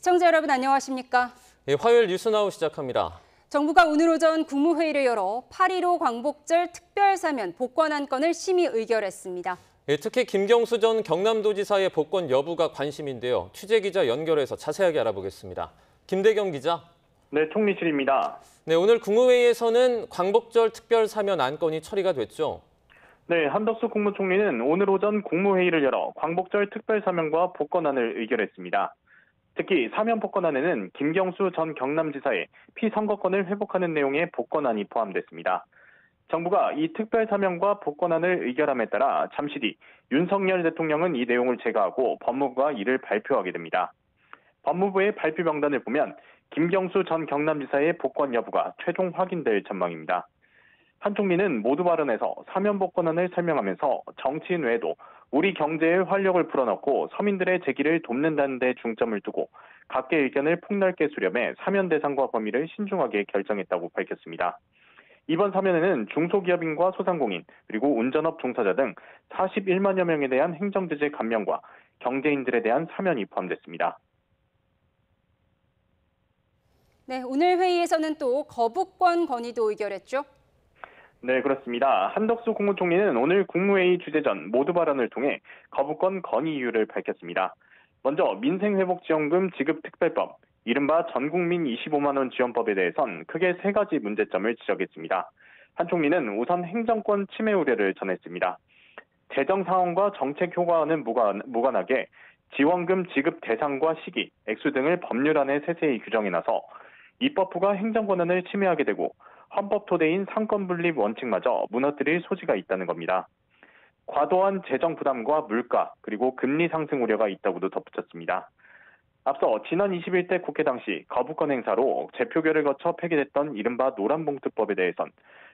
시청자 여러분 안녕하십니까? 네, 화요일 뉴스나우 시작합니다. 정부가 오늘 오전 국무회의를 열어 8.15 광복절 특별사면 복권 한 건을 심의 의결했습니다. 네, 특히 김경수 전 경남도지사의 복권 여부가 관심인데요. 취재기자 연결해서 자세하게 알아보겠습니다. 김대경 기자. 네, 총리실입니다. 네, 오늘 국무회의에서는 광복절 특별사면 안건이 처리가 됐죠. 네, 한덕수 국무총리는 오늘 오전 국무회의를 열어 광복절 특별사면과 복권안을 의결했습니다. 특히 사면 복권안에는 김경수 전 경남지사의 피선거권을 회복하는 내용의 복권안이 포함됐습니다. 정부가 이 특별사면과 복권안을 의결함에 따라 잠시 뒤 윤석열 대통령은 이 내용을 제거하고 법무부가 이를 발표하게 됩니다. 법무부의 발표 명단을 보면 김경수 전 경남지사의 복권 여부가 최종 확인될 전망입니다. 한 총리는 모두 발언에서 사면 복권안을 설명하면서 정치인 외에도 우리 경제의 활력을 불어넣고 서민들의 재기를 돕는다는 데 중점을 두고 각계 의견을 폭넓게 수렴해 사면 대상과 범위를 신중하게 결정했다고 밝혔습니다. 이번 사면에는 중소기업인과 소상공인, 그리고 운전업 종사자 등 41만여 명에 대한 행정제재 감면과 경제인들에 대한 사면이 포함됐습니다. 네, 오늘 회의에서는 또 거부권 건의도 의결했죠? 네, 그렇습니다. 한덕수 국무총리는 오늘 국무회의 주재 전 모두 발언을 통해 거부권 건의 이유를 밝혔습니다. 먼저 민생회복지원금 지급특별법, 이른바 전국민 25만 원 지원법에 대해선 크게 세 가지 문제점을 지적했습니다. 한 총리는 우선 행정권 침해 우려를 전했습니다. 재정 상황과 정책 효과와는 무관하게 지원금 지급 대상과 시기, 액수 등을 법률안에 세세히 규정해 놔서 입법부가 행정 권한을 침해하게 되고 헌법 토대인 상권 분립 원칙마저 무너뜨릴 소지가 있다는 겁니다. 과도한 재정 부담과 물가, 그리고 금리 상승 우려가 있다고도 덧붙였습니다. 앞서 지난 21대 국회 당시 거부권 행사로 재표결을 거쳐 폐기됐던 이른바 노란봉투법에 대해선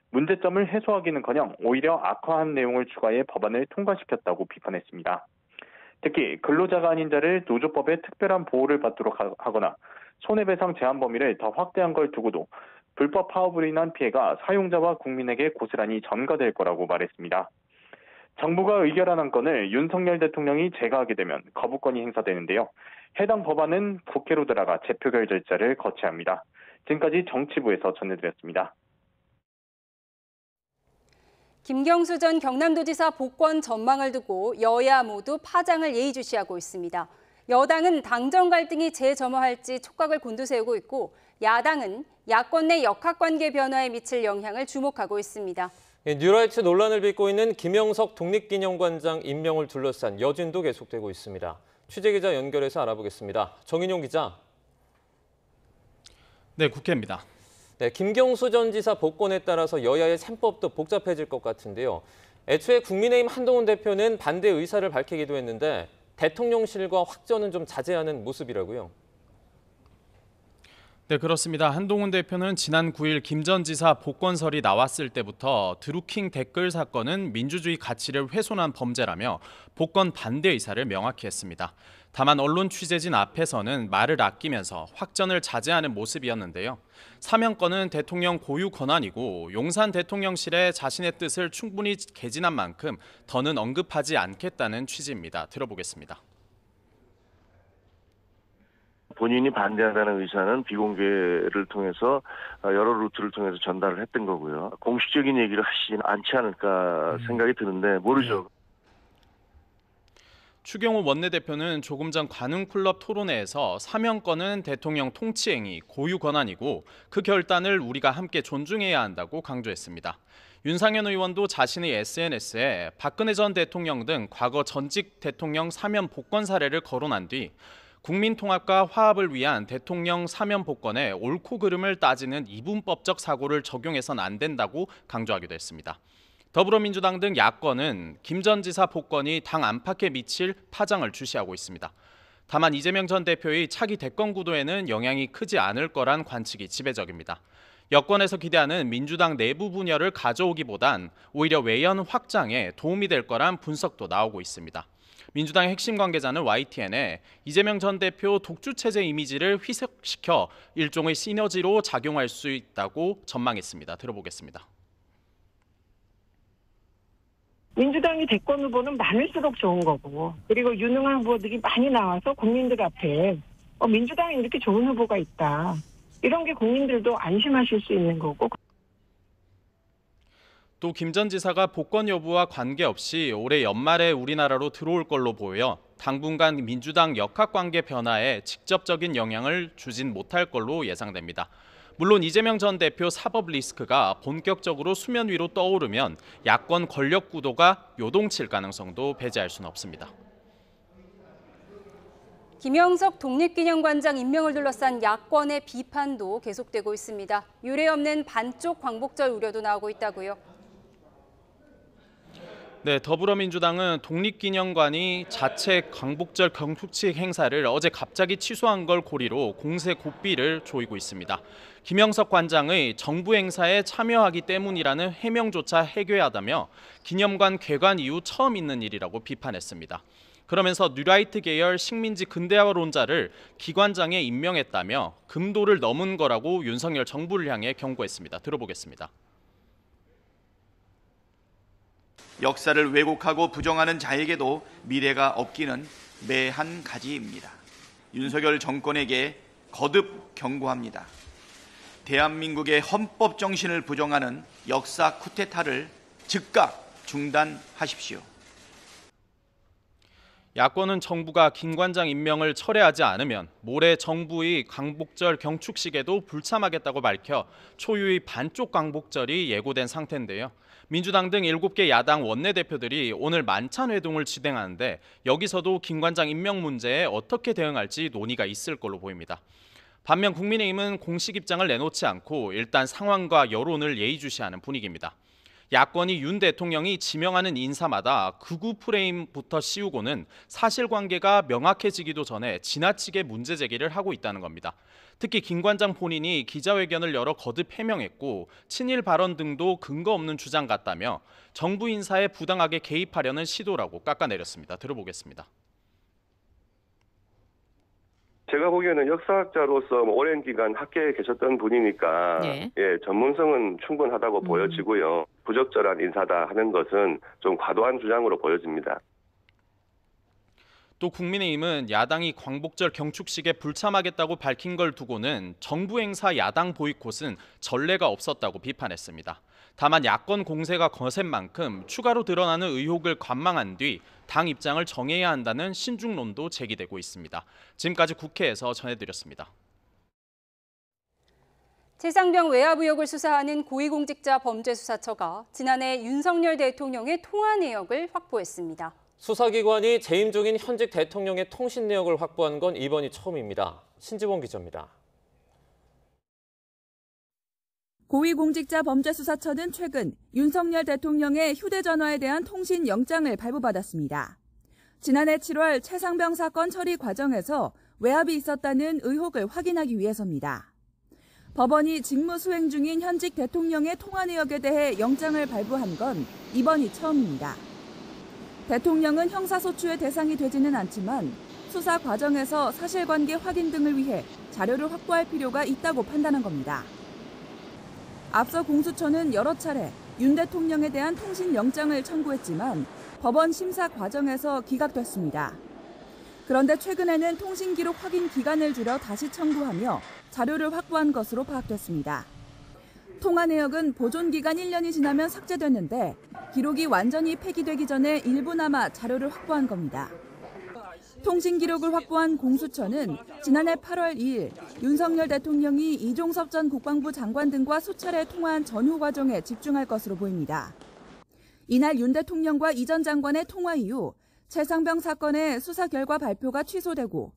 문제점을 해소하기는커녕 오히려 악화한 내용을 추가해 법안을 통과시켰다고 비판했습니다. 특히 근로자가 아닌 자를 노조법의 특별한 보호를 받도록 하거나 손해배상 제한 범위를 더 확대한 걸 두고도 불법 파업으로 인한 피해가 사용자와 국민에게 고스란히 전가될 거라고 말했습니다. 정부가 의결한 안건을 윤석열 대통령이 제거하게 되면 거부권이 행사되는데요. 해당 법안은 국회로 들어가 재표결 절차를 거쳐야 합니다. 지금까지 정치부에서 전해드렸습니다. 김경수 전 경남도지사 복권 전망을 두고 여야 모두 파장을 예의주시하고 있습니다. 여당은 당정 갈등이 재점화할지 촉각을 곤두세우고 있고 야당은 야권 내 역학관계 변화에 미칠 영향을 주목하고 있습니다. 뉴라이트 논란을 빚고 있는 김영석 독립기념관장 임명을 둘러싼 여진도 계속되고 있습니다. 취재기자 연결해서 알아보겠습니다. 정인용 기자. 네, 국회입니다. 네, 김경수 전 지사 복권에 따라서 여야의 셈법도 복잡해질 것 같은데요. 애초에 국민의힘 한동훈 대표는 반대 의사를 밝히기도 했는데 대통령실과 확전은 좀 자제하는 모습이라고요. 네, 그렇습니다. 한동훈 대표는 지난 9일 김 전 지사 복권설이 나왔을 때부터 드루킹 댓글 사건은 민주주의 가치를 훼손한 범죄라며 복권 반대 의사를 명확히 했습니다. 다만 언론 취재진 앞에서는 말을 아끼면서 확전을 자제하는 모습이었는데요. 사면권은 대통령 고유 권한이고 용산 대통령실에 자신의 뜻을 충분히 개진한 만큼 더는 언급하지 않겠다는 취지입니다. 들어보겠습니다. 본인이 반대한다는 의사는 비공개를 통해서 여러 루트를 통해서 전달을 했던 거고요. 공식적인 얘기를 하시지는 않지 않을까 생각이 드는데 모르죠. 추경호 원내대표는 조금 전 관훈클럽 토론회에서 사면권은 대통령 통치행위, 고유 권한이고 그 결단을 우리가 함께 존중해야 한다고 강조했습니다. 윤상현 의원도 자신의 SNS에 박근혜 전 대통령 등 과거 전직 대통령 사면 복권 사례를 거론한 뒤 국민 통합과 화합을 위한 대통령 사면 복권에 옳고 그름을 따지는 이분법적 사고를 적용해선 안 된다고 강조하기도 했습니다. 더불어민주당 등 야권은 김 전 지사 복권이 당 안팎에 미칠 파장을 주시하고 있습니다. 다만 이재명 전 대표의 차기 대권 구도에는 영향이 크지 않을 거란 관측이 지배적입니다. 여권에서 기대하는 민주당 내부 분열을 가져오기보단 오히려 외연 확장에 도움이 될 거란 분석도 나오고 있습니다. 민주당의 핵심 관계자는 YTN에 이재명 전 대표 독주체제 이미지를 희석시켜 일종의 시너지로 작용할 수 있다고 전망했습니다. 들어보겠습니다. 민주당이 대권 후보는 많을수록 좋은 거고, 그리고 유능한 후보들이 많이 나와서 국민들 앞에 민주당에 이렇게 좋은 후보가 있다. 이런 게 국민들도 안심하실 수 있는 거고. 또 김 전 지사가 복권 여부와 관계없이 올해 연말에 우리나라로 들어올 걸로 보여 당분간 민주당 역학관계 변화에 직접적인 영향을 주진 못할 걸로 예상됩니다. 물론 이재명 전 대표 사법 리스크가 본격적으로 수면 위로 떠오르면 야권 권력 구도가 요동칠 가능성도 배제할 수는 없습니다. 김영석 독립기념관장 임명을 둘러싼 야권의 비판도 계속되고 있습니다. 유례없는 반쪽 광복절 우려도 나오고 있다고요. 네, 더불어민주당은 독립기념관이 자체 광복절 경축식 행사를 어제 갑자기 취소한 걸 고리로 공세 고삐를 조이고 있습니다. 김영석 관장의 정부 행사에 참여하기 때문이라는 해명조차 해괴하다며 기념관 개관 이후 처음 있는 일이라고 비판했습니다. 그러면서 뉴라이트 계열 식민지 근대화론자를 기관장에 임명했다며 금도를 넘은 거라고 윤석열 정부를 향해 경고했습니다. 들어보겠습니다. 역사를 왜곡하고 부정하는 자에게도 미래가 없기는 매한 가지입니다. 윤석열 정권에게 거듭 경고합니다. 대한민국의 헌법 정신을 부정하는 역사 쿠데타를 즉각 중단하십시오. 야권은 정부가 김 관장 임명을 철회하지 않으면 모레 정부의 광복절 경축식에도 불참하겠다고 밝혀 초유의 반쪽 광복절이 예고된 상태인데요. 민주당 등 7개 야당 원내대표들이 오늘 만찬 회동을 진행하는데 여기서도 김 관장 임명 문제에 어떻게 대응할지 논의가 있을 걸로 보입니다. 반면 국민의힘은 공식 입장을 내놓지 않고 일단 상황과 여론을 예의주시하는 분위기입니다. 야권이 윤 대통령이 지명하는 인사마다 극우 프레임부터 씌우고는 사실관계가 명확해지기도 전에 지나치게 문제 제기를 하고 있다는 겁니다. 특히 김 관장 본인이 기자회견을 열어 거듭 해명했고 친일 발언 등도 근거 없는 주장 같다며 정부 인사에 부당하게 개입하려는 시도라고 깎아내렸습니다. 들어보겠습니다. 제가 보기에는 역사학자로서 오랜 기간 학계에 계셨던 분이니까 네. 전문성은 충분하다고 보여지고요. 부적절한 인사다 하는 것은 좀 과도한 주장으로 보여집니다. 또 국민의힘은 야당이 광복절 경축식에 불참하겠다고 밝힌 걸 두고는 정부 행사 야당 보이콧은 전례가 없었다고 비판했습니다. 다만 야권 공세가 거센 만큼 추가로 드러나는 의혹을 관망한 뒤 당 입장을 정해야 한다는 신중론도 제기되고 있습니다. 지금까지 국회에서 전해드렸습니다. 최상병 외압 의혹을 수사하는 고위공직자 범죄수사처가 지난해 윤석열 대통령의 통화 내역을 확보했습니다. 수사기관이 재임 중인 현직 대통령의 통신 내역을 확보한 건 이번이 처음입니다. 신지원 기자입니다. 고위공직자 범죄수사처는 최근 윤석열 대통령의 휴대전화에 대한 통신 영장을 발부받았습니다. 지난해 7월 최상병 사건 처리 과정에서 외압이 있었다는 의혹을 확인하기 위해서입니다. 법원이 직무 수행 중인 현직 대통령의 통화 내역에 대해 영장을 발부한 건 이번이 처음입니다. 대통령은 형사소추의 대상이 되지는 않지만 수사 과정에서 사실관계 확인 등을 위해 자료를 확보할 필요가 있다고 판단한 겁니다. 앞서 공수처는 여러 차례 윤 대통령에 대한 통신 영장을 청구했지만 법원 심사 과정에서 기각됐습니다. 그런데 최근에는 통신 기록 확인 기간을 줄여 다시 청구하며 자료를 확보한 것으로 파악됐습니다. 통화 내역은 보존 기간 1년이 지나면 삭제됐는데 기록이 완전히 폐기되기 전에 일부나마 자료를 확보한 겁니다. 통신 기록을 확보한 공수처는 지난해 8월 2일 윤석열 대통령이 이종섭 전 국방부 장관 등과 수차례 통화한 전후 과정에 집중할 것으로 보입니다. 이날 윤 대통령과 이 전 장관의 통화 이후 최상병 사건의 수사 결과 발표가 취소되고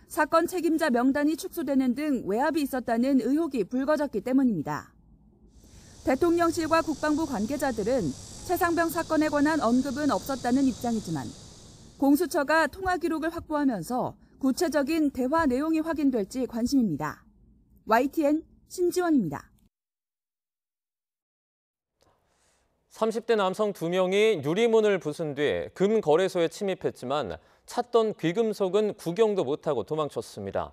사건 책임자 명단이 축소되는 등 외압이 있었다는 의혹이 불거졌기 때문입니다. 대통령실과 국방부 관계자들은 최상병 사건에 관한 언급은 없었다는 입장이지만 공수처가 통화 기록을 확보하면서 구체적인 대화 내용이 확인될지 관심입니다. YTN 신지원입니다. 30대 남성 2명이 유리문을 부순 뒤 금거래소에 침입했지만 찾던 귀금속은 구경도 못하고 도망쳤습니다.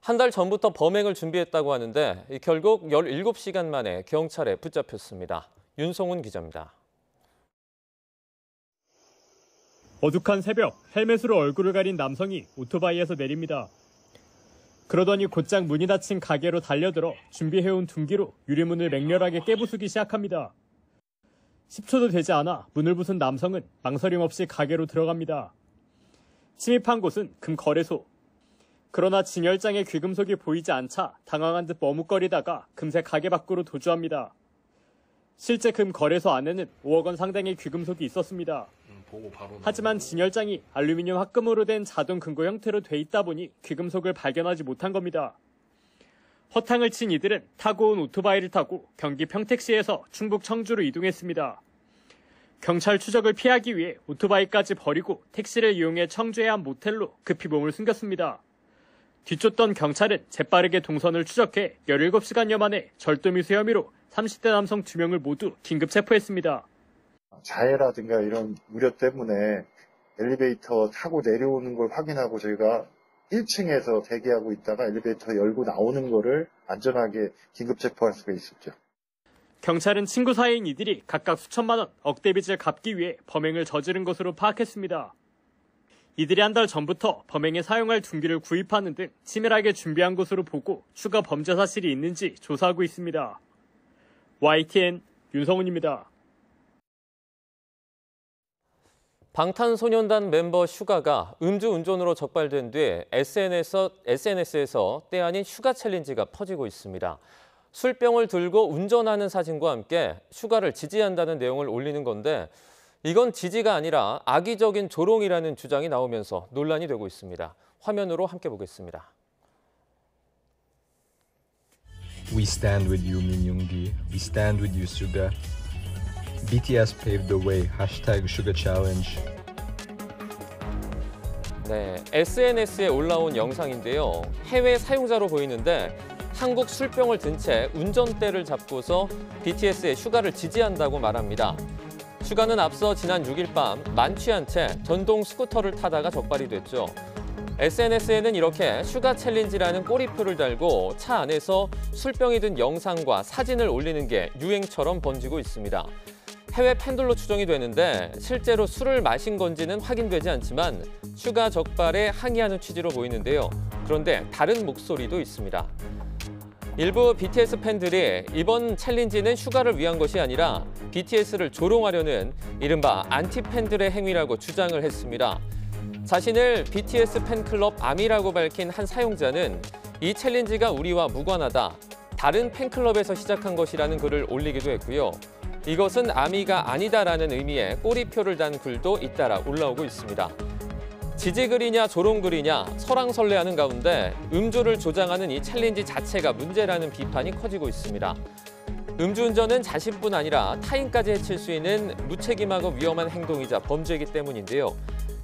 한 달 전부터 범행을 준비했다고 하는데 결국 17시간 만에 경찰에 붙잡혔습니다. 윤성훈 기자입니다. 어둑한 새벽, 헬멧으로 얼굴을 가린 남성이 오토바이에서 내립니다. 그러더니 곧장 문이 닫힌 가게로 달려들어 준비해온 둔기로 유리문을 맹렬하게 깨부수기 시작합니다. 10초도 되지 않아 문을 부순 남성은 망설임 없이 가게로 들어갑니다. 침입한 곳은 금거래소. 그러나 진열장에 귀금속이 보이지 않자 당황한 듯 머뭇거리다가 금세 가게 밖으로 도주합니다. 실제 금거래소 안에는 5억 원 상당의 귀금속이 있었습니다. 하지만 진열장이 알루미늄 합금으로 된 자동 금고 형태로 돼 있다 보니 귀금속을 발견하지 못한 겁니다. 허탕을 친 이들은 타고 온 오토바이를 타고 경기 평택시에서 충북 청주로 이동했습니다. 경찰 추적을 피하기 위해 오토바이까지 버리고 택시를 이용해 청주의 한 모텔로 급히 몸을 숨겼습니다. 뒤쫓던 경찰은 재빠르게 동선을 추적해 17시간여 만에 절도미수 혐의로 30대 남성 2명을 모두 긴급 체포했습니다. 자해라든가 이런 우려 때문에 엘리베이터 타고 내려오는 걸 확인하고 저희가 1층에서 대기하고 있다가 엘리베이터 열고 나오는 거를 안전하게 긴급 체포할 수가 있었죠. 경찰은 친구 사이인 이들이 각각 수천만 원 억대 빚을 갚기 위해 범행을 저지른 것으로 파악했습니다. 이들이 한 달 전부터 범행에 사용할 둔기를 구입하는 등 치밀하게 준비한 것으로 보고 추가 범죄 사실이 있는지 조사하고 있습니다. YTN 윤성훈입니다. 방탄소년단 멤버 슈가가 음주운전으로 적발된 뒤 SNS에서 때 아닌 슈가 챌린지가 퍼지고 있습니다. 술병을 들고 운전하는 사진과 함께 슈가를 지지한다는 내용을 올리는 건데 이건 지지가 아니라 악의적인 조롱이라는 주장이 나오면서 논란이 되고 있습니다. 화면으로 함께 보겠습니다. We stand with you, Min Yoongi. We stand with you, Suga. BTS paved the way. #Suga Challenge. 네, SNS에 올라온 영상인데요. 해외 사용자로 보이는데 한국 술병을 든 채 운전대를 잡고서 BTS의 슈가를 지지한다고 말합니다. 슈가는 앞서 지난 6일 밤 만취한 채 전동 스쿠터를 타다가 적발이 됐죠. SNS에는 이렇게 슈가 챌린지라는 꼬리표를 달고 차 안에서 술병이 든 영상과 사진을 올리는 게 유행처럼 번지고 있습니다. 해외 팬들로 추정이 되는데 실제로 술을 마신 건지는 확인되지 않지만 슈가 적발에 항의하는 취지로 보이는데요. 그런데 다른 목소리도 있습니다. 일부 BTS 팬들이 이번 챌린지는 슈가를 위한 것이 아니라 BTS를 조롱하려는 이른바 안티 팬들의 행위라고 주장을 했습니다. 자신을 BTS 팬클럽 아미라고 밝힌 한 사용자는 이 챌린지가 우리와 무관하다. 다른 팬클럽에서 시작한 것이라는 글을 올리기도 했고요. 이것은 아미가 아니다라는 의미의 꼬리표를 단 글도 잇따라 올라오고 있습니다. 지지글이냐 조롱글이냐 설왕설래하는 가운데 음주를 조장하는 이 챌린지 자체가 문제라는 비판이 커지고 있습니다. 음주운전은 자신뿐 아니라 타인까지 해칠 수 있는 무책임하고 위험한 행동이자 범죄이기 때문인데요.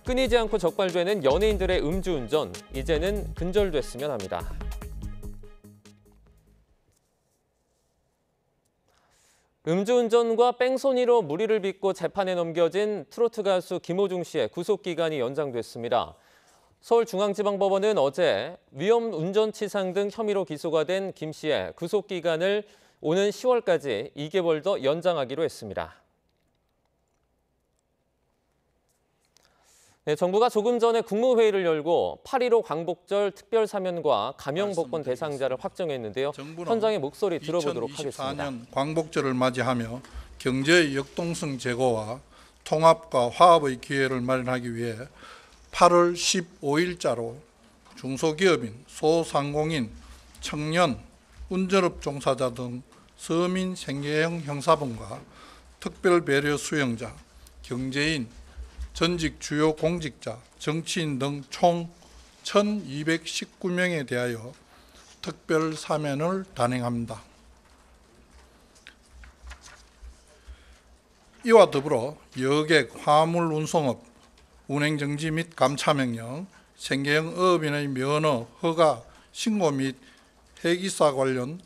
끊이지 않고 적발되는 연예인들의 음주운전, 이제는 근절됐으면 합니다. 음주운전과 뺑소니로 무리를 빚고 재판에 넘겨진 트로트 가수 김호중 씨의 구속기간이 연장됐습니다. 서울중앙지방법원은 어제 위험운전치상 등 혐의로 기소가 된 김 씨의 구속기간을 오는 10월까지 2개월 더 연장하기로 했습니다. 네, 정부가 조금 전에 국무회의를 열고 8.15 광복절 특별사면과 감형복권 대상자를 확정했는데요. 현장의 목소리 들어보도록 하겠습니다. 2024년 광복절을 맞이하며 경제의 역동성 제고와 통합과 화합의 기회를 마련하기 위해 8월 15일자로 중소기업인, 소상공인, 청년, 운전업 종사자 등 서민 생계형 형사범과 특별배려 수용자, 경제인, 전직 주요 공직자, 정치인 등 총 1,219명에 대하여 특별 사면을 단행합니다. 이와 더불어 여객, 화물 운송업, 운행정지 및 감차명령, 생계형 어업인의 면허, 허가, 신고 및 해기사 관련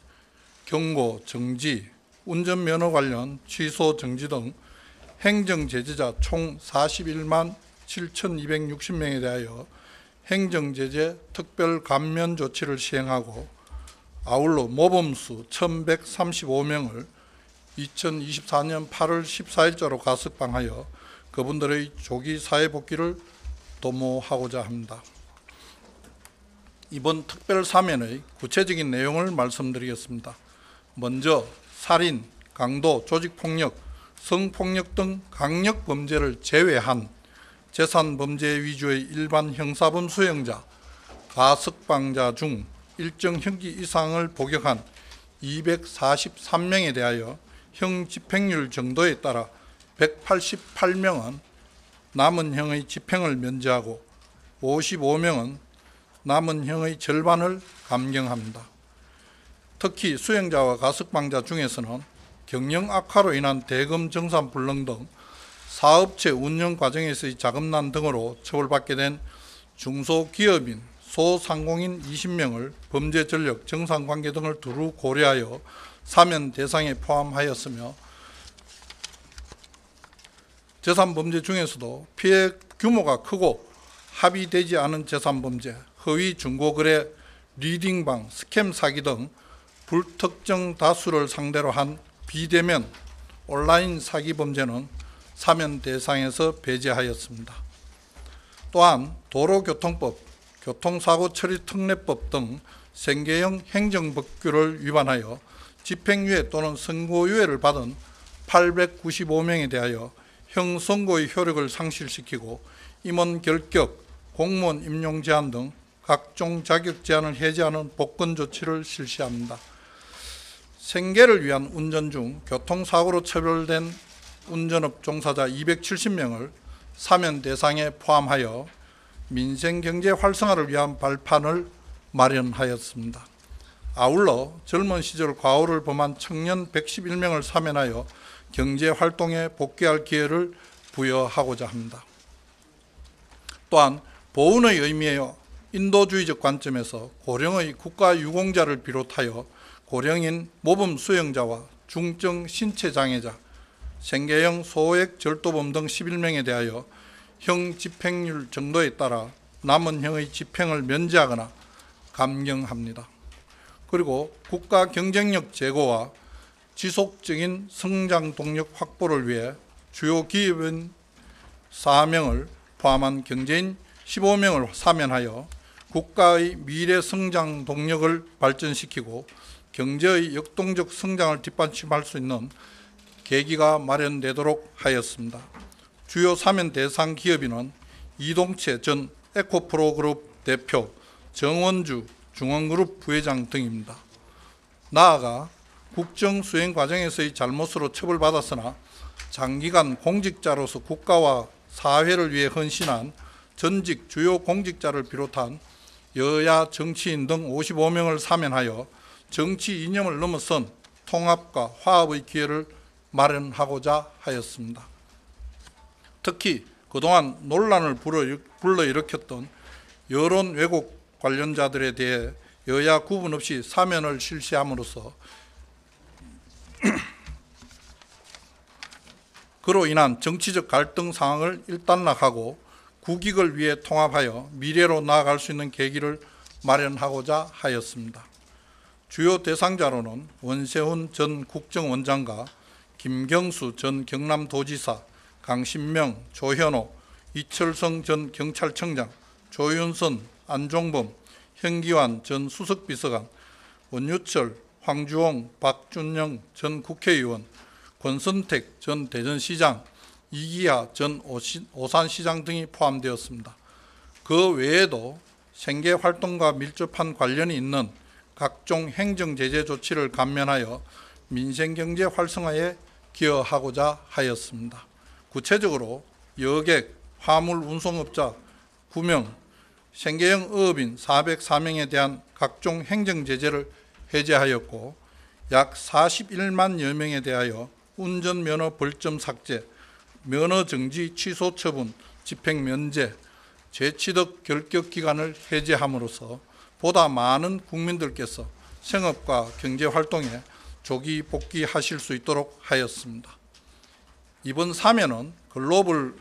경고, 정지, 운전면허 관련 취소, 정지 등 행정제재자 총 41만 7,260명에 대하여 행정제재 특별 감면 조치를 시행하고 아울러 모범수 1,135명을 2024년 8월 14일자로 가석방하여 그분들의 조기 사회복귀를 도모하고자 합니다. 이번 특별 사면의 구체적인 내용을 말씀드리겠습니다. 먼저 살인, 강도, 조직폭력, 성폭력 등 강력 범죄를 제외한 재산범죄 위주의 일반 형사범 수용자, 가석방자 중 일정 형기 이상을 복역한 243명에 대하여 형 집행률 정도에 따라 188명은 남은 형의 집행을 면제하고 55명은 남은 형의 절반을 감경합니다. 특히 수용자와 가석방자 중에서는 경영 악화로 인한 대금 정산 불능 등 사업체 운영 과정에서의 자금난 등으로 처벌받게 된 중소기업인, 소상공인 20명을 범죄 전력, 정상관계 등을 두루 고려하여 사면 대상에 포함하였으며 재산범죄 중에서도 피해 규모가 크고 합의되지 않은 재산범죄, 허위 중고거래, 리딩방, 스캠 사기 등 불특정 다수를 상대로 한 비대면 온라인 사기 범죄는 사면 대상에서 배제하였습니다. 또한 도로교통법, 교통사고 처리 특례법 등 생계형 행정법규를 위반하여 집행유예 또는 선고유예를 받은 895명에 대하여 형선고의 효력을 상실시키고 임원 결격, 공무원 임용 제한 등 각종 자격 제한을 해제하는 복권 조치를 실시합니다. 생계를 위한 운전 중 교통사고로 처벌된 운전업 종사자 270명을 사면 대상에 포함하여 민생경제 활성화를 위한 발판을 마련하였습니다. 아울러 젊은 시절 과오를 범한 청년 111명을 사면하여 경제활동에 복귀할 기회를 부여하고자 합니다. 또한 보훈의 의미와 인도주의적 관점에서 고령의 국가유공자를 비롯하여 고령인 모범 수용자와 중증 신체장애자, 생계형 소액 절도범 등 11명에 대하여 형 집행률 정도에 따라 남은 형의 집행을 면제하거나 감경합니다. 그리고 국가 경쟁력 제고와 지속적인 성장 동력 확보를 위해 주요 기업인 4명을 포함한 경제인 15명을 사면하여 국가의 미래 성장 동력을 발전시키고 경제의 역동적 성장을 뒷받침할 수 있는 계기가 마련되도록 하였습니다. 주요 사면 대상 기업인은 이동채 전 에코프로그룹 대표, 정원주 중원그룹 부회장 등입니다. 나아가 국정 수행 과정에서의 잘못으로 처벌받았으나 장기간 공직자로서 국가와 사회를 위해 헌신한 전직 주요 공직자를 비롯한 여야 정치인 등 55명을 사면하여 정치 이념을 넘어선 통합과 화합의 기회를 마련하고자 하였습니다. 특히 그동안 논란을 불러일으켰던 여론 왜곡 관련자들에 대해 여야 구분 없이 사면을 실시함으로써 그로 인한 정치적 갈등 상황을 일단락하고 국익을 위해 통합하여 미래로 나아갈 수 있는 계기를 마련하고자 하였습니다. 주요 대상자로는 원세훈 전 국정원장과 김경수 전 경남도지사, 강신명, 조현오, 이철성 전 경찰청장, 조윤선, 안종범, 현기환 전 수석비서관, 원유철, 황주홍, 박준영 전 국회의원, 권선택 전 대전시장, 이기하 전 오산시장 등이 포함되었습니다. 그 외에도 생계활동과 밀접한 관련이 있는 각종 행정제재 조치를 감면하여 민생경제 활성화에 기여하고자 하였습니다. 구체적으로 여객, 화물 운송업자 9명, 생계형 어업인 404명에 대한 각종 행정제재를 해제하였고 약 41만여 명에 대하여 운전면허 벌점 삭제, 면허정지 취소 처분, 집행 면제, 재취득 결격 기간을 해제함으로써 보다 많은 국민들께서 생업과 경제활동에 조기 복귀하실 수 있도록 하였습니다. 이번 사면은 글로벌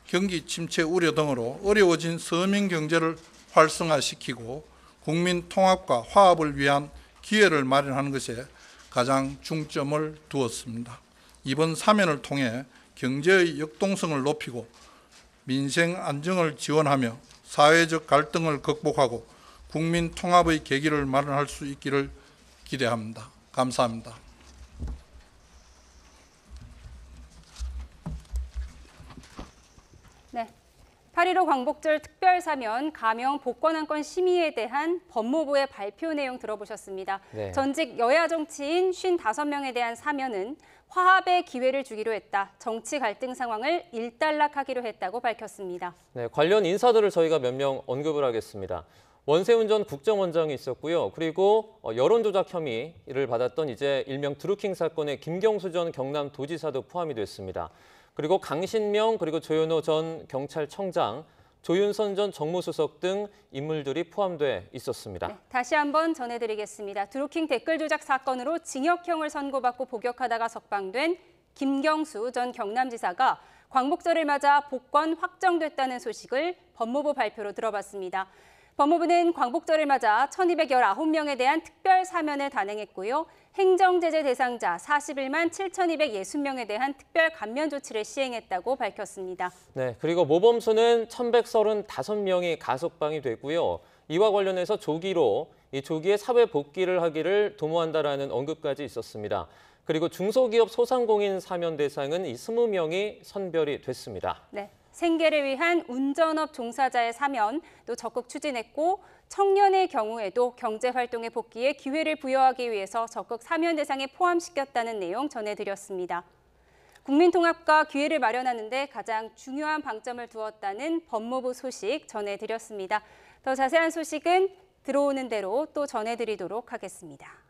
경기 침체 우려 등으로 어려워진 서민 경제를 활성화시키고 국민 통합과 화합을 위한 기회를 마련하는 것에 가장 중점을 두었습니다. 이번 사면을 통해 경제의 역동성을 높이고 민생 안정을 지원하며 사회적 갈등을 극복하고 국민 통합의 계기를 마련할 수 있기를 기대합니다. 감사합니다. 네. 8.15 광복절 특별사면 감형 복권안건 심의에 대한 법무부의 발표 내용 들어보셨습니다. 네. 전직 여야 정치인 55명에 대한 사면은 화합의 기회를 주기로 했다. 정치 갈등 상황을 일단락하기로 했다고 밝혔습니다. 네, 관련 인사들을 저희가 몇 명 언급을 하겠습니다. 원세훈 전 국정원장이 있었고요. 그리고 여론조작 혐의를 받았던 이제 일명 드루킹 사건의 김경수 전 경남도지사도 포함이 됐습니다. 그리고 강신명 그리고 조현호 전 경찰청장, 조윤선 전 정무수석 등 인물들이 포함돼 있었습니다. 네, 다시 한번 전해드리겠습니다. 드루킹 댓글 조작 사건으로 징역형을 선고받고 복역하다가 석방된 김경수 전 경남지사가 광복절을 맞아 복권 확정됐다는 소식을 법무부 발표로 들어봤습니다. 법무부는 광복절을 맞아 1,219명에 대한 특별 사면을 단행했고요. 행정제재 대상자 41만 7,260명에 대한 특별 감면 조치를 시행했다고 밝혔습니다. 네, 그리고 모범수는 1,135명이 가석방이 됐고요. 이와 관련해서 조기에 사회 복귀를 하기를 도모한다라는 언급까지 있었습니다. 그리고 중소기업 소상공인 사면 대상은 이 20명이 선별이 됐습니다. 네. 생계를 위한 운전업 종사자의 사면 또 적극 추진했고 청년의 경우에도 경제활동의 복귀에 기회를 부여하기 위해서 적극 사면 대상에 포함시켰다는 내용 전해드렸습니다. 국민통합과 기회를 마련하는 데 가장 중요한 방점을 두었다는 법무부 소식 전해드렸습니다. 더 자세한 소식은 들어오는 대로 또 전해드리도록 하겠습니다.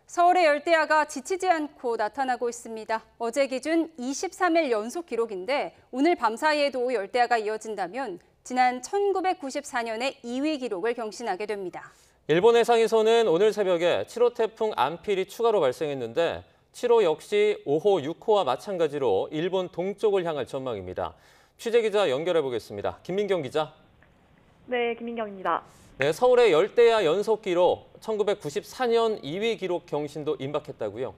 서울의 열대야가 지치지 않고 나타나고 있습니다. 어제 기준 23일 연속 기록인데 오늘 밤사이에도 열대야가 이어진다면 지난 1994년의 2위 기록을 경신하게 됩니다. 일본 해상에서는 오늘 새벽에 7호 태풍 안필이 추가로 발생했는데 7호 역시 5호, 6호와 마찬가지로 일본 동쪽을 향할 전망입니다. 취재기자 연결해 보겠습니다. 김민경 기자. 네, 김민경입니다. 네, 서울의 열대야 연속 기록 1994년 2위 기록 경신도 임박했다고요?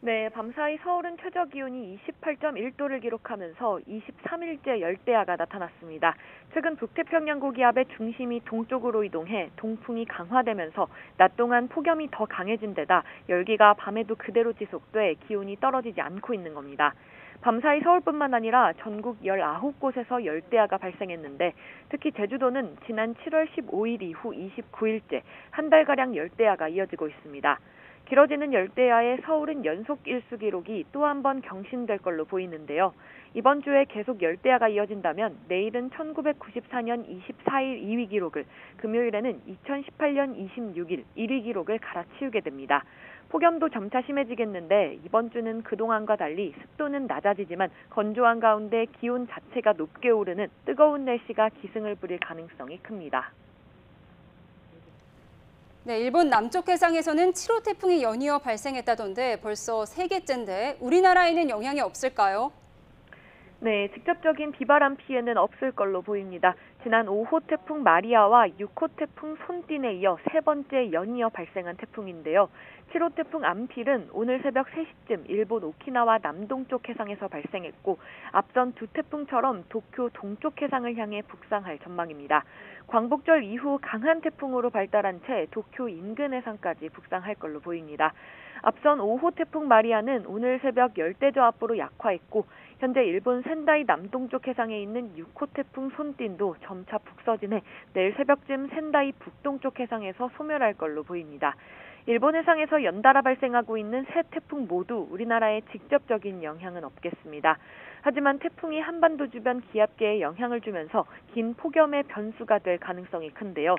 네, 밤사이 서울은 최저 기온이 28.1도를 기록하면서 23일째 열대야가 나타났습니다. 최근 북태평양 고기압의 중심이 동쪽으로 이동해 동풍이 강화되면서 낮 동안 폭염이 더 강해진 데다 열기가 밤에도 그대로 지속돼 기온이 떨어지지 않고 있는 겁니다. 밤사이 서울뿐만 아니라 전국 19곳에서 열대야가 발생했는데 특히 제주도는 지난 7월 15일 이후 29일째 한 달가량 열대야가 이어지고 있습니다. 길어지는 열대야에 서울은 연속 일수 기록이 또 한 번 경신될 걸로 보이는데요. 이번 주에 계속 열대야가 이어진다면 내일은 1994년 24일 2위 기록을, 금요일에는 2018년 26일 1위 기록을 갈아치우게 됩니다. 폭염도 점차 심해지겠는데 이번 주는 그동안과 달리 습도는 낮아지지만 건조한 가운데 기온 자체가 높게 오르는 뜨거운 날씨가 기승을 부릴 가능성이 큽니다. 네, 일본 남쪽 해상에서는 7호 태풍이 연이어 발생했다던데 벌써 3개째인데 우리나라에는 영향이 없을까요? 네, 직접적인 비바람 피해는 없을 걸로 보입니다. 지난 5호 태풍 마리아와 6호 태풍 손딘에 이어 3번째 연이어 발생한 태풍인데요. 7호 태풍 안필은 오늘 새벽 3시쯤 일본 오키나와 남동쪽 해상에서 발생했고 앞선 두 태풍처럼 도쿄 동쪽 해상을 향해 북상할 전망입니다. 광복절 이후 강한 태풍으로 발달한 채 도쿄 인근 해상까지 북상할 걸로 보입니다. 앞선 5호 태풍 마리아는 오늘 새벽 열대저압으로 약화했고 현재 일본 센다이 남동쪽 해상에 있는 6호 태풍 손딘도 점차 북서진해 내일 새벽쯤 센다이 북동쪽 해상에서 소멸할 걸로 보입니다. 일본 해상에서 연달아 발생하고 있는 세 태풍 모두 우리나라에 직접적인 영향은 없겠습니다. 하지만 태풍이 한반도 주변 기압계에 영향을 주면서 긴 폭염의 변수가 될 가능성이 큰데요.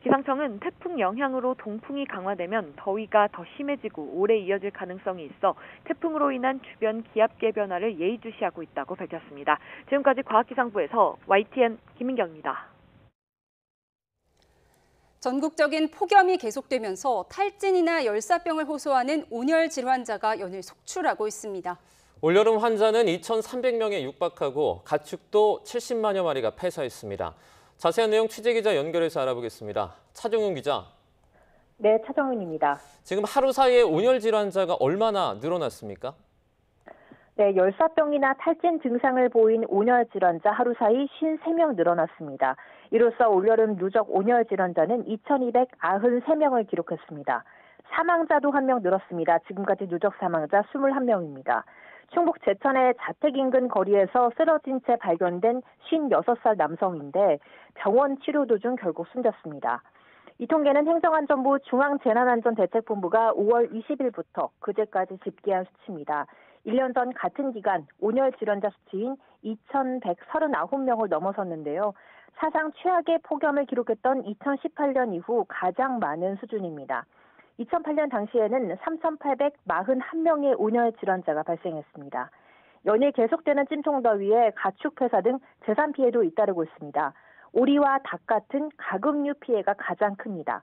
기상청은 태풍 영향으로 동풍이 강화되면 더위가 더 심해지고 오래 이어질 가능성이 있어 태풍으로 인한 주변 기압계 변화를 예의주시하고 있다고 밝혔습니다. 지금까지 과학기상부에서 YTN 김민경입니다. 전국적인 폭염이 계속되면서 탈진이나 열사병을 호소하는 온열 질환자가 연일 속출하고 있습니다. 올여름 환자는 2,300명에 육박하고 가축도 70만여 마리가 폐사했습니다. 자세한 내용 취재기자 연결해서 알아보겠습니다. 차정훈 기자. 네, 차정훈입니다. 지금 하루 사이에 온열 질환자가 얼마나 늘어났습니까? 네, 열사병이나 탈진 증상을 보인 온열 질환자 하루 사이 53명 늘어났습니다. 이로써 올여름 누적 온열 질환자는 2,293명을 기록했습니다. 사망자도 1명 늘었습니다. 지금까지 누적 사망자 21명입니다. 충북 제천의 자택 인근 거리에서 쓰러진 채 발견된 56살 남성인데 병원 치료 도중 결국 숨졌습니다. 이 통계는 행정안전부 중앙재난안전대책본부가 5월 20일부터 그제까지 집계한 수치입니다. 1년 전 같은 기간 온열 질환자 수치인 2,139명을 넘어섰는데요. 사상 최악의 폭염을 기록했던 2018년 이후 가장 많은 수준입니다. 2008년 당시에는 3,841명의 온열 질환자가 발생했습니다. 연일 계속되는 찜통더위에 가축 폐사 등 재산 피해도 잇따르고 있습니다. 오리와 닭 같은 가금류 피해가 가장 큽니다.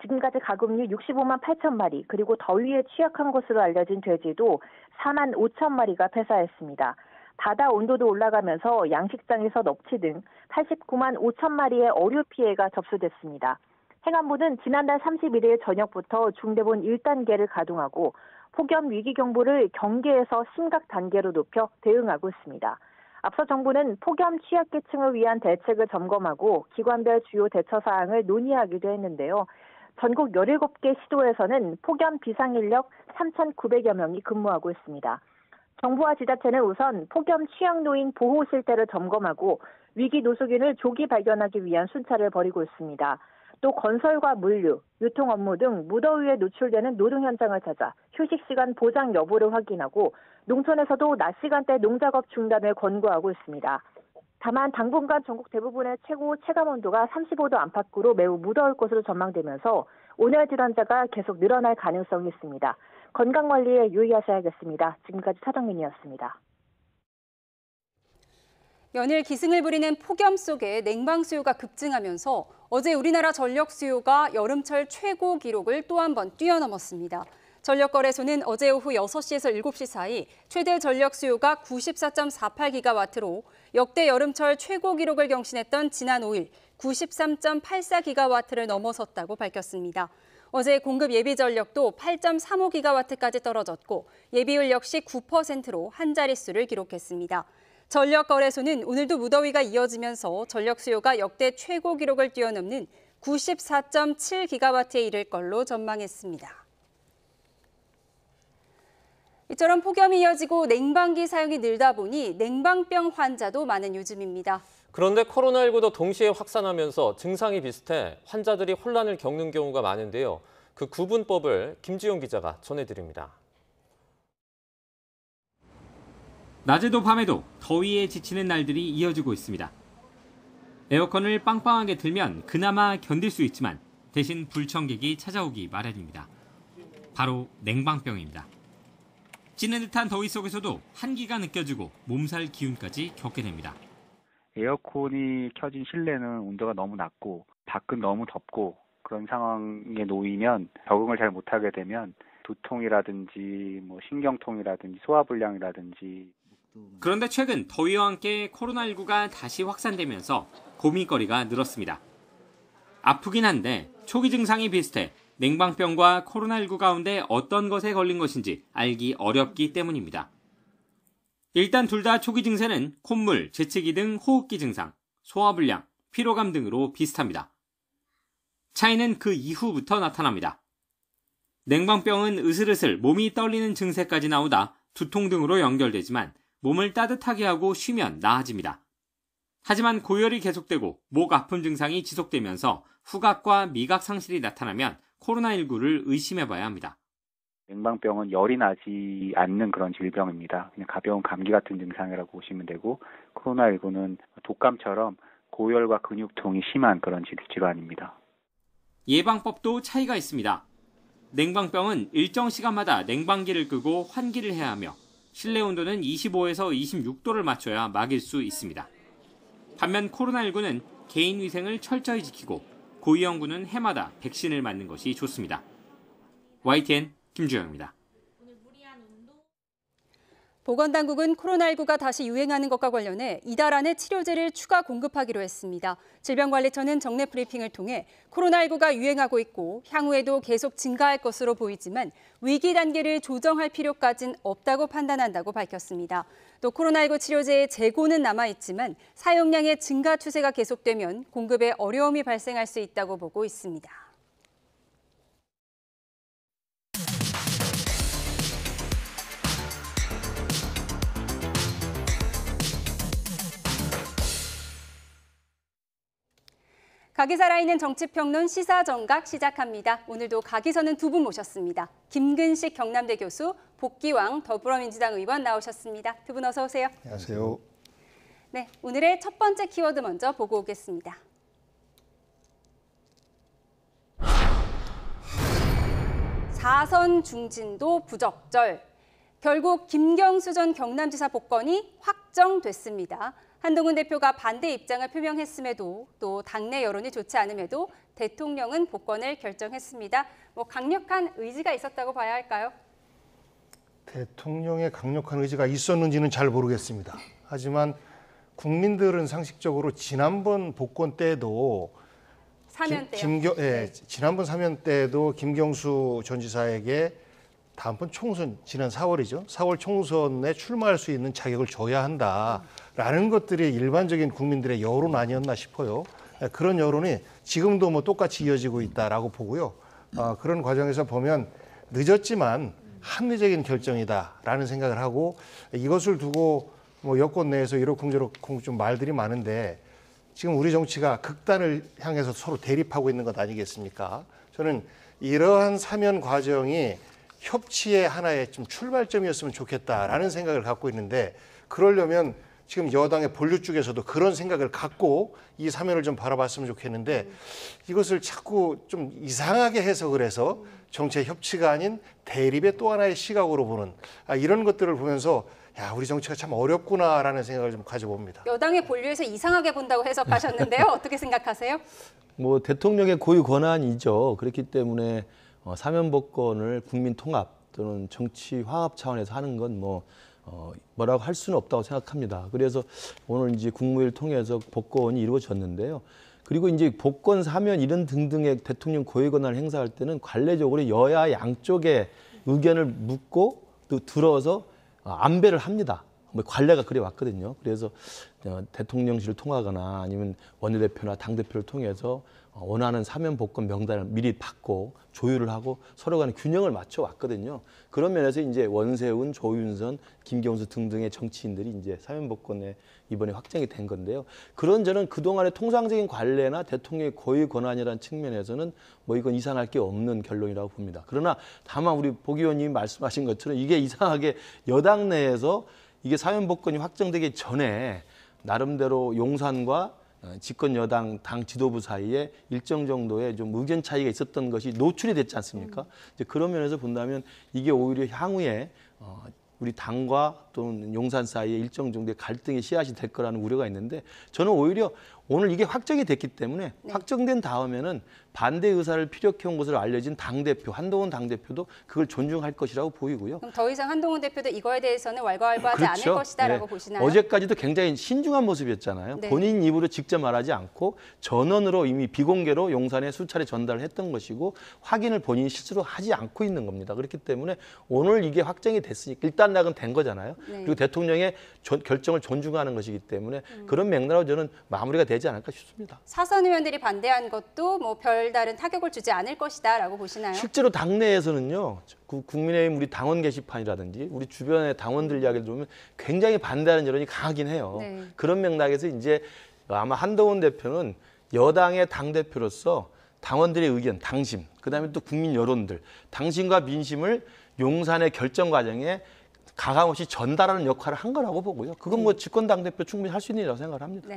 지금까지 가금류 65만 8천 마리, 그리고 더위에 취약한 것으로 알려진 돼지도 4만 5천 마리가 폐사했습니다. 바다 온도도 올라가면서 양식장에서 넙치 등 89만 5천 마리의 어류 피해가 접수됐습니다. 행안부는 지난달 31일 저녁부터 중대본 1단계를 가동하고 폭염 위기 경보를 경계에서 심각 단계로 높여 대응하고 있습니다. 앞서 정부는 폭염 취약계층을 위한 대책을 점검하고 기관별 주요 대처 사항을 논의하기도 했는데요. 전국 17개 시도에서는 폭염 비상인력 3,900여 명이 근무하고 있습니다. 정부와 지자체는 우선 폭염 취약노인 보호 실태를 점검하고 위기 노숙인을 조기 발견하기 위한 순찰을 벌이고 있습니다. 또 건설과 물류, 유통 업무 등 무더위에 노출되는 노동 현장을 찾아 휴식 시간 보장 여부를 확인하고 농촌에서도 낮 시간대 농작업 중단을 권고하고 있습니다. 다만 당분간 전국 대부분의 최고 체감 온도가 35도 안팎으로 매우 무더울 것으로 전망되면서 온열 질환자가 계속 늘어날 가능성이 있습니다. 건강관리에 유의하셔야겠습니다. 지금까지 차정민이었습니다. 연일 기승을 부리는 폭염 속에 냉방 수요가 급증하면서 어제 우리나라 전력 수요가 여름철 최고 기록을 또 한 번 뛰어넘었습니다. 전력거래소는 어제 오후 6시에서 7시 사이 최대 전력 수요가 94.48기가와트로 역대 여름철 최고 기록을 경신했던 지난 5일 93.84기가와트를 넘어섰다고 밝혔습니다. 어제 공급 예비 전력도 8.35기가와트까지 떨어졌고 예비율 역시 9%로 한 자릿수를 기록했습니다. 전력거래소는 오늘도 무더위가 이어지면서 전력 수요가 역대 최고 기록을 뛰어넘는 94.7기가와트에 이를 걸로 전망했습니다. 이처럼 폭염이 이어지고 냉방기 사용이 늘다 보니 냉방병 환자도 많은 요즘입니다. 그런데 코로나19도 동시에 확산하면서 증상이 비슷해 환자들이 혼란을 겪는 경우가 많은데요. 그 구분법을 김지용 기자가 전해드립니다. 낮에도 밤에도 더위에 지치는 날들이 이어지고 있습니다. 에어컨을 빵빵하게 틀면 그나마 견딜 수 있지만 대신 불청객이 찾아오기 마련입니다. 바로 냉방병입니다. 찌는 듯한 더위 속에서도 한기가 느껴지고 몸살 기운까지 겪게 됩니다. 에어컨이 켜진 실내는 온도가 너무 낮고 밖은 너무 덥고 그런 상황에 놓이면 적응을 잘 못하게 되면 두통이라든지 신경통이라든지 소화불량이라든지. 그런데 최근 더위와 함께 코로나19가 다시 확산되면서 고민거리가 늘었습니다. 아프긴 한데 초기 증상이 비슷해 냉방병과 코로나19 가운데 어떤 것에 걸린 것인지 알기 어렵기 때문입니다. 일단 둘 다 초기 증세는 콧물, 재채기 등 호흡기 증상, 소화불량, 피로감 등으로 비슷합니다. 차이는 그 이후부터 나타납니다. 냉방병은 으슬으슬 몸이 떨리는 증세까지 나오다 두통 등으로 연결되지만 몸을 따뜻하게 하고 쉬면 나아집니다. 하지만 고열이 계속되고 목 아픔 증상이 지속되면서 후각과 미각 상실이 나타나면 코로나19를 의심해봐야 합니다. 냉방병은 열이 나지 않는 그런 질병입니다. 그냥 가벼운 감기 같은 증상이라고 보시면 되고 코로나19는 독감처럼 고열과 근육통이 심한 그런 질환입니다. 예방법도 차이가 있습니다. 냉방병은 일정 시간마다 냉방기를 끄고 환기를 해야 하며 실내 온도는 25에서 26도를 맞춰야 막을 수 있습니다. 반면 코로나19는 개인 위생을 철저히 지키고 고위험군은 해마다 백신을 맞는 것이 좋습니다. YTN 김주영입니다. 보건당국은 코로나19가 다시 유행하는 것과 관련해 이달 안에 치료제를 추가 공급하기로 했습니다. 질병관리청은 정례 브리핑을 통해 코로나19가 유행하고 있고 향후에도 계속 증가할 것으로 보이지만 위기 단계를 조정할 필요까지는 없다고 판단한다고 밝혔습니다. 또 코로나19 치료제의 재고는 남아있지만 사용량의 증가 추세가 계속되면 공급에 어려움이 발생할 수 있다고 보고 있습니다. 각이 살아있는 정치평론 시사정각 시작합니다. 오늘도 각이서는 두 분 모셨습니다. 김근식 경남대 교수, 복기왕 더불어민주당 의원 나오셨습니다. 두 분 어서 오세요. 안녕하세요. 네, 오늘의 첫 번째 키워드 먼저 보고 오겠습니다. 사선 중진도 부적절. 결국 김경수 전 경남지사 복권이 확정됐습니다. 한동훈 대표가 반대 입장을 표명했음에도 또 당내 여론이 좋지 않음에도 대통령은 복권을 결정했습니다. 강력한 의지가 있었다고 봐야 할까요? 대통령의 강력한 의지가 있었는지는 잘 모르겠습니다. 하지만 국민들은 상식적으로 지난번 복권 때도 사면 때요? 지난번 사면 때도 김경수 전 지사에게 다음번 총선, 지난 4월이죠. 4월 총선에 출마할 수 있는 자격을 줘야 한다라는 것들이 일반적인 국민들의 여론 아니었나 싶어요. 그런 여론이 지금도 똑같이 이어지고 있다라고 보고요. 그런 과정에서 보면 늦었지만 합리적인 결정이다라는 생각을 하고 이것을 두고 여권 내에서 이러쿵저러쿵 좀 말들이 많은데 지금 우리 정치가 극단을 향해서 서로 대립하고 있는 것 아니겠습니까? 저는 이러한 사면 과정이 협치의 하나의 좀 출발점이었으면 좋겠다라는 생각을 갖고 있는데 그러려면 지금 여당의 본류 쪽에서도 그런 생각을 갖고 이 사면을 좀 바라봤으면 좋겠는데 이것을 자꾸 좀 이상하게 해석을 해서 정치의 협치가 아닌 대립의 또 하나의 시각으로 보는 이런 것들을 보면서 야, 우리 정치가 참 어렵구나라는 생각을 좀 가져봅니다. 여당의 본류에서 이상하게 본다고 해석하셨는데요. 어떻게 생각하세요? 대통령의 고유 권한이죠. 그렇기 때문에 사면 복권을 국민 통합 또는 정치 화합 차원에서 하는 건 뭐라고 할 수는 없다고 생각합니다. 그래서 오늘 이제 국무회의를 통해서 복권이 이루어졌는데요. 그리고 이제 복권 사면 이런 등등의 대통령 고유 권한을 행사할 때는 관례적으로 여야 양쪽의 의견을 묻고 또 들어서 안배를 합니다. 관례가 그래 왔거든요. 그래서 대통령실을 통하거나 아니면 원내대표나 당대표를 통해서 원하는 사면 복권 명단을 미리 받고 조율을 하고 서로 간에 균형을 맞춰 왔거든요. 그런 면에서 이제 원세훈, 조윤선, 김경수 등등의 정치인들이 이제 사면 복권에 이번에 확정이 된 건데요. 그런 저는 그동안의 통상적인 관례나 대통령의 고유 권한이라는 측면에서는 이건 이상할 게 없는 결론이라고 봅니다. 그러나 다만 우리 복 의원님이 말씀하신 것처럼 이게 이상하게 여당 내에서 이게 사면 복권이 확정되기 전에 나름대로 용산과 집권 여당 당 지도부 사이에 일정 정도의 좀 의견 차이가 있었던 것이 노출이 됐지 않습니까? 이제 그런 면에서 본다면 이게 오히려 향후에 우리 당과 또는 용산 사이에 일정 정도의 갈등의 씨앗이 될 거라는 우려가 있는데 저는 오히려 오늘 이게 확정이 됐기 때문에 확정된 다음에는 반대 의사를 피력해온 것으로 알려진 당대표, 한동훈 당대표도 그걸 존중할 것이라고 보이고요. 그럼 더 이상 한동훈 대표도 이거에 대해서는 왈가왈부하지 않을 것이다라고 보시나요? 어제까지도 굉장히 신중한 모습이었잖아요. 본인 입으로 직접 말하지 않고 전원으로 이미 비공개로 용산에 수차례 전달을 했던 것이고 확인을 본인이 스스로 하지 않고 있는 겁니다. 그렇기 때문에 오늘 이게 확정이 됐으니까 일단락은 된 거잖아요. 그리고 대통령의 결정을 존중하는 것이기 때문에 그런 맥락으로 저는 마무리가 되지 않을까 싶습니다. 사선 의원들이 반대한 것도 별다른 타격을 주지 않을 것이다라고 보시나요? 실제로 당내에서는요. 국민의힘 우리 당원 게시판이라든지 우리 주변의 당원들 이야기를 들으면 굉장히 반대하는 여론이 강하긴 해요. 그런 맥락에서 이제 아마 한동훈 대표는 여당의 당대표로서 당원들의 의견, 당심, 그다음에 또 국민 여론들, 당심과 민심을 용산의 결정 과정에 가감없이 전달하는 역할을 한 거라고 보고요. 그건 집권 당대표 충분히 할 수 있는 일이라고 생각을 합니다.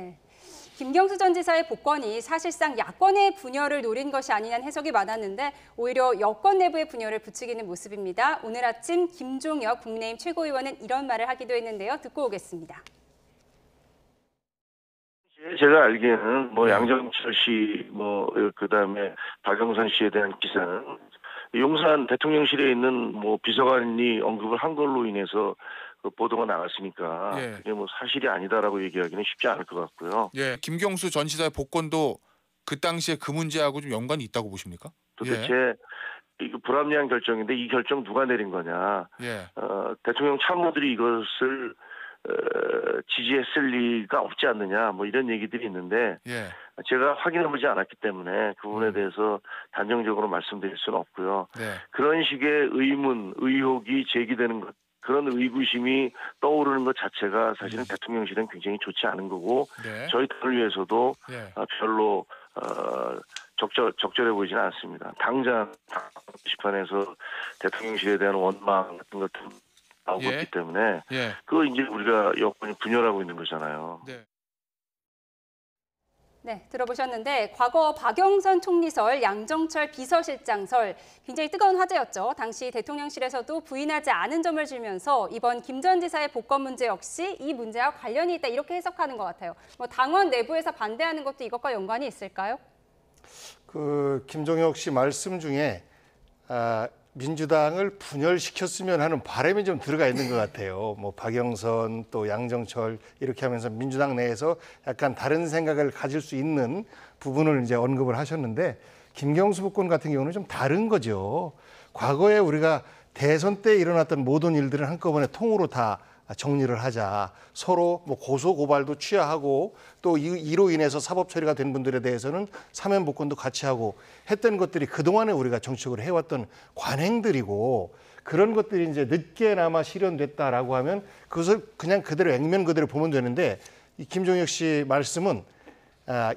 김경수 전 지사의 복권이 사실상 야권의 분열을 노린 것이 아니냐는 해석이 많았는데 오히려 여권 내부의 분열을 부추기는 모습입니다. 오늘 아침 김종혁 국민의힘 최고위원은 이런 말을 하기도 했는데요. 듣고 오겠습니다. 제가 알기에는 뭐 양정철 씨, 뭐 그다음에 박영선 씨에 대한 기사는 용산 대통령실에 있는 뭐 비서관이 언급을 한 걸로 인해서 그 보도가 나갔으니까 예. 그게 뭐 사실이 아니다라고 얘기하기는 쉽지 않을 것 같고요. 예, 김경수 전 지사의 복권도 그 당시에 그 문제하고 좀 연관이 있다고 보십니까? 도대체 이거 불합리한 결정인데 이 결정 누가 내린 거냐? 예. 대통령 참모들이 이것을 지지했을 리가 없지 않느냐? 뭐 이런 얘기들이 있는데 예. 제가 확인해보지 않았기 때문에 그 부분에 대해서 단정적으로 말씀드릴 수는 없고요. 네. 그런 식의 의문, 의혹이 제기되는 것, 그런 의구심이 떠오르는 것 자체가 사실은 대통령실은 굉장히 좋지 않은 거고 네. 저희党을 위해서도 예. 별로 적절해 보이지는 않습니다. 당장 게시판에서 대통령실에 대한 원망 같은 것들 나오고 예. 있기 때문에 예. 그거 이제 우리가 여권이 분열하고 있는 거잖아요. 네. 네, 들어보셨는데 과거 박영선 총리설, 양정철 비서실장설 굉장히 뜨거운 화제였죠. 당시 대통령실에서도 부인하지 않은 점을 들면서 이번 김 전 지사의 복권 문제 역시 이 문제와 관련이 있다 이렇게 해석하는 것 같아요. 뭐 당원 내부에서 반대하는 것도 이것과 연관이 있을까요? 그 김종혁 씨 말씀 중에 민주당을 분열시켰으면 하는 바람이 좀 들어가 있는 것 같아요. 뭐 박영선 또 양정철 이렇게 하면서 민주당 내에서 약간 다른 생각을 가질 수 있는 부분을 이제 언급을 하셨는데 김경수 복권 같은 경우는 좀 다른 거죠. 과거에 우리가 대선 때 일어났던 모든 일들을 한꺼번에 통으로 다 정리를 하자. 서로 뭐 고소 고발도 취하하고 또 이로 인해서 사법 처리가 된 분들에 대해서는 사면 복권도 같이 하고 했던 것들이 그동안에 우리가 정책으로 해왔던 관행들이고 그런 것들이 이제 늦게나마 실현됐다라고 하면 그것을 그냥 그대로 액면 그대로 보면 되는데 이 김종혁 씨 말씀은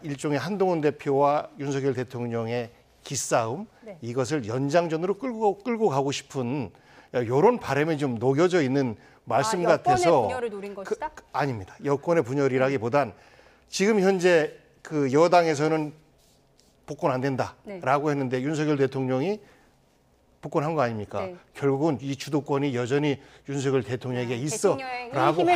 일종의 한동훈 대표와 윤석열 대통령의 기싸움 네. 이것을 연장전으로 끌고 가고 싶은 이런 바람이 좀 녹여져 있는 말씀 같아서 여권의 분열을 노린 것이다? 아닙니다. 여권의 분열이라기보단 지금 현재 그 여당에서는 복권 안 된다라고 했는데 윤석열 대통령이 복권한 거 아닙니까? 네. 결국은 이 주도권이 여전히 윤석열 대통령에게 있어라고 힘을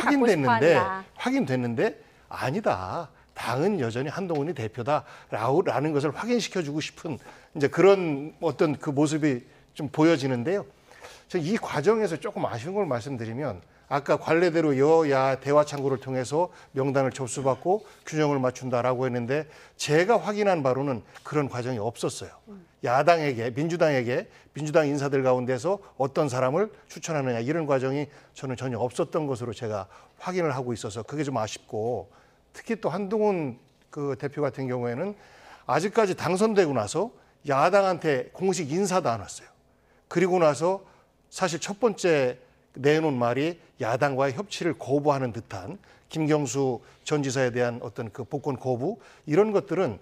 확인됐는데 아니다. 당은 여전히 한동훈이 대표다라는 것을 확인시켜주고 싶은 이제 그런 어떤 그 모습이 좀 보여지는데요. 이 과정에서 조금 아쉬운 걸 말씀드리면 아까 관례대로 여야 대화 창구를 통해서 명단을 접수받고 균형을 맞춘다라고 했는데 제가 확인한 바로는 그런 과정이 없었어요. 야당에게 민주당 인사들 가운데서 어떤 사람을 추천하느냐 이런 과정이 저는 전혀 없었던 것으로 제가 확인을 하고 있어서 그게 좀 아쉽고 특히 또 한동훈 그 대표 같은 경우에는 아직까지 당선되고 나서 야당한테 공식 인사도 안 왔어요. 그리고 나서 사실 첫 번째 내놓은 말이 야당과의 협치를 거부하는 듯한 김경수 전 지사에 대한 어떤 그 복권 거부 이런 것들은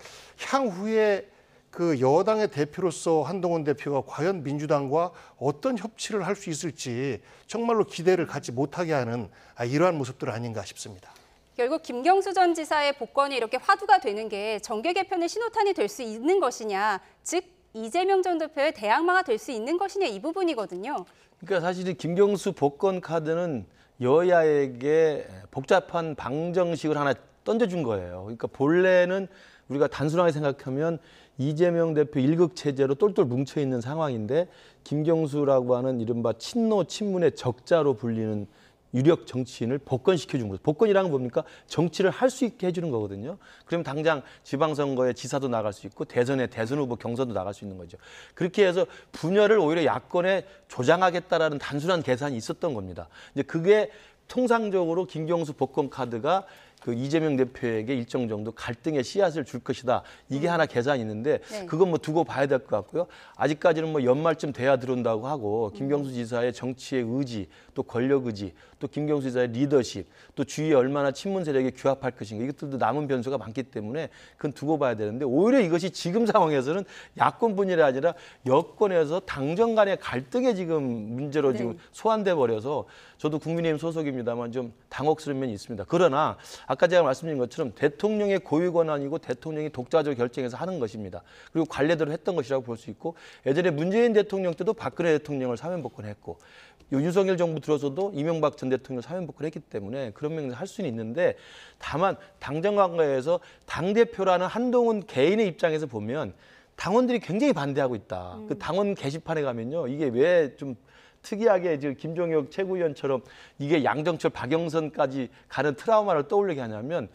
향후에 그 여당의 대표로서 한동훈 대표가 과연 민주당과 어떤 협치를 할 수 있을지 정말로 기대를 갖지 못하게 하는 이러한 모습들 아닌가 싶습니다. 결국 김경수 전 지사의 복권이 이렇게 화두가 되는 게 정계 개편의 신호탄이 될 수 있는 것이냐, 즉 이재명 전 대표의 대항마가 될 수 있는 것이냐 이 부분이거든요. 그러니까 사실 김경수 복권 카드는 여야에게 복잡한 방정식을 하나 던져준 거예요. 그러니까 본래는 우리가 단순하게 생각하면 이재명 대표 일극 체제로 똘똘 뭉쳐 있는 상황인데 김경수라고 하는 이른바 친노 친문의 적자로 불리는 유력 정치인을 복권시켜준 거죠. 복권이라는 건 뭡니까? 정치를 할 수 있게 해주는 거거든요. 그러면 당장 지방선거에 지사도 나갈 수 있고 대선에 대선 후보 경선도 나갈 수 있는 거죠. 그렇게 해서 분열을 오히려 야권에 조장하겠다라는 단순한 계산이 있었던 겁니다. 이제 그게 통상적으로 김경수 복권 카드가 그 이재명 대표에게 일정 정도 갈등의 씨앗을 줄 것이다. 이게 하나 계산이 있는데 그건 뭐 두고 봐야 될 것 같고요. 아직까지는 뭐 연말쯤 돼야 들어온다고 하고 김경수 지사의 정치의 의지, 또 권력 의지, 또 김경수 지사의 리더십, 또 주위에 얼마나 친문 세력에 규합할 것인가 이것들도 남은 변수가 많기 때문에 그건 두고 봐야 되는데 오히려 이것이 지금 상황에서는 야권 분열이 아니라 여권에서 당정 간의 갈등의 지금 문제로 지금 소환돼 버려서 저도 국민의힘 소속입니다만 좀 당혹스러운 면이 있습니다. 그러나 아까 제가 말씀드린 것처럼 대통령의 고유 권한이고 대통령이 독자적으로 결정해서 하는 것입니다. 그리고 관례대로 했던 것이라고 볼 수 있고 예전에 문재인 대통령 때도 박근혜 대통령을 사면복권했고 윤석열 정부 들어서도 이명박 전 대통령을 사면복권했기 때문에 그런 면에서 할 수는 있는데 다만 당정관계에서 당대표라는 한동훈 개인의 입장에서 보면 당원들이 굉장히 반대하고 있다. 그 당원 게시판에 가면요. 이게 왜 좀 특이하게 지금 김종혁 최고위원처럼 이게 양정철, 박영선까지 가는 트라우마를 떠올리게 하냐면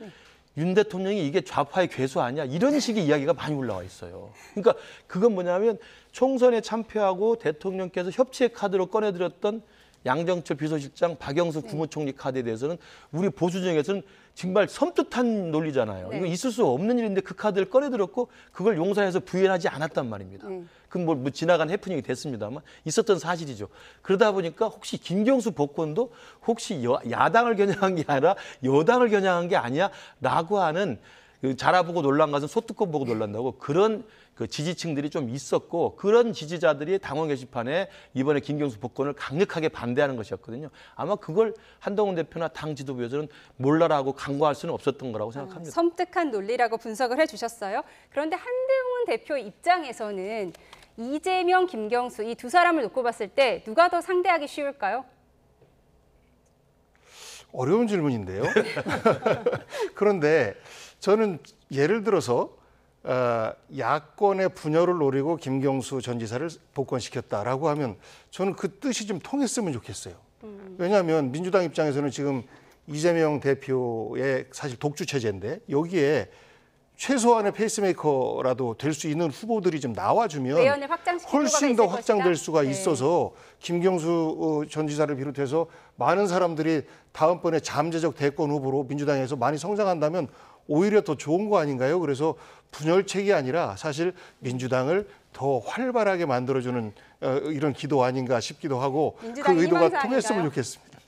윤 대통령이 이게 좌파의 괴수 아니야? 이런 식의 이야기가 많이 올라와 있어요. 그러니까 그건 뭐냐면 총선에 참패하고 대통령께서 협치의 카드로 꺼내들었던 양정철 비서실장, 박영수 국무총리 카드에 대해서는 우리 보수 중에서는 정말 섬뜩한 논리잖아요. 이거 있을 수 없는 일인데 그 카드를 꺼내들었고 그걸 용서해서 부인하지 않았단 말입니다. 그건 뭐 지나간 해프닝이 됐습니다만 있었던 사실이죠. 그러다 보니까 혹시 김경수 복권도 혹시 야당을 겨냥한 게 아니라 여당을 겨냥한 게 아니야? 라고 하는 그 자라보고 놀란 것은 소뚜껑 보고 놀란다고 그런 그 지지층들이 좀 있었고 그런 지지자들이 당원 게시판에 이번에 김경수 복권을 강력하게 반대하는 것이었거든요. 아마 그걸 한동훈 대표나 당 지도부에서는 몰라라고 강구할 수는 없었던 거라고 생각합니다. 섬뜩한 논리라고 분석을 해주셨어요. 그런데 한동훈 대표 입장에서는 이재명, 김경수 이 두 사람을 놓고 봤을 때 누가 더 상대하기 쉬울까요? 어려운 질문인데요. 그런데 저는 예를 들어서 야권의 분열을 노리고 김경수 전 지사를 복권시켰다라고 하면 저는 그 뜻이 좀 통했으면 좋겠어요. 왜냐하면 민주당 입장에서는 지금 이재명 대표의 사실 독주 체제인데 여기에 최소한의 페이스메이커라도 될 수 있는 후보들이 좀 나와주면 훨씬 더 확장될 수가 있어서 김경수 전 지사를 비롯해서 많은 사람들이 다음번에 잠재적 대권 후보로 민주당에서 많이 성장한다면 오히려 더 좋은 거 아닌가요? 그래서 분열책이 아니라 사실 민주당을 더 활발하게 만들어주는 이런 기도 아닌가 싶기도 하고 그 의도가 통했으면 좋겠습니다.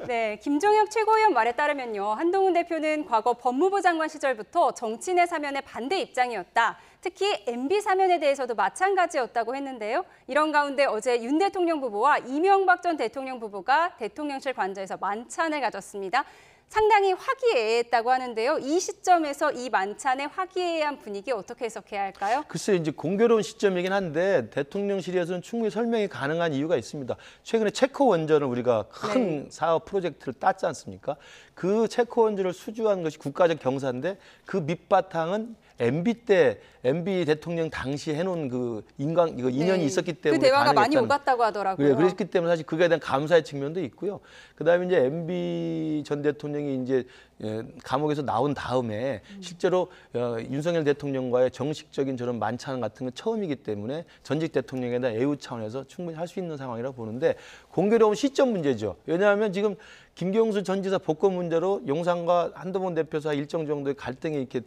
네, 김종혁 최고위원 말에 따르면요. 한동훈 대표는 과거 법무부 장관 시절부터 정치 내 사면에 반대 입장이었다. 특히 MB 사면에 대해서도 마찬가지였다고 했는데요. 이런 가운데 어제 윤 대통령 부부와 이명박 전 대통령 부부가 대통령실 관저에서 만찬을 가졌습니다. 상당히 화기애애했다고 하는데요. 이 시점에서 이 만찬의 화기애애한 분위기 어떻게 해석해야 할까요? 글쎄 이제 공교로운 시점이긴 한데 대통령실에서는 충분히 설명이 가능한 이유가 있습니다. 최근에 체코 원전을 우리가 큰 사업 프로젝트를 땄지 않습니까? 그 체코 원전을 수주한 것이 국가적 경사인데 그 밑바탕은 MB 대통령 당시 해놓은 그 인연이 있었기 때문에 그 대화가 많이 오갔다고 하더라고요. 네, 그렇기 때문에 사실 그거에 대한 감사의 측면도 있고요. 그다음에 이제 MB 전 대통령이 이제 감옥에서 나온 다음에 실제로 윤석열 대통령과의 정식적인 저런 만찬 같은 건 처음이기 때문에 전직 대통령에 대한 애우 차원에서 충분히 할 수 있는 상황이라고 보는데 공교로운 시점 문제죠. 왜냐하면 지금 김경수 전 지사 복권 문제로 용산과 한동훈 대표 사이 일정 정도의 갈등이 이렇게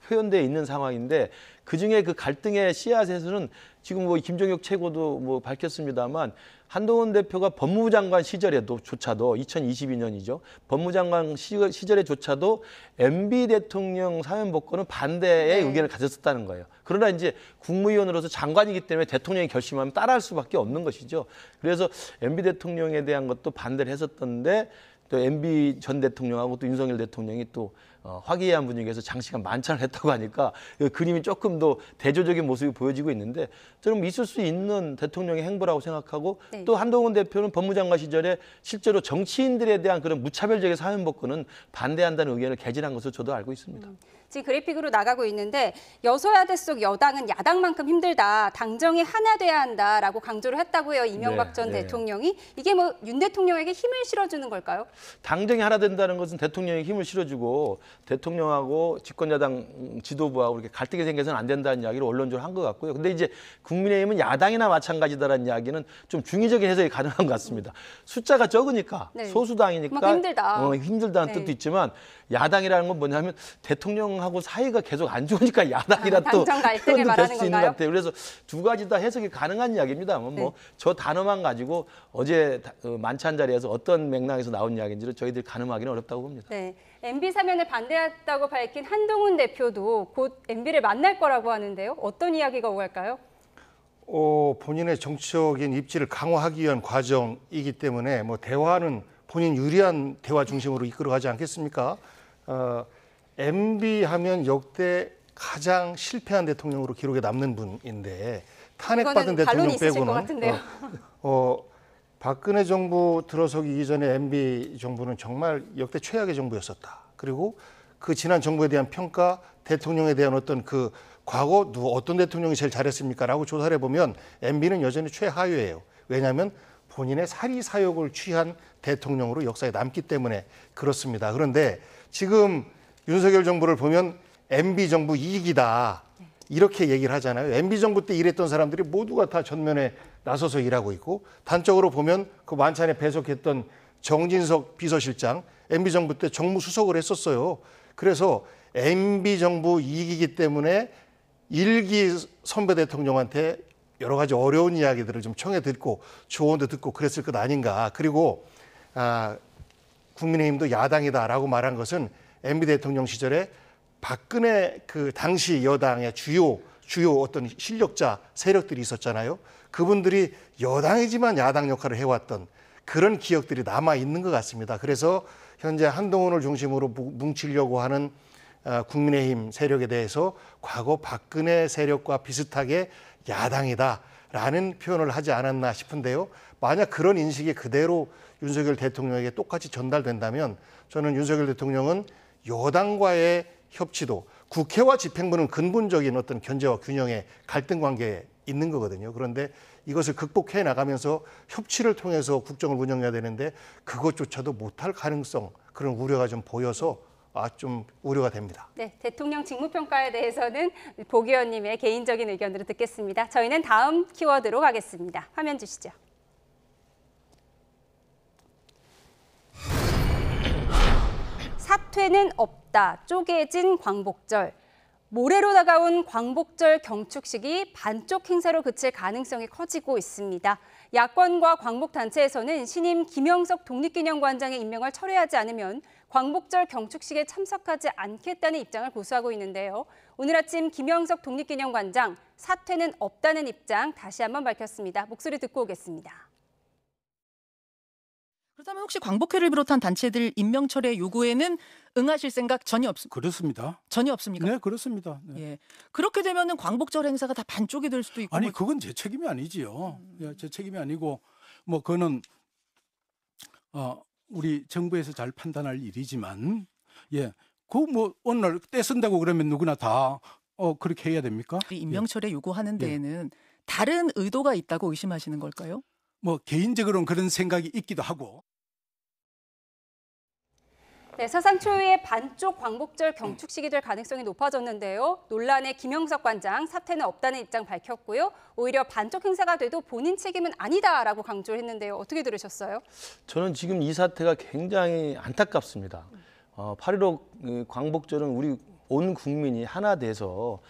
표현되어 있는 상황인데 그중에 그 갈등의 씨앗에서는 지금 뭐 김종혁 최고도 뭐 밝혔습니다만 한동훈 대표가 법무부 장관 시절에조차도 2022년이죠. 법무부 장관 시절에조차도 MB 대통령 사면 복권은 반대의 의견을 가졌었다는 거예요. 그러나 이제 국무위원으로서 장관이기 때문에 대통령이 결심하면 따라할 수밖에 없는 것이죠. 그래서 MB 대통령에 대한 것도 반대를 했었던데 또 MB 전 대통령하고 또 윤석열 대통령이 또 화기애애한 분위기에서 장시간 만찬을 했다고 하니까 그 그림이 조금 더 대조적인 모습이 보여지고 있는데 저는 있을 수 있는 대통령의 행보라고 생각하고 또 한동훈 대표는 법무장관 시절에 실제로 정치인들에 대한 그런 무차별적인 사면 복권은 반대한다는 의견을 개진한 것으로 저도 알고 있습니다. 지금 그래픽으로 나가고 있는데 여소야대 속 여당은 야당만큼 힘들다. 당정이 하나 돼야 한다라고 강조를 했다고 해요. 이명박 전 대통령이. 이게 뭐 윤 대통령에게 힘을 실어주는 걸까요? 당정이 하나 된다는 것은 대통령이 힘을 실어주고 대통령하고 집권야당 지도부하고 이렇게 갈등이 생겨서는 안 된다는 이야기를 언론적으로 한 것 같고요. 근데 이제 국민의힘은 야당이나 마찬가지다라는 이야기는 좀 중의적인 해석이 가능한 것 같습니다. 숫자가 적으니까 소수당이니까 힘들다는 뜻도 있지만 야당이라는 건 뭐냐면 대통령하고 사이가 계속 안 좋으니까 야당이라 또 당정 갈등을 말하는 건가요? 것 같아요. 그래서 두 가지 다 해석이 가능한 이야기입니다. 뭐 저 단어만 가지고 어제 만찬 자리에서 어떤 맥락에서 나온 이야기인지를 저희들이 가늠하기는 어렵다고 봅니다. 네. MB 사면을 반대했다고 밝힌 한동훈 대표도 곧 MB를 만날 거라고 하는데요. 어떤 이야기가 오갈까요? 본인의 정치적인 입지를 강화하기 위한 과정이기 때문에 뭐 대화는 본인 유리한 대화 중심으로 이끌어가지 않겠습니까? MB 하면 역대 가장 실패한 대통령으로 기록에 남는 분인데 탄핵받은 대통령 빼고는 박근혜 정부 들어서기 이전에 MB 정부는 정말 역대 최악의 정부였었다. 그리고 그 지난 정부에 대한 평가, 대통령에 대한 어떤 그 과거 어떤 대통령이 제일 잘했습니까? 라고 조사를 해보면 MB는 여전히 최하위예요. 왜냐하면 본인의 사리 사욕을 취한 대통령으로 역사에 남기 때문에 그렇습니다. 그런데 지금 윤석열 정부를 보면 MB 정부 2기다. 이렇게 얘기를 하잖아요. MB 정부 때 일했던 사람들이 모두가 다 전면에 나서서 일하고 있고 단적으로 보면 그 만찬에 배석했던 정진석 비서실장 MB 정부 때 정무수석을 했었어요. 그래서 MB 정부 2기이기 때문에 1기 선배 대통령한테 여러 가지 어려운 이야기들을 좀 청해 듣고 조언도 듣고 그랬을 것 아닌가. 그리고 국민의힘도 야당이다라고 말한 것은 MB 대통령 시절에 박근혜 그 당시 여당의 주요 어떤 실력자 세력들이 있었잖아요. 그분들이 여당이지만 야당 역할을 해왔던 그런 기억들이 남아 있는 것 같습니다. 그래서 현재 한동훈을 중심으로 뭉치려고 하는 국민의힘 세력에 대해서 과거 박근혜 세력과 비슷하게 야당이다라는 표현을 하지 않았나 싶은데요. 만약 그런 인식이 그대로 윤석열 대통령에게 똑같이 전달된다면 저는 윤석열 대통령은 여당과의 협치도 국회와 집행부는 근본적인 어떤 견제와 균형의 갈등 관계에 있는 거거든요. 그런데 이것을 극복해 나가면서 협치를 통해서 국정을 운영해야 되는데 그것조차도 못할 가능성 그런 우려가 좀 보여서 좀 우려가 됩니다. 네, 대통령 직무평가에 대해서는 복 의원님의 개인적인 의견으로 듣겠습니다. 저희는 다음 키워드로 가겠습니다. 화면 주시죠. 사퇴는 없다. 쪼개진 광복절. 모레로 다가온 광복절 경축식이 반쪽 행사로 그칠 가능성이 커지고 있습니다. 야권과 광복단체에서는 신임 김영석 독립기념관장의 임명을 철회하지 않으면 광복절 경축식에 참석하지 않겠다는 입장을 고수하고 있는데요. 오늘 아침 김영석 독립기념관장 사퇴는 없다는 입장 다시 한번 밝혔습니다. 목소리 듣고 오겠습니다. 그렇다면 혹시 광복회를 비롯한 단체들 임명 철회 요구에는 응하실 생각 전혀 없습니까? 그렇습니다. 전혀 없습니까? 네, 그렇습니다. 네. 예. 그렇게 되면은 광복절 행사가 다 반쪽이 될 수도 있고. 아니, 그건 제 책임이 아니지요. 제 책임이 아니고 뭐 그거는 우리 정부에서 잘 판단할 일이지만 그 뭐 오늘 떼쓴다고 그러면 누구나 다 그렇게 해야 됩니까? 임명 철회 요구하는 데에는 다른 의도가 있다고 의심하시는 걸까요? 뭐 개인적으로는 그런 생각이 있기도 하고. 네, 사상 초유의 반쪽 광복절 경축식이 될 가능성이 높아졌는데요. 논란의 김영석 관장 사퇴는 없다는 입장 밝혔고요. 오히려 반쪽 행사가 돼도 본인 책임은 아니다라고 강조했는데요. 어떻게 들으셨어요? 저는 지금 이 사태가 굉장히 안타깝습니다. 8.15 광복절은 우리 온 국민이 하나 돼서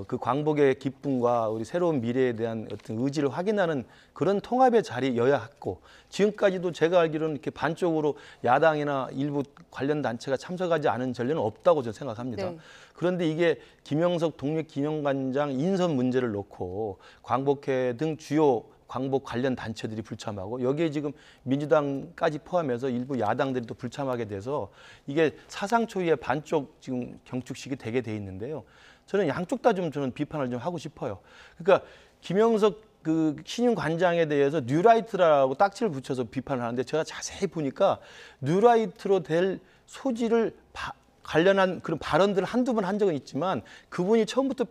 그 광복의 기쁨과 우리 새로운 미래에 대한 어떤 의지를 확인하는 그런 통합의 자리여야 했고 지금까지도 제가 알기로는 이렇게 반쪽으로 야당이나 일부 관련 단체가 참석하지 않은 전례는 없다고 저는 생각합니다. 네. 그런데 이게 김영석 독립기념관장 인선 문제를 놓고 광복회 등 주요 광복 관련 단체들이 불참하고 여기에 지금 민주당까지 포함해서 일부 야당들이 또 불참하게 돼서 이게 사상 초유의 반쪽 지금 경축식이 되게 돼 있는데요. 저는 양쪽 다 저는 비판을 좀 하고 싶어요. 그러니까 김영석 그 신임 관장에 대해서 뉴라이트라고 딱지를 붙여서 비판을 하는데 제가 자세히 보니까 뉴라이트로 될 소지를 관련한 그런 발언들을 한두 번 한 적은 있지만 그분이 처음부터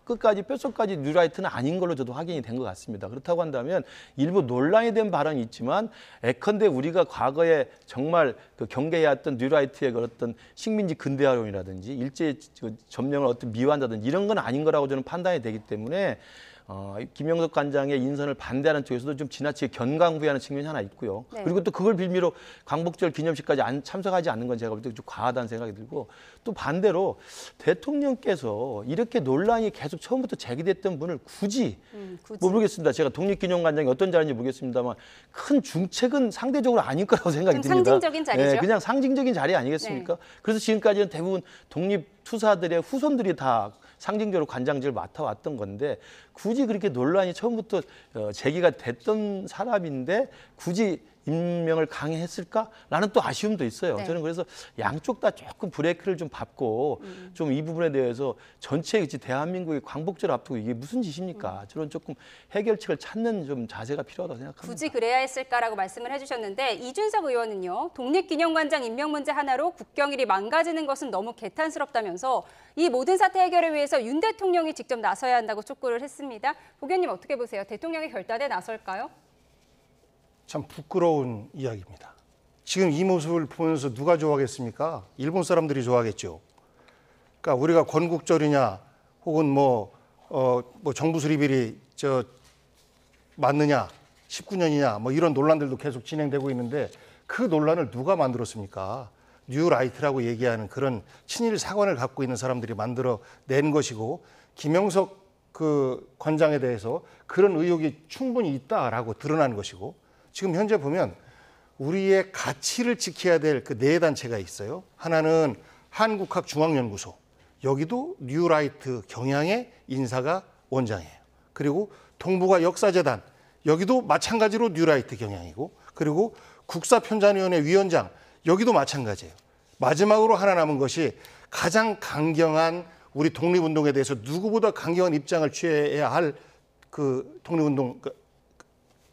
끝까지 뼛속까지 뉴라이트는 아닌 걸로 저도 확인이 된 것 같습니다. 그렇다고 한다면 일부 논란이 된 발언이 있지만 예컨대 우리가 과거에 정말 그 경계해왔던 뉴라이트의 어떤 식민지 근대화론이라든지 일제 점령을 어떤 미화한다든지 이런 건 아닌 거라고 저는 판단이 되기 때문에 김영석 관장의 인선을 반대하는 쪽에서도 좀 지나치게 견강부회하는 측면이 하나 있고요. 네. 그리고 또 그걸 빌미로 광복절 기념식까지 참석하지 않는 건 제가 볼 때 좀 과하다는 생각이 들고 또 반대로 대통령께서 이렇게 논란이 계속 처음부터 제기됐던 분을 굳이 모르겠습니다. 제가 독립기념관장이 어떤 자리인지 모르겠습니다만 큰 중책은 상대적으로 아닐 거라고 생각이 듭니다. 상징적인 자리죠. 네, 그냥 상징적인 자리 아니겠습니까? 네. 그래서 지금까지는 대부분 독립투사들의 후손들이 다 상징적으로 관장직을 맡아왔던 건데 굳이 그렇게 논란이 처음부터 제기가 됐던 사람인데 굳이 임명을 강행했을까라는 또 아쉬움도 있어요. 네. 저는 그래서 양쪽 다 조금 브레이크를 좀 밟고 좀 이 부분에 대해서 전체 대한민국의 광복절 앞두고 이게 무슨 짓입니까? 저는 조금 해결책을 찾는 좀 자세가 필요하다고 생각합니다. 굳이 그래야 했을까라고 말씀을 해주셨는데 이준석 의원은요. 독립기념관장 임명 문제 하나로 국경일이 망가지는 것은 너무 개탄스럽다면서 이 모든 사태 해결을 위해서 윤 대통령이 직접 나서야 한다고 촉구를 했습니다. 복 의원님 어떻게 보세요? 대통령의 결단에 나설까요? 참 부끄러운 이야기입니다. 지금 이 모습을 보면서 누가 좋아하겠습니까? 일본 사람들이 좋아하겠죠. 그러니까 우리가 건국절이냐 혹은 뭐 정부 수립일이 맞느냐 19년이냐 뭐 이런 논란들도 계속 진행되고 있는데 그 논란을 누가 만들었습니까? 뉴라이트라고 얘기하는 그런 친일 사관을 갖고 있는 사람들이 만들어낸 것이고 김영석 그 관장에 대해서 그런 의혹이 충분히 있다라고 드러난 것이고 지금 현재 보면 우리의 가치를 지켜야 될 그 네 단체가 있어요. 하나는 한국학중앙연구소. 여기도 뉴라이트 경향의 인사가 원장이에요. 그리고 동북아 역사재단. 여기도 마찬가지로 뉴라이트 경향이고 그리고 국사편찬위원회 위원장. 여기도 마찬가지예요. 마지막으로 하나 남은 것이 가장 강경한 우리 독립운동에 대해서 누구보다 강경한 입장을 취해야 할 그 독립운동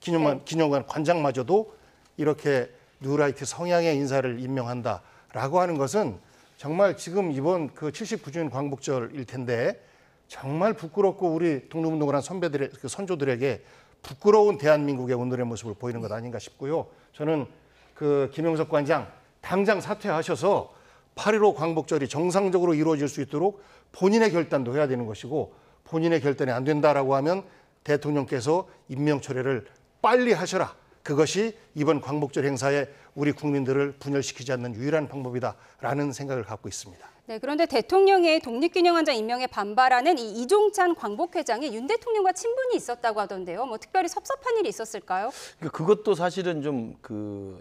기념관 관장마저도 이렇게 뉴라이트 성향의 인사를 임명한다라고 하는 것은 정말 지금 이번 그 79주년 광복절일 텐데 정말 부끄럽고 우리 독립운동을 한 선배들의 그 선조들에게 부끄러운 대한민국의 오늘의 모습을 보이는 것 아닌가 싶고요. 저는 그 김영석 관장 당장 사퇴하셔서 8.15 광복절이 정상적으로 이루어질 수 있도록 본인의 결단도 해야 되는 것이고 본인의 결단이 안 된다라고 하면 대통령께서 임명 철회를 빨리 하셔라. 그것이 이번 광복절 행사에 우리 국민들을 분열시키지 않는 유일한 방법이다라는 생각을 갖고 있습니다. 네, 그런데 대통령의 독립기념관장 임명에 반발하는 이 이종찬 광복회장이 윤 대통령과 친분이 있었다고 하던데요. 뭐 특별히 섭섭한 일이 있었을까요? 그것도 사실은 좀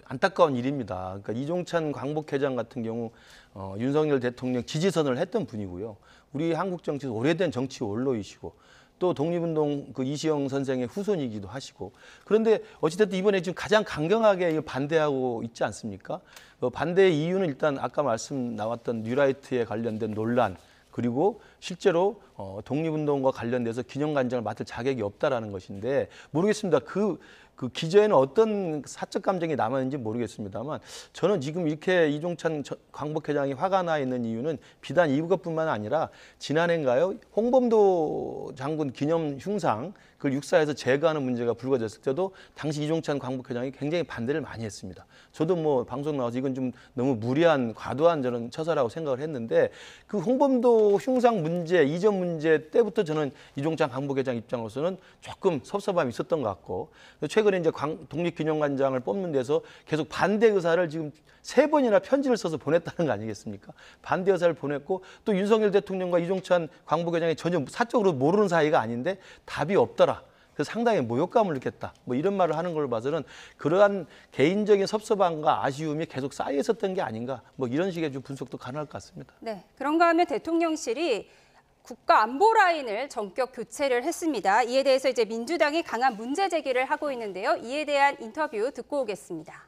안타까운 일입니다. 그러니까 이종찬 광복회장 같은 경우 윤석열 대통령 지지선을 했던 분이고요. 우리 한국 정치에서 오래된 정치 원로이시고 또 독립운동 이시영 선생의 후손이기도 하시고 그런데 어찌됐든 이번에 지금 가장 강경하게 반대하고 있지 않습니까? 반대의 이유는 일단 아까 말씀 나왔던 뉴라이트에 관련된 논란 그리고 실제로 독립운동과 관련돼서 기념관장을 맡을 자격이 없다라는 것인데 모르겠습니다. 그 기저에는 어떤 사적 감정이 남았는지 모르겠습니다만 저는 지금 이렇게 이종찬 광복회장이 화가 나 있는 이유는 비단 이것뿐만 아니라 지난해인가요? 홍범도 장군 기념 흉상 그걸 육사에서 제거하는 문제가 불거졌을 때도 당시 이종찬 광복회장이 굉장히 반대를 많이 했습니다. 저도 뭐 방송 나와서 이건 좀 너무 무리한 과도한 저는 처사라고 생각을 했는데 그 홍범도 흉상 문제 이전 문제 때부터 저는 이종찬 광복회장 입장으로서는 조금 섭섭함이 있었던 것 같고 최근에 이제 독립기념관장을 뽑는 데서 계속 반대 의사를 지금 3번이나 편지를 써서 보냈다는 거 아니겠습니까? 반대 의사를 보냈고 또 윤석열 대통령과 이종찬 광복회장이 전혀 사적으로 모르는 사이가 아닌데 답이 없더라. 그래서 상당히 모욕감을 느꼈다. 뭐 이런 말을 하는 걸 봐서는 그러한 개인적인 섭섭함과 아쉬움이 계속 쌓여 있었던 게 아닌가. 뭐 이런 식의 좀 분석도 가능할 것 같습니다. 네, 그런가 하면 대통령실이 국가 안보 라인을 전격 교체를 했습니다. 이에 대해서 이제 민주당이 강한 문제 제기를 하고 있는데요. 이에 대한 인터뷰 듣고 오겠습니다.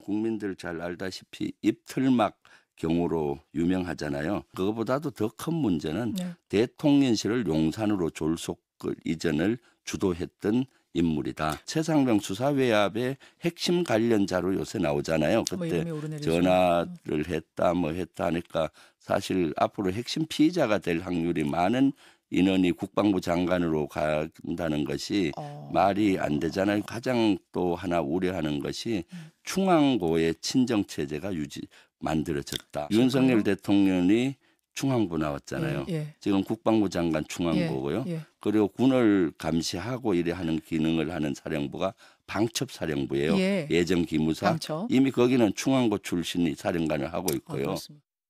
국민들 잘 알다시피 입틀막 경우로 유명하잖아요. 그것보다도 더 큰 문제는 대통령실을 용산으로 졸속 이전을 주도했던 인물이다. 최상병 수사외압의 핵심 관련자로 요새 나오잖아요. 그때 전화를 했다 뭐 했다 하니까 사실 앞으로 핵심 피의자가 될 확률이 많은 인원이 국방부 장관으로 간다는 것이 말이 안 되잖아요. 가장 또 하나 우려하는 것이 충안고의 친정체제가 만들어졌다. 윤석열 대통령이 충안부 나왔잖아요. 지금 국방부 장관 충안고고요. 그리고 군을 감시하고 이래 하는 기능을 하는 사령부가 방첩사령부예요. 예전 기무사. 이미 거기는 충안고 출신이 사령관을 하고 있고요.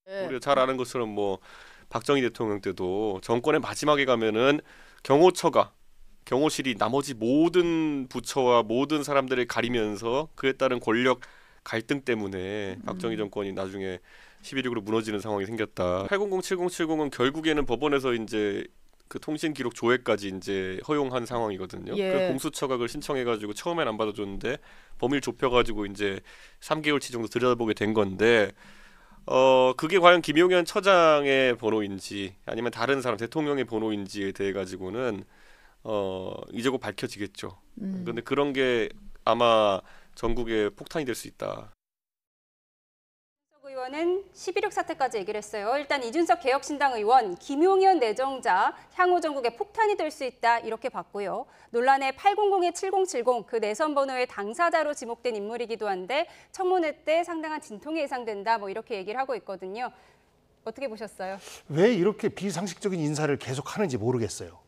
우리가 잘 아는 것처럼 뭐 박정희 대통령 때도 정권의 마지막에 가면은 경호실이 나머지 모든 부처와 모든 사람들을 가리면서 그에 따른 권력 갈등 때문에 박정희 정권이 나중에 11.6으로 무너지는 상황이 생겼다. 800-7070은 결국에는 법원에서 이제 그 통신 기록 조회까지 이제 허용한 상황이거든요. 예. 그 공수처각을 신청해가지고 처음엔 안 받아줬는데 범위를 좁혀가지고 이제 3개월치 정도 들여다보게 된 건데 그게 과연 김용현 처장의 번호인지 아니면 다른 사람 대통령의 번호인지에 대해 가지고는 이제 곧 밝혀지겠죠. 그런데 그런 게 아마 전국에 폭탄이 될 수 있다. 의원은 11.6 사태까지 얘기를 했어요. 일단 이준석 개혁신당 의원, 김용현 내정자 향후 전국에 폭탄이 될 수 있다 이렇게 봤고요. 논란의 800-7070 그 내선 번호의 당사자로 지목된 인물이기도 한데 청문회 때 상당한 진통이 예상된다 뭐 이렇게 얘기를 하고 있거든요. 어떻게 보셨어요? 왜 이렇게 비상식적인 인사를 계속 하는지 모르겠어요.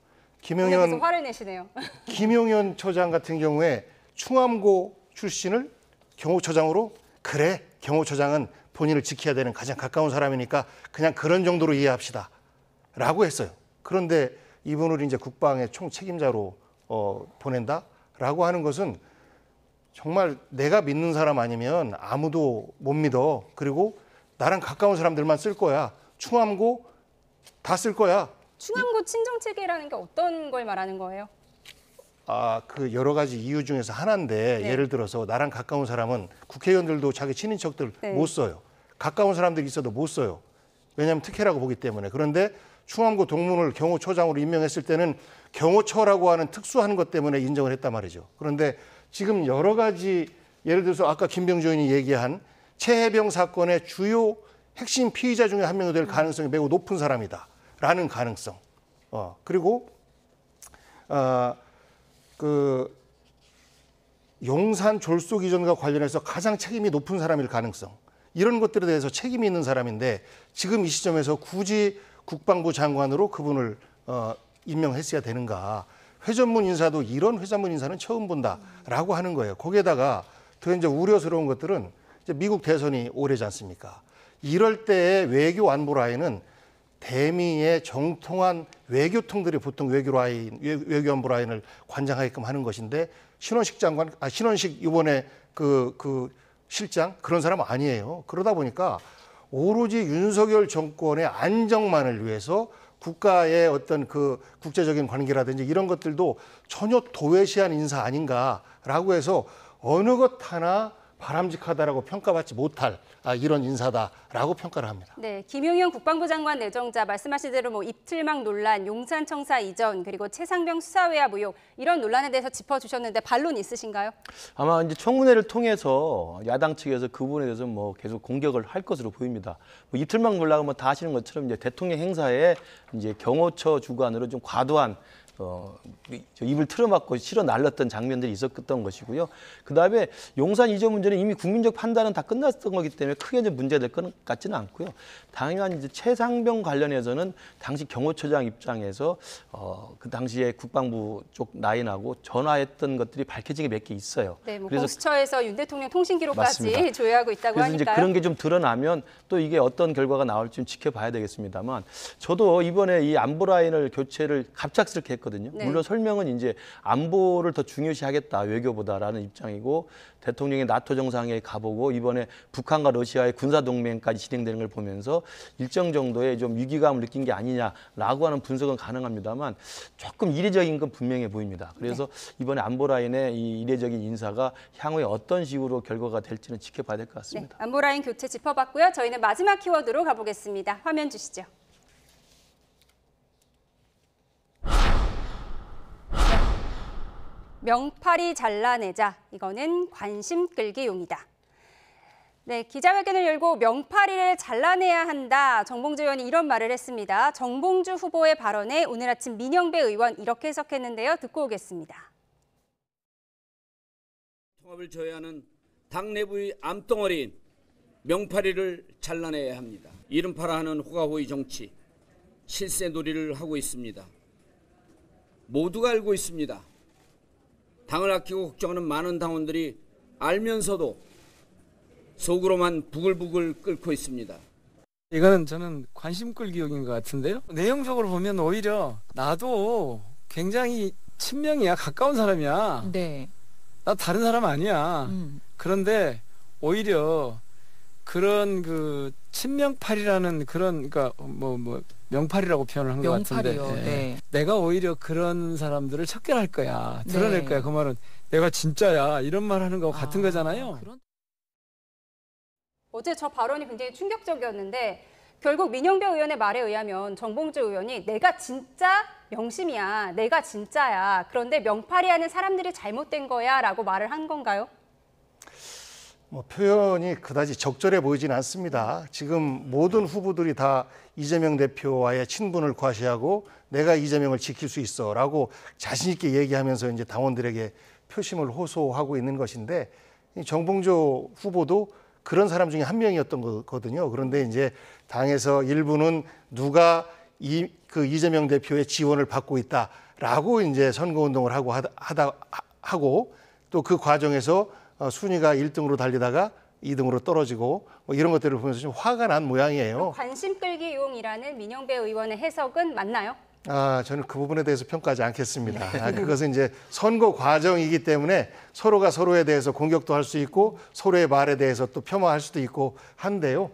계속 화를 내시네요. 김용현 처장 같은 경우에 충암고 출신을 경호처장으로 그래 경호처장은 본인을 지켜야 되는 가장 가까운 사람이니까 그냥 그런 정도로 이해합시다 라고 했어요. 그런데 이분을 이제 국방의 총책임자로 보낸다라고 하는 것은 정말 내가 믿는 사람 아니면 아무도 못 믿어. 그리고 나랑 가까운 사람들만 쓸 거야. 충암고 다 쓸 거야. 충암고 친정체계라는 게 어떤 걸 말하는 거예요? 그 여러 가지 이유 중에서 하나인데 네. 예를 들어서 나랑 가까운 사람은 국회의원들도 자기 친인척들 네. 못 써요. 가까운 사람들이 있어도 못 써요. 왜냐하면 특혜라고 보기 때문에. 그런데 충암고 동문을 경호처장으로 임명했을 때는 경호처라고 하는 특수한 것 때문에 인정을 했단 말이죠. 그런데 지금 여러 가지 예를 들어서 아까 김병주 의원이 얘기한 최혜병 사건의 주요 핵심 피의자 중에 한 명이 될 가능성이 매우 높은 사람이다라는 가능성. 그리고 그 용산 졸속 이전과 관련해서 가장 책임이 높은 사람일 가능성. 이런 것들에 대해서 책임이 있는 사람인데 지금 이 시점에서 굳이 국방부 장관으로 그분을 임명했어야 되는가. 회전문 인사도 이런 회전문 인사는 처음 본다라고 하는 거예요. 거기에다가 더 이제 우려스러운 것들은 이제 미국 대선이 오래지 않습니까? 이럴 때의 외교 안보 라인은 대미의 정통한 외교통들이 보통 외교 안보 라인을 관장하게끔 하는 것인데 신원식 이번에 그 실장 그런 사람 아니에요. 그러다 보니까 오로지 윤석열 정권의 안정만을 위해서 국가의 어떤 그 국제적인 관계라든지 이런 것들도 전혀 도외시한 인사 아닌가라고 해서 어느 것 하나 바람직하다라고 평가받지 못할 이런 인사다라고 평가를 합니다. 네, 김용현 국방부 장관 내정자 말씀하신 대로 뭐 입틀막 논란, 용산 청사 이전 그리고 최상병 수사외압 의혹 이런 논란에 대해서 짚어주셨는데 반론 있으신가요? 아마 이제 청문회를 통해서 야당 측에서 그 부분에 대해서 뭐 계속 공격을 할 것으로 보입니다. 뭐 입틀막 논란은 뭐 다 아시는 것처럼 이제 대통령 행사에 이제 경호처 주관으로 좀 과도한 입을 틀어막고 실어 날렸던 장면들이 있었던 것이고요. 그다음에 용산 이전 문제는 이미 국민적 판단은 다 끝났던 거기 때문에 크게 이제 문제될 것 같지는 않고요. 당연한 이제 최상병 관련해서는 당시 경호처장 입장에서 그 당시에 국방부 쪽 라인하고 전화했던 것들이 밝혀진 게 몇 개 있어요. 네, 뭐 그래서 공수처에서 윤 대통령 통신 기록까지 맞습니다. 조회하고 있다고 그래서 하니까요. 이제 그런 게 좀 드러나면 또 이게 어떤 결과가 나올지 좀 지켜봐야 되겠습니다만 저도 이번에 이 안보 라인을 교체를 갑작스럽게 했거든요. 네. 물론 설명은 이제 안보를 더 중요시하겠다 외교보다라는 입장이고 대통령이 나토 정상회의 가보고 이번에 북한과 러시아의 군사 동맹까지 진행되는 걸 보면서 일정 정도의 좀 위기감을 느낀 게 아니냐라고 하는 분석은 가능합니다만 조금 이례적인 건 분명해 보입니다. 그래서 이번에 안보 라인의 이 이례적인 인사가 향후에 어떤 식으로 결과가 될지는 지켜봐야 될 것 같습니다. 네, 안보 라인 교체 짚어봤고요. 저희는 마지막 키워드로 가보겠습니다. 화면 주시죠. 명파리 잘라내자. 이거는 관심 끌기용이다. 네, 기자회견을 열고 명파리를 잘라내야 한다. 정봉주 의원이 이런 말을 했습니다. 정봉주 후보의 발언에 오늘 아침 민영배 의원 이렇게 해석했는데요. 듣고 오겠습니다. 통합을 저해하는 당 내부의 암덩어리인 명파리를 잘라내야 합니다. 이름파라 하는 호가호의 정치, 실세놀이를 하고 있습니다. 모두가 알고 있습니다. 당을 아끼고 걱정하는 많은 당원들이 알면서도 속으로만 부글부글 끓고 있습니다. 이거는 저는 관심 끌기용인 것 같은데요. 내용적으로 보면 오히려 나도 굉장히 친명이야. 가까운 사람이야. 네. 나 다른 사람 아니야. 그런데 오히려 그런 그 친명팔이라는 그런 그러니까 뭐 명팔이라고 표현을 한 것 같은데 네. 내가 오히려 그런 사람들을 척결할 거야, 드러낼 네. 거야. 그 말은 내가 진짜야 이런 말 하는 거와 같은 거잖아요. 어제 저 발언이 굉장히 충격적이었는데 결국 민영배 의원의 말에 의하면 정봉주 의원이 내가 진짜 명심이야, 내가 진짜야. 그런데 명팔이 하는 사람들이 잘못된 거야 라고 말을 한 건가요? 뭐 표현이 그다지 적절해 보이지는 않습니다. 지금 모든 후보들이 다 이재명 대표와의 친분을 과시하고 내가 이재명을 지킬 수 있어라고 자신 있게 얘기하면서 이제 당원들에게 표심을 호소하고 있는 것인데 이 정봉주 후보도 그런 사람 중에 한 명이었던 거거든요. 그런데 이제 당에서 일부는 누가 그 이재명 대표의 지원을 받고 있다라고 이제 선거운동을 하고 또 그 과정에서 순위가 1등으로 달리다가 2등으로 떨어지고 뭐 이런 것들을 보면서 좀 화가 난 모양이에요. 관심 끌기 용이라는 민영배 의원의 해석은 맞나요? 저는 그 부분에 대해서 평가하지 않겠습니다. 그것은 이제 선거 과정이기 때문에 서로가 서로에 대해서 공격도 할 수 있고 서로의 말에 대해서 또 폄하할 수도 있고 한데요.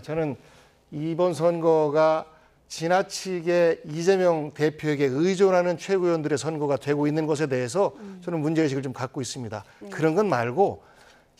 저는 이번 선거가 지나치게 이재명 대표에게 의존하는 최고위원들의 선거가 되고 있는 것에 대해서 저는 문제의식을 좀 갖고 있습니다. 그런 건 말고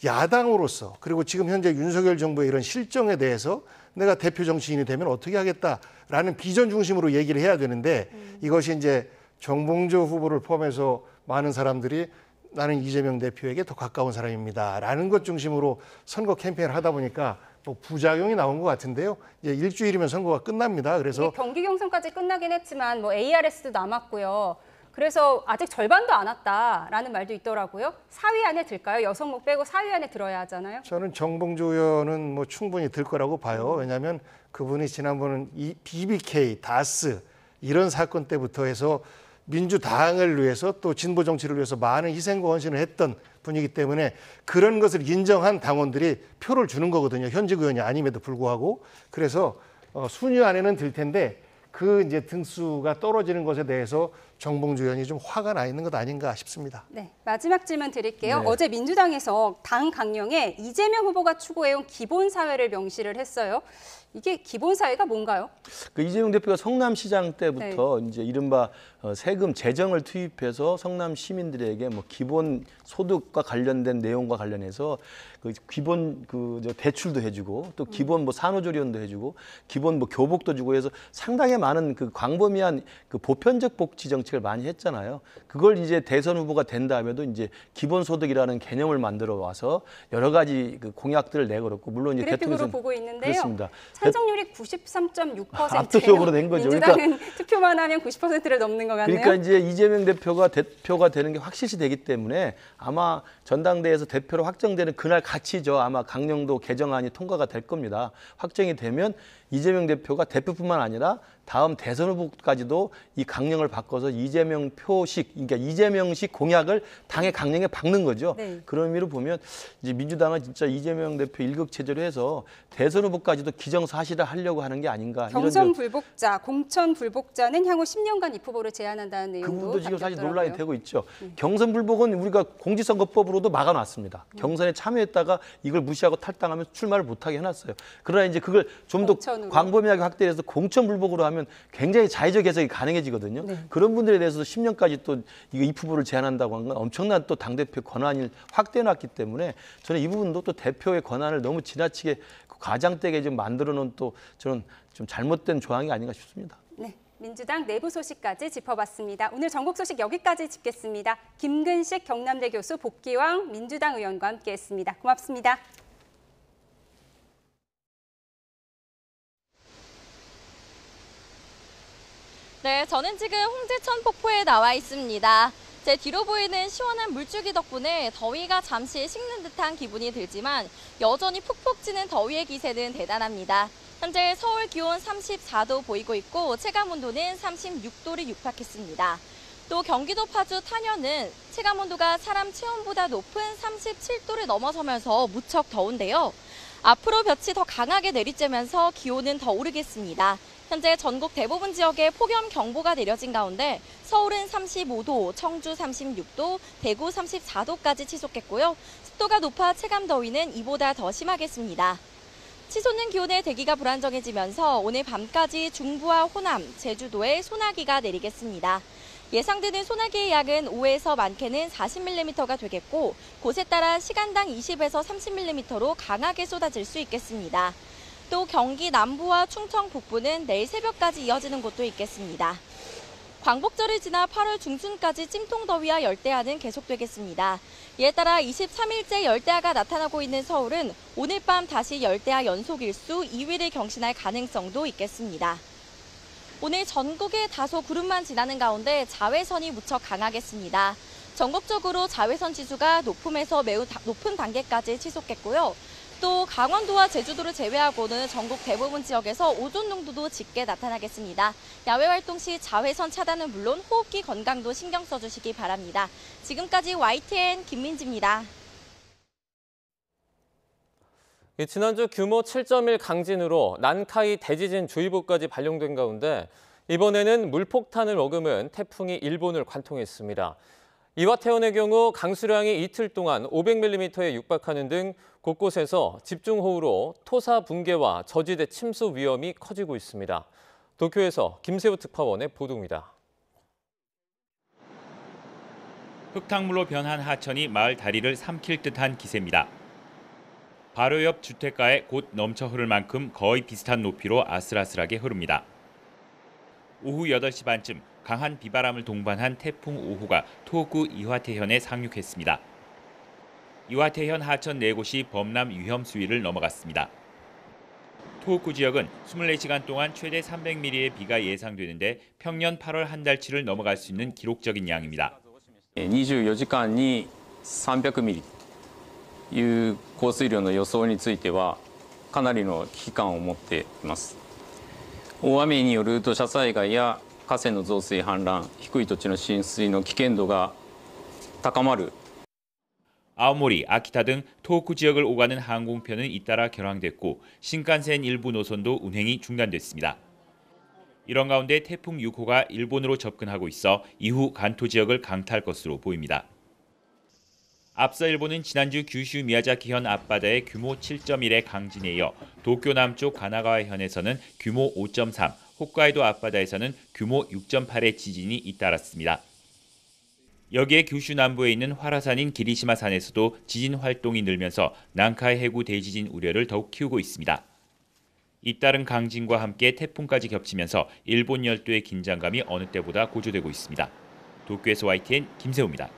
야당으로서 그리고 지금 현재 윤석열 정부의 이런 실정에 대해서 내가 대표 정치인이 되면 어떻게 하겠다라는 비전 중심으로 얘기를 해야 되는데 이것이 이제 정봉주 후보를 포함해서 많은 사람들이 나는 이재명 대표에게 더 가까운 사람입니다라는 것 중심으로 선거 캠페인을 하다 보니까 뭐 부작용이 나온 것 같은데요. 이제 일주일이면 선거가 끝납니다. 그래서 경기 경선까지 끝나긴 했지만 뭐 ARS도 남았고요. 그래서 아직 절반도 안 왔다라는 말도 있더라고요. 4위 안에 들까요? 여성목 빼고 4위 안에 들어야 하잖아요. 저는 정봉주 의원은 뭐 충분히 들 거라고 봐요. 왜냐하면 그분이 지난번은 이 BBK, 다스 이런 사건 때부터 해서 민주당을 위해서 또 진보 정치를 위해서 많은 희생과 헌신을 했던 분이기 때문에 그런 것을 인정한 당원들이 표를 주는 거거든요. 현직 의원이 아님에도 불구하고. 그래서 순위 안에는 들 텐데 그 이제 등수가 떨어지는 것에 대해서 정봉주 의원이 좀 화가 나 있는 것 아닌가 싶습니다. 네, 마지막 질문 드릴게요. 네. 어제 민주당에서 당 강령에 이재명 후보가 추구해온 기본사회를 명시를 했어요. 이게 기본사회가 뭔가요? 그 이재명 대표가 성남시장 때부터 이제 이른바 세금 재정을 투입해서 성남 시민들에게 뭐 기본 소득과 관련된 내용과 관련해서 그 기본 저 대출도 해주고 또 기본 뭐 산후조리원도 해주고 기본 뭐 교복도 주고 해서 상당히 많은 그 광범위한 그 보편적 복지 정책을 많이 했잖아요. 그걸 이제 대선 후보가 된 다음에도 이제 기본소득이라는 개념을 만들어 와서 여러 가지 그 공약들을 내걸었고 물론 이제 그래픽으로 대통령 보고 있는데요. 그렇습니다. 찬성률이 93.6%예요. 압도적으로 된 거죠. 민주당은 투표만 하면 90%를 넘는 것 같네요. 그러니까 이제 이재명 대표가 되는 게 확실시 되기 때문에 아마 전당대회에서 대표로 확정되는 그날 같이죠. 아마 강령도 개정안이 통과가 될 겁니다. 확정이 되면 이재명 대표가 대표뿐만 아니라 다음 대선 후보까지도 이 강령을 바꿔서 이재명 표식, 그러니까 이재명식 공약을 당의 강령에 박는 거죠. 네. 그런 의미로 보면 이제 민주당은 진짜 이재명 대표 일극체제로 해서 대선 후보까지도 기정사실을 하려고 하는 게 아닌가. 경선 불복자, 공천 불복자는 향후 10년간 입후보를 제한한다는 내용도 그 부분도 지금 사실 담겼더라고요. 논란이 되고 있죠. 경선 불복은 우리가 공직선거법으로도 막아놨습니다. 경선에 참여했다가 이걸 무시하고 탈당하면 출마를 못하게 해놨어요. 그러나 이제 그걸 좀 더 광범위하게 확대해서 공천 불복으로 하면 굉장히 자의적 해석이 가능해지거든요. 네. 그런 분들에 대해서도 10년까지 또 이거 입후보를 제한한다고 한 건 엄청난 또 당대표 권한을 확대해놨기 때문에 저는 이 부분도 또 대표의 권한을 너무 지나치게 과장되게 좀 만들어놓은 또 저는 좀 잘못된 조항이 아닌가 싶습니다. 네, 민주당 내부 소식까지 짚어봤습니다. 오늘 전국 소식 여기까지 짚겠습니다. 김근식 경남대 교수, 복귀왕 민주당 의원과 함께했습니다. 고맙습니다. 네, 저는 지금 홍제천 폭포에 나와 있습니다. 제 뒤로 보이는 시원한 물줄기 덕분에 더위가 잠시 식는 듯한 기분이 들지만 여전히 푹푹 찌는 더위의 기세는 대단합니다. 현재 서울 기온 34도 보이고 있고 체감온도는 36도를 육박했습니다. 또 경기도 파주 탄현은 체감온도가 사람 체온보다 높은 37도를 넘어서면서 무척 더운데요. 앞으로 볕이 더 강하게 내리쬐면서 기온은 더 오르겠습니다. 현재 전국 대부분 지역에 폭염경보가 내려진 가운데 서울은 35도, 청주 36도, 대구 34도까지 치솟겠고요. 습도가 높아 체감더위는 이보다 더 심하겠습니다. 치솟는 기온에 대기가 불안정해지면서 오늘 밤까지 중부와 호남, 제주도에 소나기가 내리겠습니다. 예상되는 소나기의 양은 5에서 많게는 40mm가 되겠고 곳에 따라 시간당 20에서 30mm로 강하게 쏟아질 수 있겠습니다. 또 경기 남부와 충청 북부는 내일 새벽까지 이어지는 곳도 있겠습니다. 광복절을 지나 8월 중순까지 찜통더위와 열대야는 계속되겠습니다. 이에 따라 23일째 열대야가 나타나고 있는 서울은 오늘 밤 다시 열대야 연속 일수 2위를 경신할 가능성도 있겠습니다. 오늘 전국에 다소 구름만 지나는 가운데 자외선이 무척 강하겠습니다. 전국적으로 자외선 지수가 높음에서 매우 높은 단계까지 치솟겠고요. 또 강원도와 제주도를 제외하고는 전국 대부분 지역에서 오존 농도도 짙게 나타나겠습니다. 야외 활동 시 자외선 차단은 물론 호흡기 건강도 신경 써주시기 바랍니다. 지금까지 YTN 김민지입니다. 지난주 규모 7.1 강진으로 난카이 대지진 주의보까지 발령된 가운데 이번에는 물폭탄을 머금은 태풍이 일본을 관통했습니다. 이와테현의 경우 강수량이 이틀 동안 500mm에 육박하는 등 곳곳에서 집중호우로 토사 붕괴와 저지대 침수 위험이 커지고 있습니다. 도쿄에서 김세우 특파원의 보도입니다. 흙탕물로 변한 하천이 마을 다리를 삼킬 듯한 기세입니다. 바로 옆 주택가에 곧 넘쳐 흐를 만큼 거의 비슷한 높이로 아슬아슬하게 흐릅니다. 오후 8시 반쯤 강한 비바람을 동반한 태풍 5호가 토호쿠 이와테현에 상륙했습니다. 이와테현 하천 4곳이 범람 위험 수위를 넘어갔습니다. 토호쿠 지역은 24시간 동안 최대 300mm의 비가 예상되는데 평년 8월 한 달치를 넘어갈 수 있는 기록적인 양입니다. 24時間に300ミリという降水量の予想についてはかなりの危機感を持っています。大雨による土砂災害や河川の増水氾濫、低い土地の浸水の危険度が高まる。 아오모리, 아키타 등 토호쿠 지역을 오가는 항공편은 잇따라 결항됐고 신칸센 일부 노선도 운행이 중단됐습니다. 이런 가운데 태풍 6호가 일본으로 접근하고 있어 이후 간토 지역을 강타할 것으로 보입니다. 앞서 일본은 지난주 규슈 미야자키현 앞바다에 규모 7.1의 강진에 이어 도쿄 남쪽 가나가와현에서는 규모 5.3, 홋카이도 앞바다에서는 규모 6.8의 지진이 잇따랐습니다. 여기에 규슈 남부에 있는 활화산인 기리시마산에서도 지진 활동이 늘면서 난카이 해구 대지진 우려를 더욱 키우고 있습니다. 잇따른 강진과 함께 태풍까지 겹치면서 일본 열도의 긴장감이 어느 때보다 고조되고 있습니다. 도쿄에서 YTN 김세우입니다.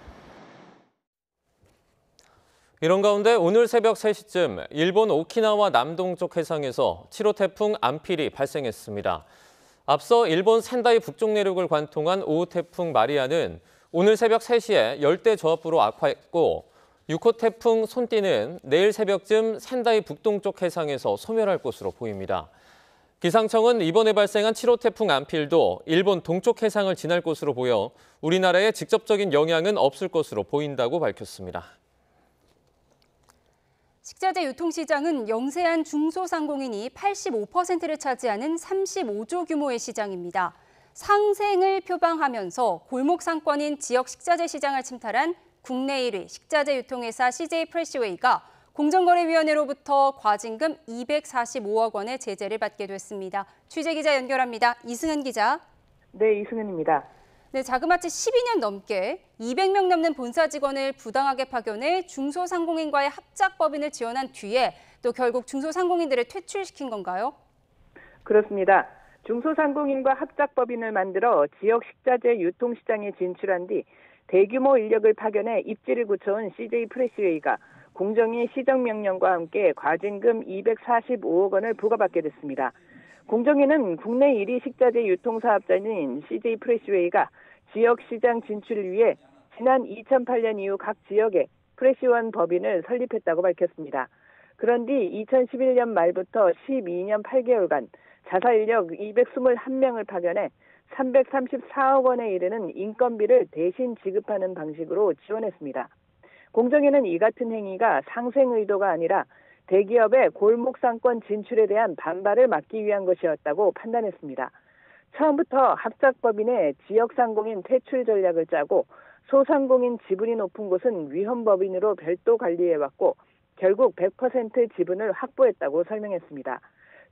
이런 가운데 오늘 새벽 3시쯤 일본 오키나와 남동쪽 해상에서 7호 태풍 안필이 발생했습니다. 앞서 일본 센다이 북쪽 내륙을 관통한 5호 태풍 마리아는 오늘 새벽 3시에 열대 저압부로 악화했고 6호 태풍 손띠는 내일 새벽쯤 센다이 북동쪽 해상에서 소멸할 것으로 보입니다. 기상청은 이번에 발생한 7호 태풍 안필도 일본 동쪽 해상을 지날 것으로 보여 우리나라에 직접적인 영향은 없을 것으로 보인다고 밝혔습니다. 식자재 유통시장은 영세한 중소상공인이 85%를 차지하는 35조 규모의 시장입니다. 상생을 표방하면서 골목 상권인 지역 식자재 시장을 침탈한 국내 1위 식자재 유통회사 CJ 프레시웨이가 공정거래위원회로부터 과징금 245억 원의 제재를 받게 됐습니다. 취재기자 연결합니다. 이승은 기자. 네, 이승은입니다. 네, 자그마치 12년 넘게 200명 넘는 본사 직원을 부당하게 파견해 중소상공인과의 합작법인을 지원한 뒤에 또 결국 중소상공인들을 퇴출시킨 건가요? 그렇습니다. 중소상공인과 합작법인을 만들어 지역 식자재 유통시장에 진출한 뒤 대규모 인력을 파견해 입지를 굳혀온 CJ 프레시웨이가 공정위 시정명령과 함께 과징금 245억 원을 부과받게 됐습니다. 공정위는 국내 1위 식자재 유통사업자인 CJ 프레시웨이가 지역 시장 진출을 위해 지난 2008년 이후 각 지역에 프레시원 법인을 설립했다고 밝혔습니다. 그런 뒤 2011년 말부터 12년 8개월간 자사 인력 221명을 파견해 334억 원에 이르는 인건비를 대신 지급하는 방식으로 지원했습니다. 공정위는 이 같은 행위가 상생 의도가 아니라 대기업의 골목 상권 진출에 대한 반발을 막기 위한 것이었다고 판단했습니다. 처음부터 합작법인의 지역상공인 퇴출 전략을 짜고 소상공인 지분이 높은 곳은 위험법인으로 별도 관리해왔고 결국 100% 지분을 확보했다고 설명했습니다.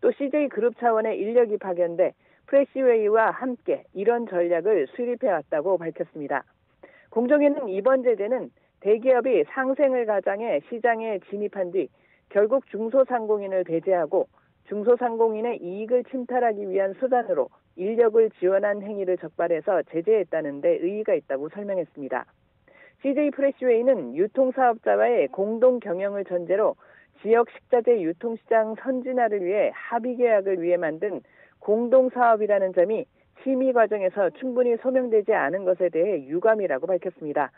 또 CJ그룹 차원의 인력이 파견돼 프레시웨이와 함께 이런 전략을 수립해왔다고 밝혔습니다. 공정위는 이번 제재는 대기업이 상생을 가장해 시장에 진입한 뒤 결국 중소상공인을 배제하고 중소상공인의 이익을 침탈하기 위한 수단으로 인력을 지원한 행위를 적발해서 제재했다는 데 의의가 있다고 설명했습니다. CJ 프레시웨이는 유통사업자와의 공동 경영을 전제로 지역 식자재 유통시장 선진화를 위해 합의 계약을 위해 만든 공동사업이라는 점이 심의 과정에서 충분히 소명되지 않은 것에 대해 유감이라고 밝혔습니다.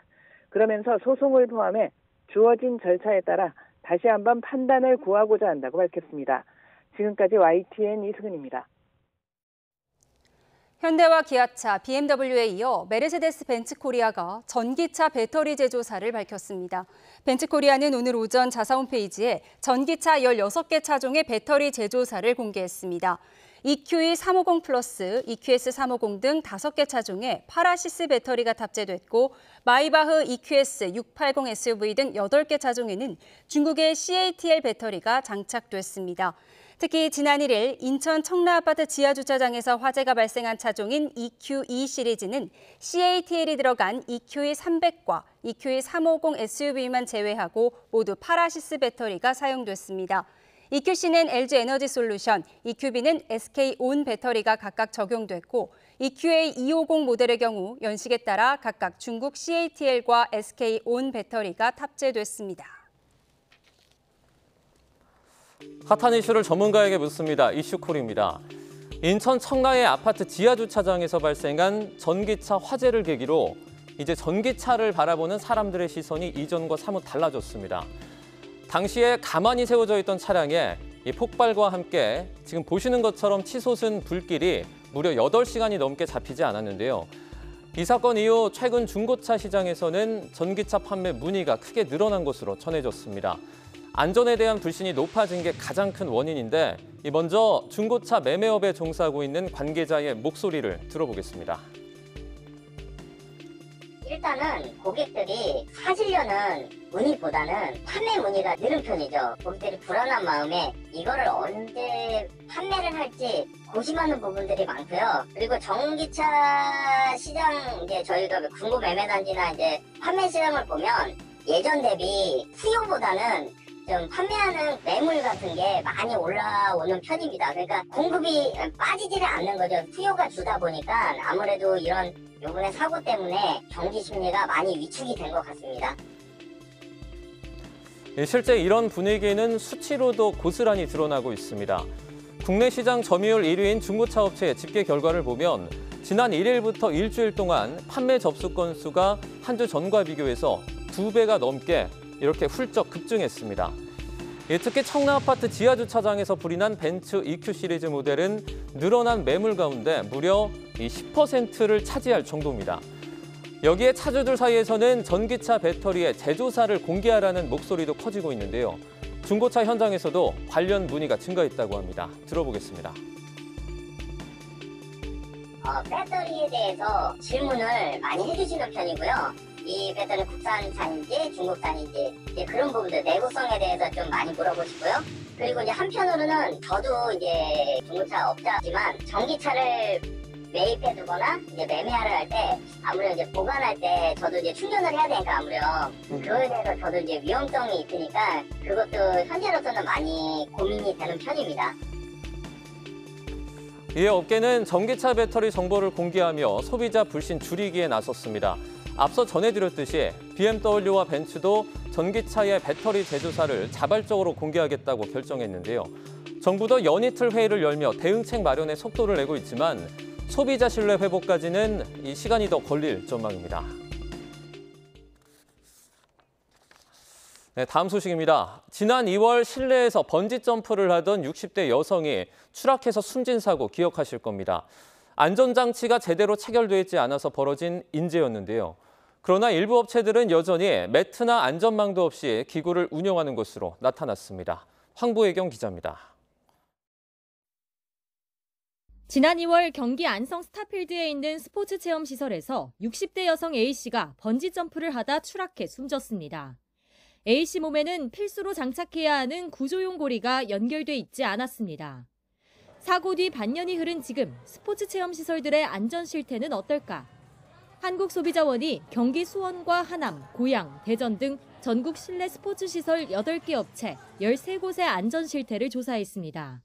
그러면서 소송을 포함해 주어진 절차에 따라 다시 한번 판단을 구하고자 한다고 밝혔습니다. 지금까지 YTN 이승은입니다. 현대와 기아차, BMW에 이어 메르세데스 벤츠 코리아가 전기차 배터리 제조사를 밝혔습니다. 벤츠 코리아는 오늘 오전 자사 홈페이지에 전기차 16개 차종의 배터리 제조사를 공개했습니다. EQE 350 플러스, EQS 350 등 5개 차종에 파라시스 배터리가 탑재됐고 마이바흐 EQS 680 SUV 등 8개 차종에는 중국의 CATL 배터리가 장착됐습니다. 특히 지난 1일 인천 청라아파트 지하주차장에서 화재가 발생한 차종인 EQE 시리즈는 CATL이 들어간 EQE 300과 EQE 350 SUV만 제외하고 모두 파라시스 배터리가 사용됐습니다. EQC는 LG 에너지 솔루션, EQB는 SK온 배터리가 각각 적용됐고 EQA 250 모델의 경우 연식에 따라 각각 중국 CATL과 SK온 배터리가 탑재됐습니다. 핫한 이슈를 전문가에게 묻습니다. 이슈콜입니다. 인천 청라의 아파트 지하주차장에서 발생한 전기차 화재를 계기로 이제 전기차를 바라보는 사람들의 시선이 이전과 사뭇 달라졌습니다. 당시에 가만히 세워져 있던 차량에 이 폭발과 함께 지금 보시는 것처럼 치솟은 불길이 무려 8시간이 넘게 잡히지 않았는데요. 이 사건 이후 최근 중고차 시장에서는 전기차 판매 문의가 크게 늘어난 것으로 전해졌습니다. 안전에 대한 불신이 높아진 게 가장 큰 원인인데 먼저 중고차 매매업에 종사하고 있는 관계자의 목소리를 들어보겠습니다. 일단은 고객들이 사시려는 문의보다는 판매 문의가 늘은 편이죠. 고객들이 불안한 마음에 이거를 언제 판매를 할지 고심하는 부분들이 많고요. 그리고 전기차 시장 이제 저희가 중고 매매단지나 이제 판매 시장을 보면 예전 대비 수요보다는 좀 판매하는 매물 같은 게 많이 올라오는 편입니다. 그러니까 공급이 빠지지를 않는 거죠. 수요가 주다 보니까 아무래도 이런 요번에 사고 때문에 경기 심리가 많이 위축이 된 것 같습니다. 실제 이런 분위기는 수치로도 고스란히 드러나고 있습니다. 국내 시장 점유율 1위인 중고차 업체의 집계 결과를 보면 지난 1일부터 일주일 동안 판매 접수 건수가 한 주 전과 비교해서 2배가 넘게 이렇게 훌쩍 급증했습니다. 특히 청라아파트 지하주차장에서 불이 난 벤츠 EQ 시리즈 모델은 늘어난 매물 가운데 무려 10%를 차지할 정도입니다. 여기에 차주들 사이에서는 전기차 배터리의 제조사를 공개하라는 목소리도 커지고 있는데요. 중고차 현장에서도 관련 문의가 증가했다고 합니다. 들어보겠습니다. 배터리에 대해서 질문을 많이 해주시는 편이고요. 이 배터리 국산차인지 중국산인지 이제 그런 부분들 내구성에 대해서 좀 많이 물어보시고요. 그리고 이제 한편으로는 저도 이제 중고차 업자지만 전기차를 매입해두거나 이제 매매하러 할 때 아무래도 이제 보관할 때 저도 이제 충전을 해야 되니까 아무래도 그거에 대해서 저도 이제 위험성이 있으니까 그것도 현재로서는 많이 고민이 되는 편입니다. 이에 업계는 전기차 배터리 정보를 공개하며 소비자 불신 줄이기에 나섰습니다. 앞서 전해드렸듯이 BMW와 벤츠도 전기차의 배터리 제조사를 자발적으로 공개하겠다고 결정했는데요. 정부도 연이틀 회의를 열며 대응책 마련에 속도를 내고 있지만 소비자 신뢰 회복까지는 이 시간이 더 걸릴 전망입니다. 네, 다음 소식입니다. 지난 2월 실내에서 번지 점프를 하던 60대 여성이 추락해서 숨진 사고 기억하실 겁니다. 안전장치가 제대로 체결돼 있지 않아서 벌어진 인재였는데요. 그러나 일부 업체들은 여전히 매트나 안전망도 없이 기구를 운영하는 것으로 나타났습니다. 황보혜경 기자입니다. 지난 2월 경기 안성 스타필드에 있는 스포츠 체험 시설에서 60대 여성 A씨가 번지 점프를 하다 추락해 숨졌습니다. A씨 몸에는 필수로 장착해야 하는 구조용 고리가 연결돼 있지 않았습니다. 사고 뒤 반년이 흐른 지금 스포츠 체험 시설들의 안전 실태는 어떨까? 한국소비자원이 경기 수원과 하남, 고양, 대전 등 전국 실내 스포츠 시설 8개 업체 13곳의 안전 실태를 조사했습니다.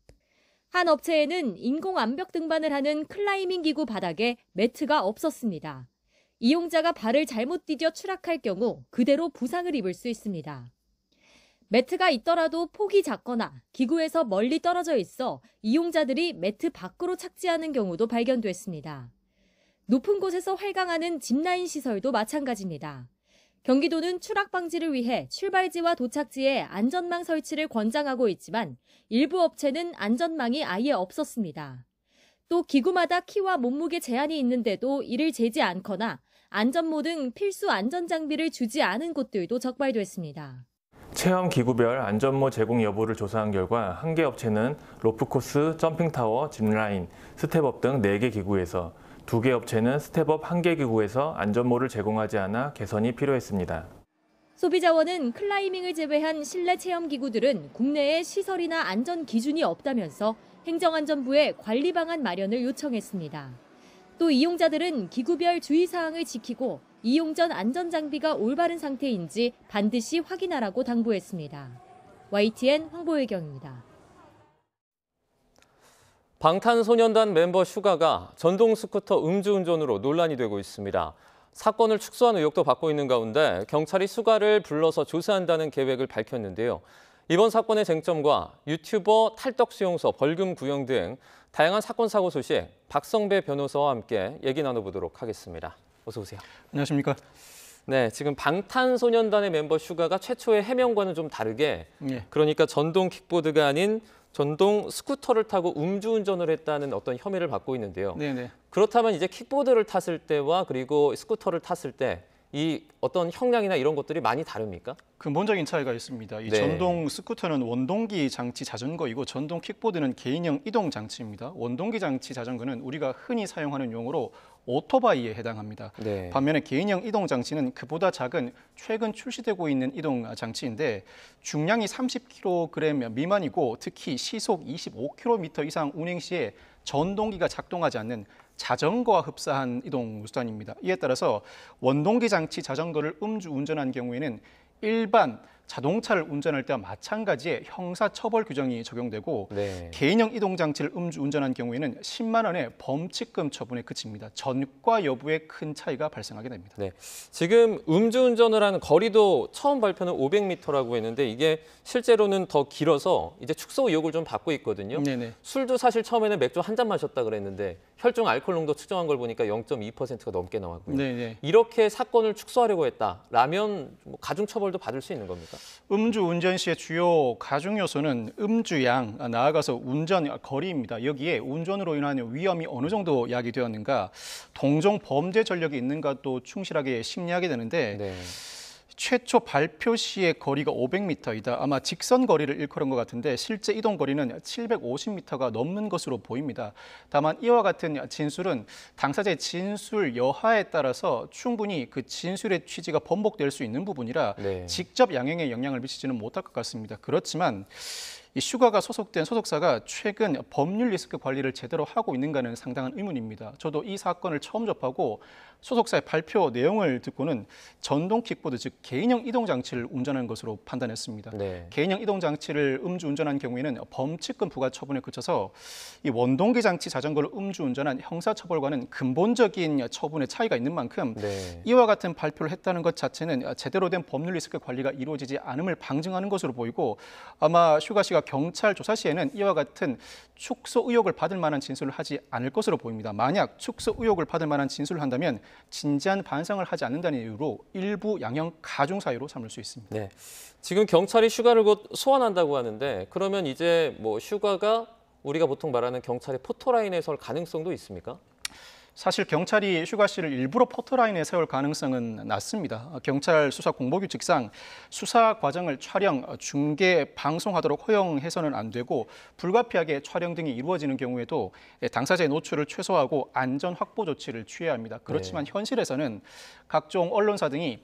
한 업체에는 인공 암벽 등반을 하는 클라이밍 기구 바닥에 매트가 없었습니다. 이용자가 발을 잘못 디뎌 추락할 경우 그대로 부상을 입을 수 있습니다. 매트가 있더라도 폭이 작거나 기구에서 멀리 떨어져 있어 이용자들이 매트 밖으로 착지하는 경우도 발견됐습니다. 높은 곳에서 활강하는 짚라인 시설도 마찬가지입니다. 경기도는 추락 방지를 위해 출발지와 도착지에 안전망 설치를 권장하고 있지만 일부 업체는 안전망이 아예 없었습니다. 또 기구마다 키와 몸무게 제한이 있는데도 이를 재지 않거나 안전모 등 필수 안전장비를 주지 않은 곳들도 적발됐습니다. 체험 기구별 안전모 제공 여부를 조사한 결과 한 개 업체는 로프코스, 점핑타워, 짚라인, 스텝업 등 4개 기구에서 2개 업체는 스텝업 1개 기구에서 안전모를 제공하지 않아 개선이 필요했습니다. 소비자원은 클라이밍을 제외한 실내 체험 기구들은 국내에 시설이나 안전 기준이 없다면서 행정안전부에 관리 방안 마련을 요청했습니다. 또 이용자들은 기구별 주의사항을 지키고 이용 전 안전장비가 올바른 상태인지 반드시 확인하라고 당부했습니다. YTN 황보혜경입니다. 방탄소년단 멤버 슈가가 전동 스쿠터 음주운전으로 논란이 되고 있습니다. 사건을 축소한 의혹도 받고 있는 가운데 경찰이 슈가를 불러서 조사한다는 계획을 밝혔는데요. 이번 사건의 쟁점과 유튜버 탈덕 수용소 벌금 구형 등 다양한 사건 사고 소식 박성배 변호사와 함께 얘기 나눠보도록 하겠습니다. 어서 오세요. 안녕하십니까? 네, 지금 방탄소년단의 멤버 슈가가 최초의 해명과는 좀 다르게 그러니까 전동 킥보드가 아닌 전동 스쿠터를 타고 음주운전을 했다는 어떤 혐의를 받고 있는데요. 네네. 그렇다면 이제 킥보드를 탔을 때와 그리고 스쿠터를 탔을 때 이 어떤 형량이나 이런 것들이 많이 다릅니까? 근본적인 차이가 있습니다. 이 전동 스쿠터는 원동기 장치 자전거이고 전동 킥보드는 개인형 이동 장치입니다. 원동기 장치 자전거는 우리가 흔히 사용하는 용어로 오토바이에 해당합니다. 반면에 개인형 이동 장치는 그보다 작은 최근 출시되고 있는 이동 장치인데 중량이 30kg 미만이고 특히 시속 25km 이상 운행 시에 전동기가 작동하지 않는 자전거와 흡사한 이동 수단입니다. 이에 따라서 원동기 장치 자전거를 음주운전한 경우에는 일반 자동차를 운전할 때와 마찬가지의 형사처벌 규정이 적용되고 개인형 이동장치를 음주운전한 경우에는 10만 원의 범칙금 처분에 그칩니다. 전과 여부에 큰 차이가 발생하게 됩니다. 네, 지금 음주운전을 하는 거리도 처음 발표는 500m라고 했는데 이게 실제로는 더 길어서 이제 축소 의혹을 좀 받고 있거든요. 술도 사실 처음에는 맥주 한 잔 마셨다 그랬는데 혈중 알코올 농도 측정한 걸 보니까 0.2%가 넘게 나왔고요. 이렇게 사건을 축소하려고 했다라면 뭐 가중처벌도 받을 수 있는 겁니까? 음주운전 시의 주요 가중 요소는 음주양, 나아가서 운전 거리입니다. 여기에 운전으로 인한 위험이 어느 정도 야기되었는가, 동종 범죄 전력이 있는가도 충실하게 심리하게 되는데 최초 발표 시의 거리가 500m이다. 아마 직선 거리를 일컬은 것 같은데 실제 이동 거리는 750m가 넘는 것으로 보입니다. 다만 이와 같은 진술은 당사자의 진술 여하에 따라서 충분히 그 진술의 취지가 번복될 수 있는 부분이라 직접 양형에 영향을 미치지는 못할 것 같습니다. 그렇지만 이 슈가가 소속된 소속사가 최근 법률 리스크 관리를 제대로 하고 있는가는 상당한 의문입니다. 저도 이 사건을 처음 접하고 소속사의 발표 내용을 듣고는 전동 킥보드, 즉 개인형 이동장치를 운전한 것으로 판단했습니다. 개인형 이동장치를 음주운전한 경우에는 범칙금 부과 처분에 그쳐서 이 원동기 장치 자전거를 음주운전한 형사처벌과는 근본적인 처분의 차이가 있는 만큼 이와 같은 발표를 했다는 것 자체는 제대로 된 법률 리스크 관리가 이루어지지 않음을 방증하는 것으로 보이고 아마 슈가 씨가 경찰 조사 시에는 이와 같은 축소 의혹을 받을 만한 진술을 하지 않을 것으로 보입니다. 만약 축소 의혹을 받을 만한 진술을 한다면 진지한 반성을 하지 않는다는 이유로 일부 양형 가중 사유로 삼을 수 있습니다. 네, 지금 경찰이 슈가를 곧 소환한다고 하는데 그러면 이제 뭐 슈가가 우리가 보통 말하는 경찰의 포토라인에 설 가능성도 있습니까? 사실 경찰이 슈가 씨를 일부러 포토라인에 세울 가능성은 낮습니다. 경찰 수사 공보규칙상 수사 과정을 촬영, 중계, 방송하도록 허용해서는 안 되고 불가피하게 촬영 등이 이루어지는 경우에도 당사자의 노출을 최소화하고 안전 확보 조치를 취해야 합니다. 그렇지만 현실에서는 각종 언론사 등이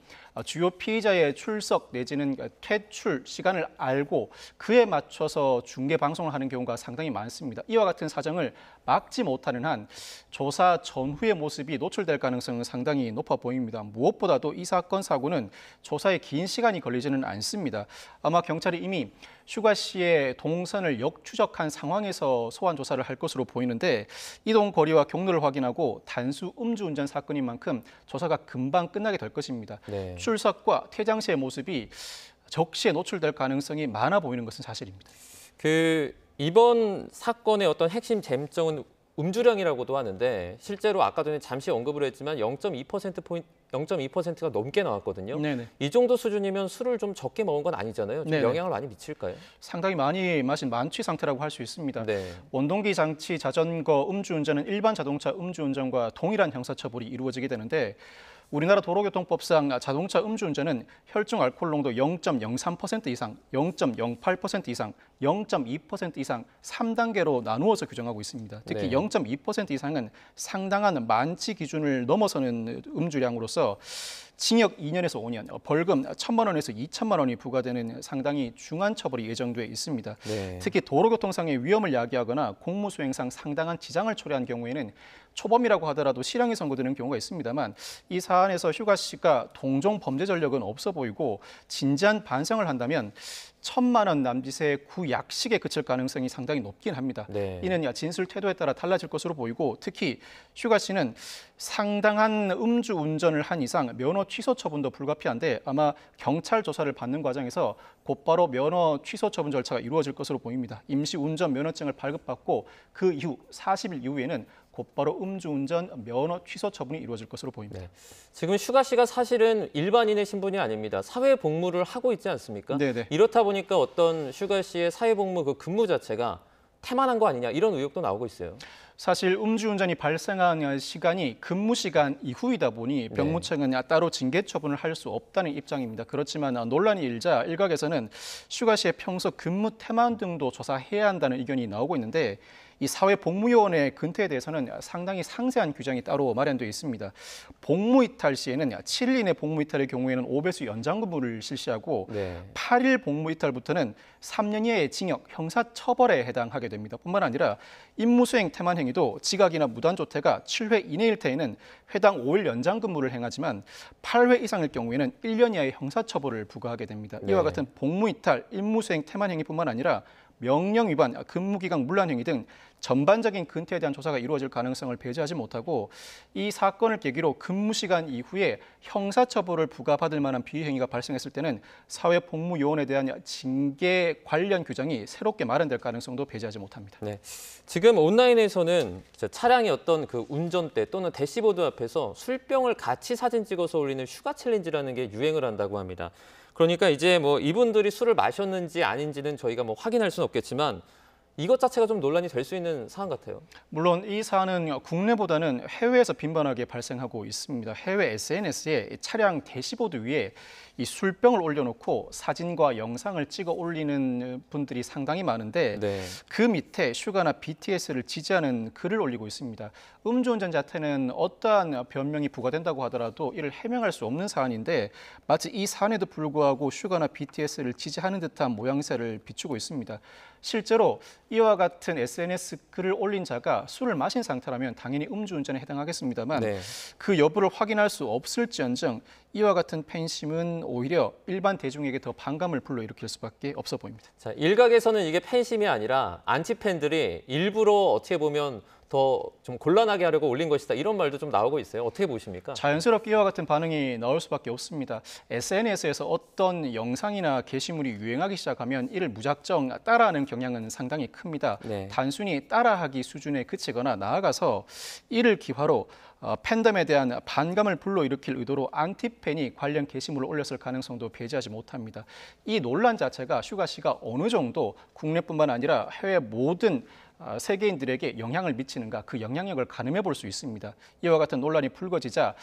주요 피의자의 출석 내지는 퇴출 시간을 알고 그에 맞춰서 중계 방송을 하는 경우가 상당히 많습니다. 이와 같은 사정을 막지 못하는 한 조사 전후의 모습이 노출될 가능성은 상당히 높아 보입니다. 무엇보다도 이 사건 사고는 조사에 긴 시간이 걸리지는 않습니다. 아마 경찰이 이미 슈가 씨의 동선을 역추적한 상황에서 소환 조사를 할 것으로 보이는데 이동 거리와 경로를 확인하고 단수 음주운전 사건인 만큼 조사가 금방 끝나게 될 것입니다. 네. 출석과 퇴장 시의 모습이 적시에 노출될 가능성이 많아 보이는 것은 사실입니다. 이번 사건의 어떤 핵심 쟁점은 음주량이라고도 하는데 실제로 아까 전에 잠시 언급을 했지만 0.2%가 넘게 나왔거든요. 네네. 이 정도 수준이면 술을 좀 적게 먹은 건 아니잖아요. 좀 네네. 영향을 많이 미칠까요? 상당히 많이 마신 만취 상태라고 할 수 있습니다. 네. 원동기 장치 자전거 음주운전은 일반 자동차 음주운전과 동일한 형사처벌이 이루어지게 되는데 우리나라 도로교통법상 자동차 음주운전은 혈중 알코올 농도 0.03% 이상, 0.08% 이상, 0.2% 이상 3단계로 나누어서 규정하고 있습니다. 특히 네. 0.2% 이상은 상당한 만취 기준을 넘어서는 음주량으로서 징역 2년에서 5년, 벌금 1,000만 원에서 2,000만 원이 부과되는 상당히 중한 처벌이 예정돼 있습니다. 네. 특히 도로교통상의 위험을 야기하거나 공무 수행상 상당한 지장을 초래한 경우에는 초범이라고 하더라도 실형이 선고되는 경우가 있습니다만 이 사안에서 슈가 씨가 동종 범죄 전력은 없어 보이고 진지한 반성을 한다면 1,000만 원 남짓의 구약식에 그칠 가능성이 상당히 높긴 합니다. 네. 이는 진술 태도에 따라 달라질 것으로 보이고 특히 슈가 씨는 상당한 음주 운전을 한 이상 면허 취소 처분도 불가피한데 아마 경찰 조사를 받는 과정에서 곧바로 면허 취소 처분 절차가 이루어질 것으로 보입니다. 임시 운전 면허증을 발급받고 그 이후 40일 이후에는 곧바로 음주운전 면허 취소 처분이 이루어질 것으로 보입니다. 네. 지금 슈가 씨가 사실은 일반인의 신분이 아닙니다. 사회복무를 하고 있지 않습니까? 네네. 이렇다 보니까 어떤 슈가 씨의 사회복무 그 근무 자체가 태만한 거 아니냐 이런 의혹도 나오고 있어요. 사실 음주운전이 발생한 시간이 근무 시간 이후이다 보니 병무청은 따로 징계 처분을 할 수 없다는 입장입니다. 그렇지만 논란이 일자 일각에서는 슈가 씨의 평소 근무 태만 등도 조사해야 한다는 의견이 나오고 있는데 이 사회복무요원의 근태에 대해서는 상당히 상세한 규정이 따로 마련되어 있습니다. 복무이탈 시에는 7일 이내 복무이탈의 경우에는 5배수 연장근무를 실시하고 8일 복무이탈부터는 3년 이하의 징역, 형사처벌에 해당하게 됩니다. 뿐만 아니라 임무수행 태만 행위도 지각이나 무단조퇴가 7회 이내일 때에는 회당 5일 연장근무를 행하지만 8회 이상일 경우에는 1년 이하의 형사처벌을 부과하게 됩니다. 이와 같은 복무이탈, 임무수행 태만 행위뿐만 아니라 명령 위반, 근무기각 문란 행위 등 전반적인 근태에 대한 조사가 이루어질 가능성을 배제하지 못하고 이 사건을 계기로 근무 시간 이후에 형사처벌을 부과받을 만한 비위 행위가 발생했을 때는 사회복무요원에 대한 징계 관련 규정이 새롭게 마련될 가능성도 배제하지 못합니다. 네. 지금 온라인에서는 차량의 어떤 그 운전대 또는 대시보드 앞에서 술병을 같이 사진 찍어서 올리는 슈가 챌린지라는 게 유행을 한다고 합니다. 그러니까 이제 뭐 이분들이 술을 마셨는지 아닌지는 저희가 뭐 확인할 수는 없겠지만 이것 자체가 좀 논란이 될 수 있는 사안 같아요. 물론 이 사안은 국내보다는 해외에서 빈번하게 발생하고 있습니다. 해외 SNS에 차량 대시보드 위에 이 술병을 올려놓고 사진과 영상을 찍어 올리는 분들이 상당히 많은데 그 밑에 슈가나 BTS를 지지하는 글을 올리고 있습니다. 음주운전 자체는 어떠한 변명이 부과된다고 하더라도 이를 해명할 수 없는 사안인데 마치 이 사안에도 불구하고 슈가나 BTS를 지지하는 듯한 모양새를 비추고 있습니다. 실제로 이와 같은 SNS 글을 올린 자가 술을 마신 상태라면 당연히 음주운전에 해당하겠습니다만 그 여부를 확인할 수 없을지언정 이와 같은 팬심은 오히려 일반 대중에게 더 반감을 불러일으킬 수밖에 없어 보입니다. 자, 일각에서는 이게 팬심이 아니라 안티팬들이 일부러 어떻게 보면 더 좀 곤란하게 하려고 올린 것이다. 이런 말도 좀 나오고 있어요. 어떻게 보십니까? 자연스럽게 이와 같은 반응이 나올 수밖에 없습니다. SNS에서 어떤 영상이나 게시물이 유행하기 시작하면 이를 무작정 따라하는 경향은 상당히 큽니다. 단순히 따라하기 수준에 그치거나 나아가서 이를 기화로 팬덤에 대한 반감을 불러일으킬 의도로 안티팬이 관련 게시물을 올렸을 가능성도 배제하지 못합니다. 이 논란 자체가 슈가 씨가 어느 정도 국내뿐만 아니라 해외 모든 세계인들에게 영향을 미치는가 그 영향력을 가늠해 볼 수 있습니다. 이와 같은 논란이 불거지자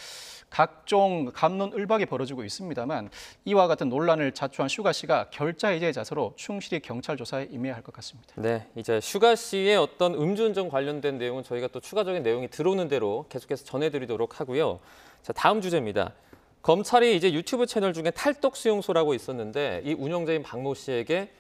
각종 갑론을박이 벌어지고 있습니다만 이와 같은 논란을 자초한 슈가 씨가 결자해제의 자세로 충실히 경찰 조사에 임해야 할 것 같습니다. 네, 이제 슈가 씨의 어떤 음주운전 관련된 내용은 저희가 또 추가적인 내용이 들어오는 대로 계속해서 전해드리도록 하고요. 자, 다음 주제입니다. 검찰이 이제 유튜브 채널 중에 탈덕 수용소라고 있었는데 이 운영자인 박모 씨에게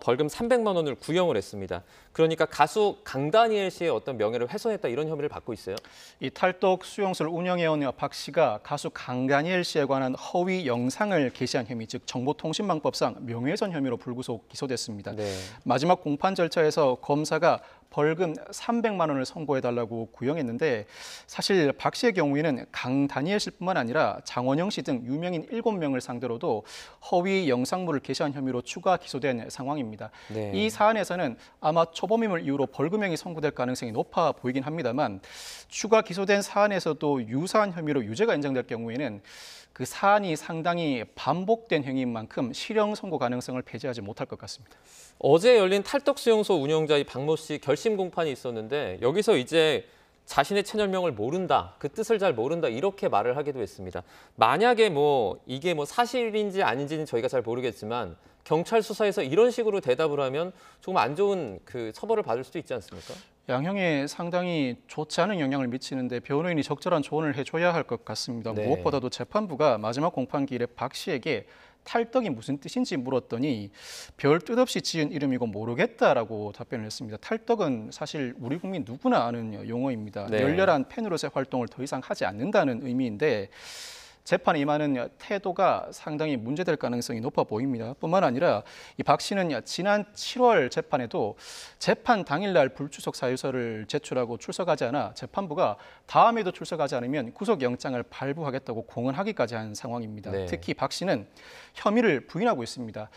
벌금 300만 원을 구형을 했습니다. 그러니까 가수 강다니엘 씨의 어떤 명예를 훼손했다 이런 혐의를 받고 있어요. 이 탈덕 수용소를 운영해온 박 씨가 가수 강다니엘 씨에 관한 허위 영상을 게시한 혐의, 즉 정보통신망법상 명예훼손 혐의로 불구속 기소됐습니다. 네. 마지막 공판 절차에서 검사가 벌금 300만 원을 선고해달라고 구형했는데 사실 박 씨의 경우에는 강다니엘 씨뿐만 아니라 장원영 씨 등 유명인 7명을 상대로도 허위 영상물을 게시한 혐의로 추가 기소된 상황입니다. 네. 이 사안에서는 아마 초범임을 이유로 벌금형이 선고될 가능성이 높아 보이긴 합니다만 추가 기소된 사안에서도 유사한 혐의로 유죄가 인정될 경우에는 그 사안이 상당히 반복된 행위인 만큼 실형 선고 가능성을 배제하지 못할 것 같습니다. 어제 열린 탈덕 수용소 운영자 이 박모 씨 결심 공판이 있었는데 여기서 이제 자신의 채널명을 모른다, 그 뜻을 잘 모른다 이렇게 말을 하기도 했습니다. 만약에 이게 사실인지 아닌지는 저희가 잘 모르겠지만 경찰 수사에서 이런 식으로 대답을 하면 조금 안 좋은 그 처벌을 받을 수도 있지 않습니까? 양형에 상당히 좋지 않은 영향을 미치는데 변호인이 적절한 조언을 해줘야 할 것 같습니다. 네. 무엇보다도 재판부가 마지막 공판기일에 박 씨에게 탈덕이 무슨 뜻인지 물었더니 별 뜻 없이 지은 이름이고 모르겠다라고 답변을 했습니다. 탈덕은 사실 우리 국민 누구나 아는 용어입니다. 네. 열렬한 팬으로서의 활동을 더 이상 하지 않는다는 의미인데 재판에 임하는 태도가 상당히 문제될 가능성이 높아 보입니다. 뿐만 아니라 이 박 씨는 지난 7월 재판에도 재판 당일날 불출석 사유서를 제출하고 출석하지 않아 재판부가 다음에도 출석하지 않으면 구속영장을 발부하겠다고 공언하기까지 한 상황입니다. 네. 특히 박 씨는 혐의를 부인하고 있습니다.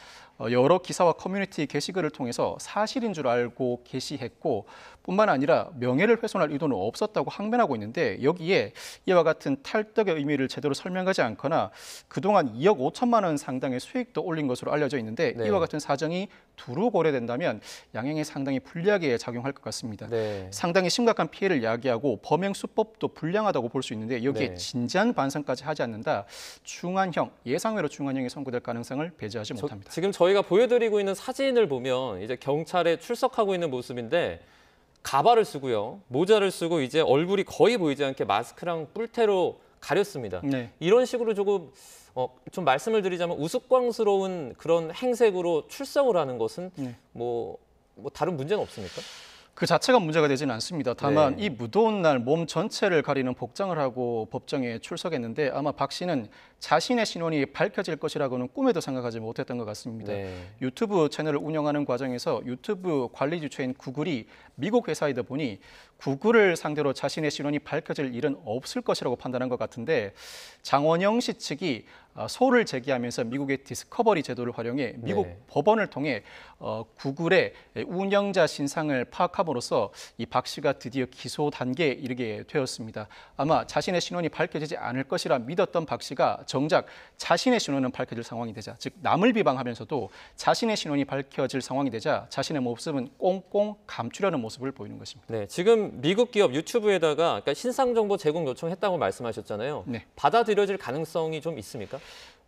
여러 기사와 커뮤니티 게시글을 통해서 사실인 줄 알고 게시했고 뿐만 아니라 명예를 훼손할 의도는 없었다고 항변하고 있는데 여기에 이와 같은 탈덕의 의미를 제대로 설명하지 않거나 그동안 2억 5천만 원 상당의 수익도 올린 것으로 알려져 있는데 네. 이와 같은 사정이 두루 고려된다면 양형에 상당히 불리하게 작용할 것 같습니다. 네. 상당히 심각한 피해를 야기하고 범행 수법도 불량하다고 볼 수 있는데 여기에 네. 진지한 반성까지 하지 않는다. 중한형, 예상외로 중한형이 선고될 가능성을 배제하지 못합니다. 지금 저희가 보여드리고 있는 사진을 보면 이제 경찰에 출석하고 있는 모습인데 가발을 쓰고요, 모자를 쓰고 이제 얼굴이 거의 보이지 않게 마스크랑 뿔테로 가렸습니다. 네. 이런 식으로 조금 좀 말씀을 드리자면 우스꽝스러운 그런 행색으로 출석을 하는 것은 뭐 다른 문제는 없습니까? 그 자체가 문제가 되지는 않습니다. 다만 네. 이 무더운 날 몸 전체를 가리는 복장을 하고 법정에 출석했는데 아마 박 씨는 자신의 신원이 밝혀질 것이라고는 꿈에도 생각하지 못했던 것 같습니다. 네. 유튜브 채널을 운영하는 과정에서 유튜브 관리 주체인 구글이 미국 회사이다 보니 구글을 상대로 자신의 신원이 밝혀질 일은 없을 것이라고 판단한 것 같은데 장원영 씨 측이 소를 제기하면서 미국의 디스커버리 제도를 활용해 미국 네. 법원을 통해 구글의 운영자 신상을 파악함으로써 이 박 씨가 드디어 기소 단계에 이르게 되었습니다. 아마 자신의 신원이 밝혀지지 않을 것이라 믿었던 박 씨가 정작 자신의 신원은 밝혀질 상황이 되자, 즉 남을 비방하면서도 자신의 신원이 밝혀질 상황이 되자 자신의 모습은 꽁꽁 감추려는 모습을 보이는 것입니다. 네, 지금 미국 기업 유튜브에다가 그러니까 신상 정보 제공 요청했다고 말씀하셨잖아요. 네. 받아들여질 가능성이 좀 있습니까?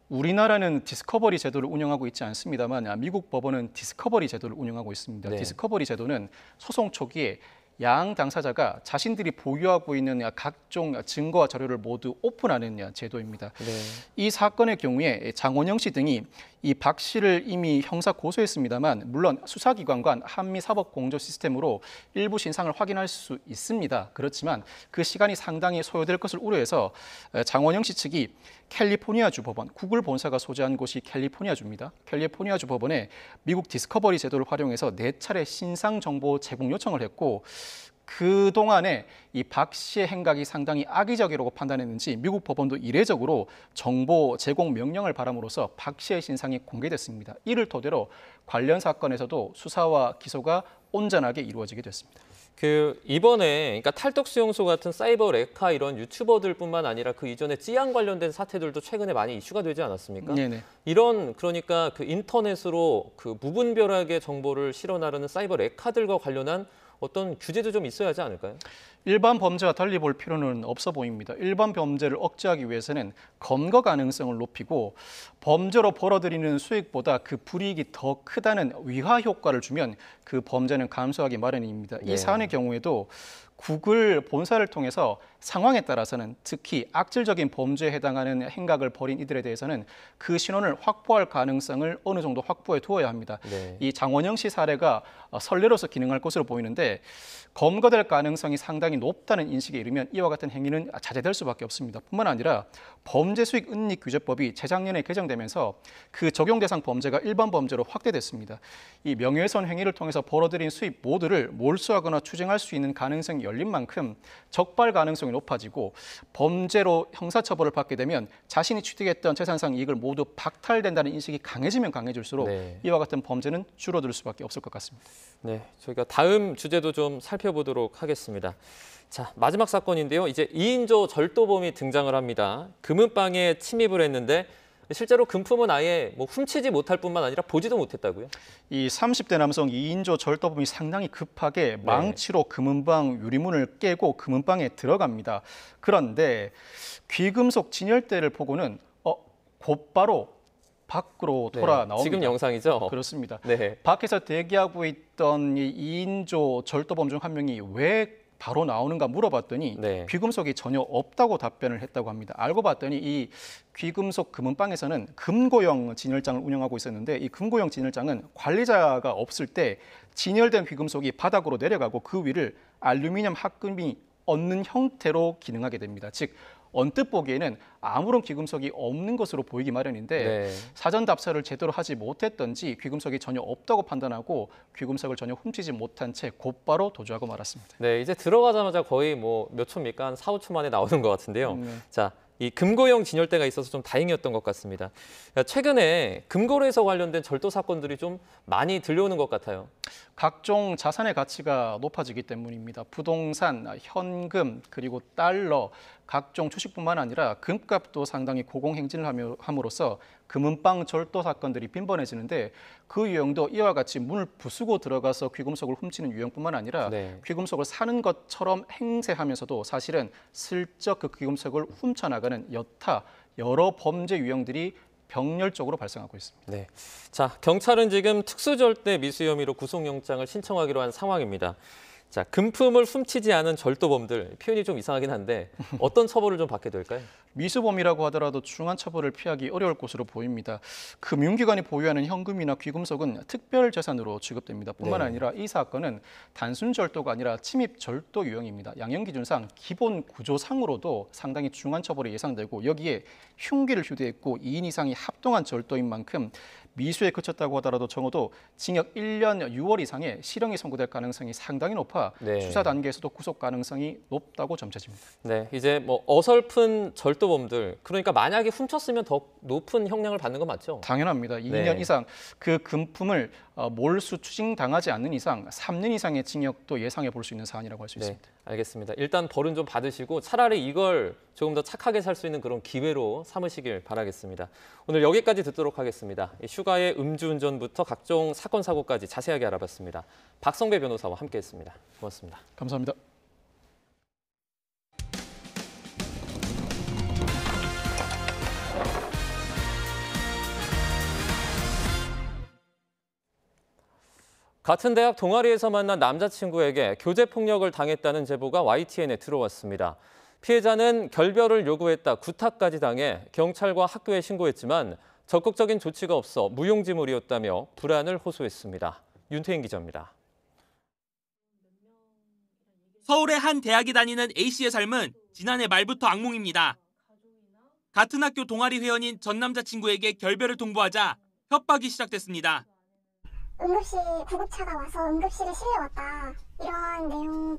우리나라는 디스커버리 제도를 운영하고 있지 않습니다만 미국 법원은 디스커버리 제도를 운영하고 있습니다. 네. 디스커버리 제도는 소송 초기에 양 당사자가 자신들이 보유하고 있는 각종 증거와 자료를 모두 오픈하는 제도입니다. 네. 이 사건의 경우에 장원영 씨 등이 이 박 씨를 이미 형사 고소했습니다만 물론 수사기관과 한미사법공조 시스템으로 일부 신상을 확인할 수 있습니다. 그렇지만 그 시간이 상당히 소요될 것을 우려해서 장원영 씨 측이 캘리포니아주 법원, 구글 본사가 소재한 곳이 캘리포니아주입니다. 캘리포니아주 법원에 미국 디스커버리 제도를 활용해서 4차례 신상 정보 제공 요청을 했고 그동안에 이 박 씨의 행각이 상당히 악의적이라고 판단했는지 미국 법원도 이례적으로 정보 제공 명령을 바람으로써 박 씨의 신상이 공개됐습니다. 이를 토대로 관련 사건에서도 수사와 기소가 온전하게 이루어지게 됐습니다. 이번에 그러니까 탈덕 수용소 같은 사이버 레카 이런 유튜버들뿐만 아니라 그 이전에 찌양 관련된 사태들도 최근에 많이 이슈가 되지 않았습니까? 네네. 이런 그러니까 그 인터넷으로 그 무분별하게 정보를 실어 나르는 사이버 레카들과 관련한 어떤 규제도 좀 있어야 하지 않을까요? 일반 범죄와 달리 볼 필요는 없어 보입니다. 일반 범죄를 억제하기 위해서는 검거 가능성을 높이고 범죄로 벌어들이는 수익보다 그 불이익이 더 크다는 위화 효과를 주면 그 범죄는 감소하기 마련입니다. 네. 이 사안의 경우에도 구글 본사를 통해서 상황에 따라서는 특히 악질적인 범죄에 해당하는 행각을 벌인 이들에 대해서는 그 신원을 확보할 가능성을 어느 정도 확보해 두어야 합니다. 네. 이 장원영 씨 사례가 선례로서 기능할 것으로 보이는데 검거될 가능성이 상당히 높다는 인식에 이르면 이와 같은 행위는 자제될 수밖에 없습니다. 뿐만 아니라 범죄수익은닉규제법이 재작년에 개정되면서 그 적용 대상 범죄가 일반 범죄로 확대됐습니다. 이 명예훼손 행위를 통해서 벌어들인 수입 모두를 몰수하거나 추징할 수 있는 가능성이 열린 만큼 적발 가능성이 높아지고 범죄로 형사처벌을 받게 되면 자신이 취득했던 재산상 이익을 모두 박탈된다는 인식이 강해지면 강해질수록 네. 이와 같은 범죄는 줄어들 수밖에 없을 것 같습니다. 네, 저희가 다음 주제도 좀 살펴보도록 하겠습니다. 자, 마지막 사건인데요. 이제 2인조 절도범이 등장을 합니다. 금은방에 침입을 했는데 실제로 금품은 아예 훔치지 못할 뿐만 아니라 보지도 못했다고요? 이 30대 남성 2인조 절도범이 상당히 급하게 망치로 금은방 유리문을 깨고 금은방에 들어갑니다. 그런데 귀금속 진열대를 보고는 곧바로 밖으로 돌아 나옵니다. 지금 영상이죠? 그렇습니다. 네. 밖에서 대기하고 있던 이 2인조 절도범 중 한 명이 왜 바로 나오는가 물어봤더니 귀금속이 전혀 없다고 답변을 했다고 합니다. 알고 봤더니 이 귀금속 금은방에서는 금고형 진열장을 운영하고 있었는데 이 금고형 진열장은 관리자가 없을 때 진열된 귀금속이 바닥으로 내려가고 그 위를 알루미늄 합금이 얹는 형태로 기능하게 됩니다. 즉 언뜻 보기에는 아무런 귀금속이 없는 것으로 보이기 마련인데 사전 답사를 제대로 하지 못했던지 귀금속이 전혀 없다고 판단하고 귀금속을 전혀 훔치지 못한 채 곧바로 도주하고 말았습니다. 네, 이제 들어가자마자 거의 몇 초입니까? 한 4, 5초 만에 나오는 것 같은데요. 자, 이 금고형 진열대가 있어서 좀 다행이었던 것 같습니다. 최근에 금고래에서 관련된 절도 사건들이 좀 많이 들려오는 것 같아요. 각종 자산의 가치가 높아지기 때문입니다. 부동산, 현금, 그리고 달러, 각종 주식뿐만 아니라 금값도 상당히 고공행진을 함으로써 금은방 절도 사건들이 빈번해지는데 그 유형도 이와 같이 문을 부수고 들어가서 귀금속을 훔치는 유형뿐만 아니라 귀금속을 사는 것처럼 행세하면서도 사실은 슬쩍 그 귀금속을 훔쳐나가는 여타 여러 범죄 유형들이 병렬적으로 발생하고 있습니다. 네. 자, 경찰은 지금 특수절대 미수 혐의로 구속영장을 신청하기로 한 상황입니다. 자, 금품을 훔치지 않은 절도범들, 표현이 좀 이상하긴 한데 어떤 처벌을 좀 받게 될까요? 미수범이라고 하더라도 중한 처벌을 피하기 어려울 것으로 보입니다. 금융기관이 보유하는 현금이나 귀금속은 특별재산으로 취급됩니다. 뿐만 아니라 이 사건은 단순 절도가 아니라 침입 절도 유형입니다. 양형기준상 기본 구조상으로도 상당히 중한 처벌이 예상되고 여기에 흉기를 휴대했고 2인 이상이 합동한 절도인 만큼 미수에 그쳤다고 하더라도 적어도 징역 1년 6월 이상의 실형이 선고될 가능성이 상당히 높아 수사 단계에서도 구속 가능성이 높다고 점쳐집니다. 네, 이제 어설픈 절도범들, 그러니까 만약에 훔쳤으면 더 높은 형량을 받는 건 맞죠? 당연합니다. 2년 이상 그 금품을 몰수 추징당하지 않는 이상 3년 이상의 징역도 예상해 볼 수 있는 사안이라고 할 수 있습니다. 알겠습니다. 일단 벌은 좀 받으시고 차라리 이걸 조금 더 착하게 살 수 있는 그런 기회로 삼으시길 바라겠습니다. 오늘 여기까지 듣도록 하겠습니다. 휴가의 음주운전부터 각종 사건, 사고까지 자세하게 알아봤습니다. 박성배 변호사와 함께했습니다. 고맙습니다. 감사합니다. 같은 대학 동아리에서 만난 남자친구에게 교제폭력을 당했다는 제보가 YTN에 들어왔습니다. 피해자는 결별을 요구했다 구타까지 당해 경찰과 학교에 신고했지만 적극적인 조치가 없어 무용지물이었다며 불안을 호소했습니다. 윤태인 기자입니다. 서울의 한 대학에 다니는 A씨의 삶은 지난해 말부터 악몽입니다. 같은 학교 동아리 회원인 전 남자친구에게 결별을 통보하자 협박이 시작됐습니다. 응급실 구급차가 와서 응급실에 실려왔다. 이런 내용을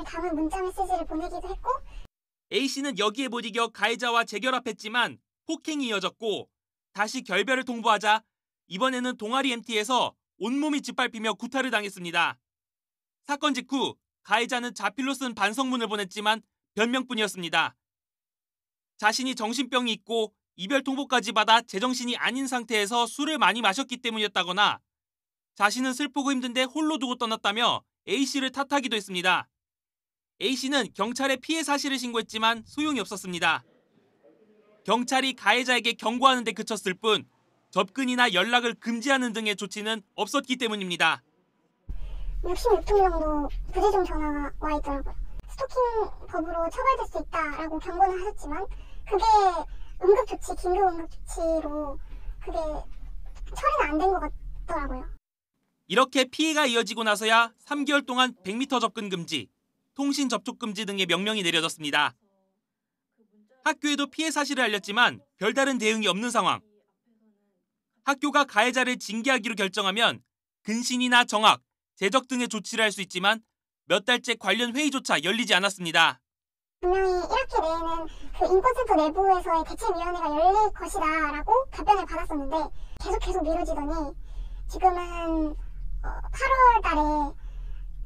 담은 문자 메시지를 보내기도 했고 A씨는 여기에 못 이겨 가해자와 재결합했지만 폭행이 이어졌고 다시 결별을 통보하자 이번에는 동아리 MT에서 온몸이 짓밟히며 구타를 당했습니다. 사건 직후 가해자는 자필로 쓴 반성문을 보냈지만 변명뿐이었습니다. 자신이 정신병이 있고 이별 통보까지 받아 제정신이 아닌 상태에서 술을 많이 마셨기 때문이었다거나 자신은 슬프고 힘든데 홀로 두고 떠났다며 A씨를 탓하기도 했습니다. A씨는 경찰에 피해 사실을 신고했지만 소용이 없었습니다. 경찰이 가해자에게 경고하는 데 그쳤을 뿐 접근이나 연락을 금지하는 등의 조치는 없었기 때문입니다. 66통 정도 부재중 전화가 와 있더라고요. 스토킹법으로 처벌될 수 있다라고 경고는 하셨지만 그게 응급조치, 긴급 응급조치로 그게 처리는 안 된 것 같더라고요. 이렇게 피해가 이어지고 나서야 3개월 동안 100m 접근 금지, 통신 접촉 금지 등의 명령이 내려졌습니다. 학교에도 피해 사실을 알렸지만 별다른 대응이 없는 상황. 학교가 가해자를 징계하기로 결정하면 근신이나 정학, 제적 등의 조치를 할 수 있지만 몇 달째 관련 회의조차 열리지 않았습니다. 분명히 1학기 내에는 그 인권센터 내부에서의 대책위원회가 열릴 것이다라고 답변을 받았었는데 계속 미뤄지더니 지금은 8월 달에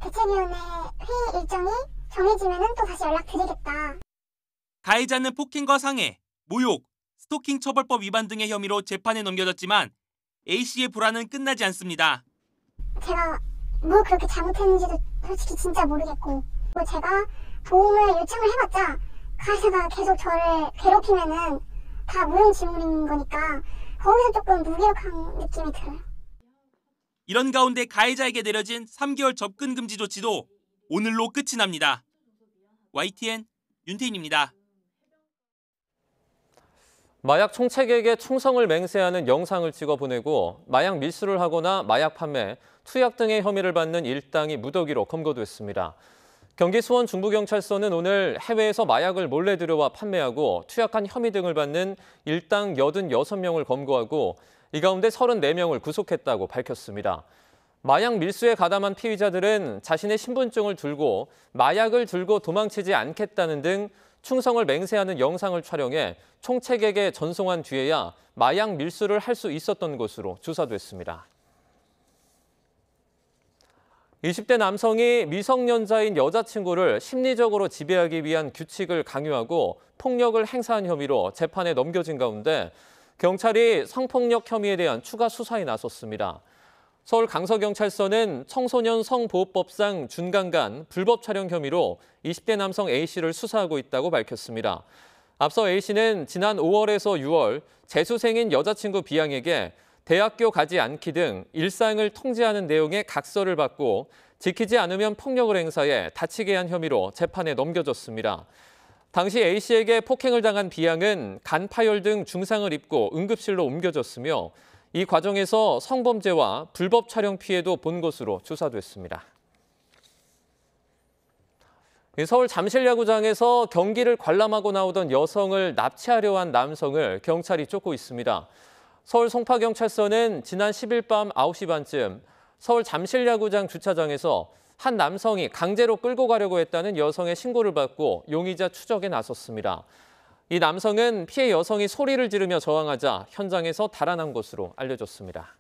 대책위원회 회의 일정이 정해지면 또 다시 연락드리겠다. 가해자는 폭행과 상해, 모욕, 스토킹 처벌법 위반 등의 혐의로 재판에 넘겨졌지만 A씨의 불안은 끝나지 않습니다. 제가 뭘 그렇게 잘못했는지도 솔직히 진짜 모르겠고 제가 도움을 요청을 해봤자 가해자가 계속 저를 괴롭히면은 다 무용지물인 거니까 거기서 조금 무기력한 느낌이 들어요. 이런 가운데 가해자에게 내려진 3개월 접근 금지 조치도 오늘로 끝이 납니다. YTN 윤태인입니다. 마약 총책에게 충성을 맹세하는 영상을 찍어 보내고 마약 밀수를 하거나 마약 판매, 투약 등의 혐의를 받는 일당이 무더기로 검거됐습니다. 경기 수원 중부경찰서는 오늘 해외에서 마약을 몰래 들여와 판매하고 투약한 혐의 등을 받는 일당 86명을 검거하고 이 가운데 34명을 구속했다고 밝혔습니다. 마약 밀수에 가담한 피의자들은 자신의 신분증을 들고 마약을 들고 도망치지 않겠다는 등 충성을 맹세하는 영상을 촬영해 총책에게 전송한 뒤에야 마약 밀수를 할 수 있었던 것으로 조사됐습니다. 20대 남성이 미성년자인 여자친구를 심리적으로 지배하기 위한 규칙을 강요하고 폭력을 행사한 혐의로 재판에 넘겨진 가운데 경찰이 성폭력 혐의에 대한 추가 수사에 나섰습니다. 서울 강서경찰서는 청소년 성보호법상 준강간 불법 촬영 혐의로 20대 남성 A씨를 수사하고 있다고 밝혔습니다. 앞서 A씨는 지난 5월에서 6월 재수생인 여자친구 B양에게 대학교 가지 않기 등 일상을 통제하는 내용의 각서를 받고 지키지 않으면 폭력을 행사해 다치게 한 혐의로 재판에 넘겨졌습니다. 당시 A씨에게 폭행을 당한 B양은 간 파열 등 중상을 입고 응급실로 옮겨졌으며 이 과정에서 성범죄와 불법 촬영 피해도 본 것으로 조사됐습니다. 서울 잠실야구장에서 경기를 관람하고 나오던 여성을 납치하려 한 남성을 경찰이 쫓고 있습니다. 서울 송파경찰서는 지난 10일 밤 9시 반쯤 서울 잠실야구장 주차장에서 한 남성이 강제로 끌고 가려고 했다는 여성의 신고를 받고 용의자 추적에 나섰습니다. 이 남성은 피해 여성이 소리를 지르며 저항하자 현장에서 달아난 것으로 알려졌습니다.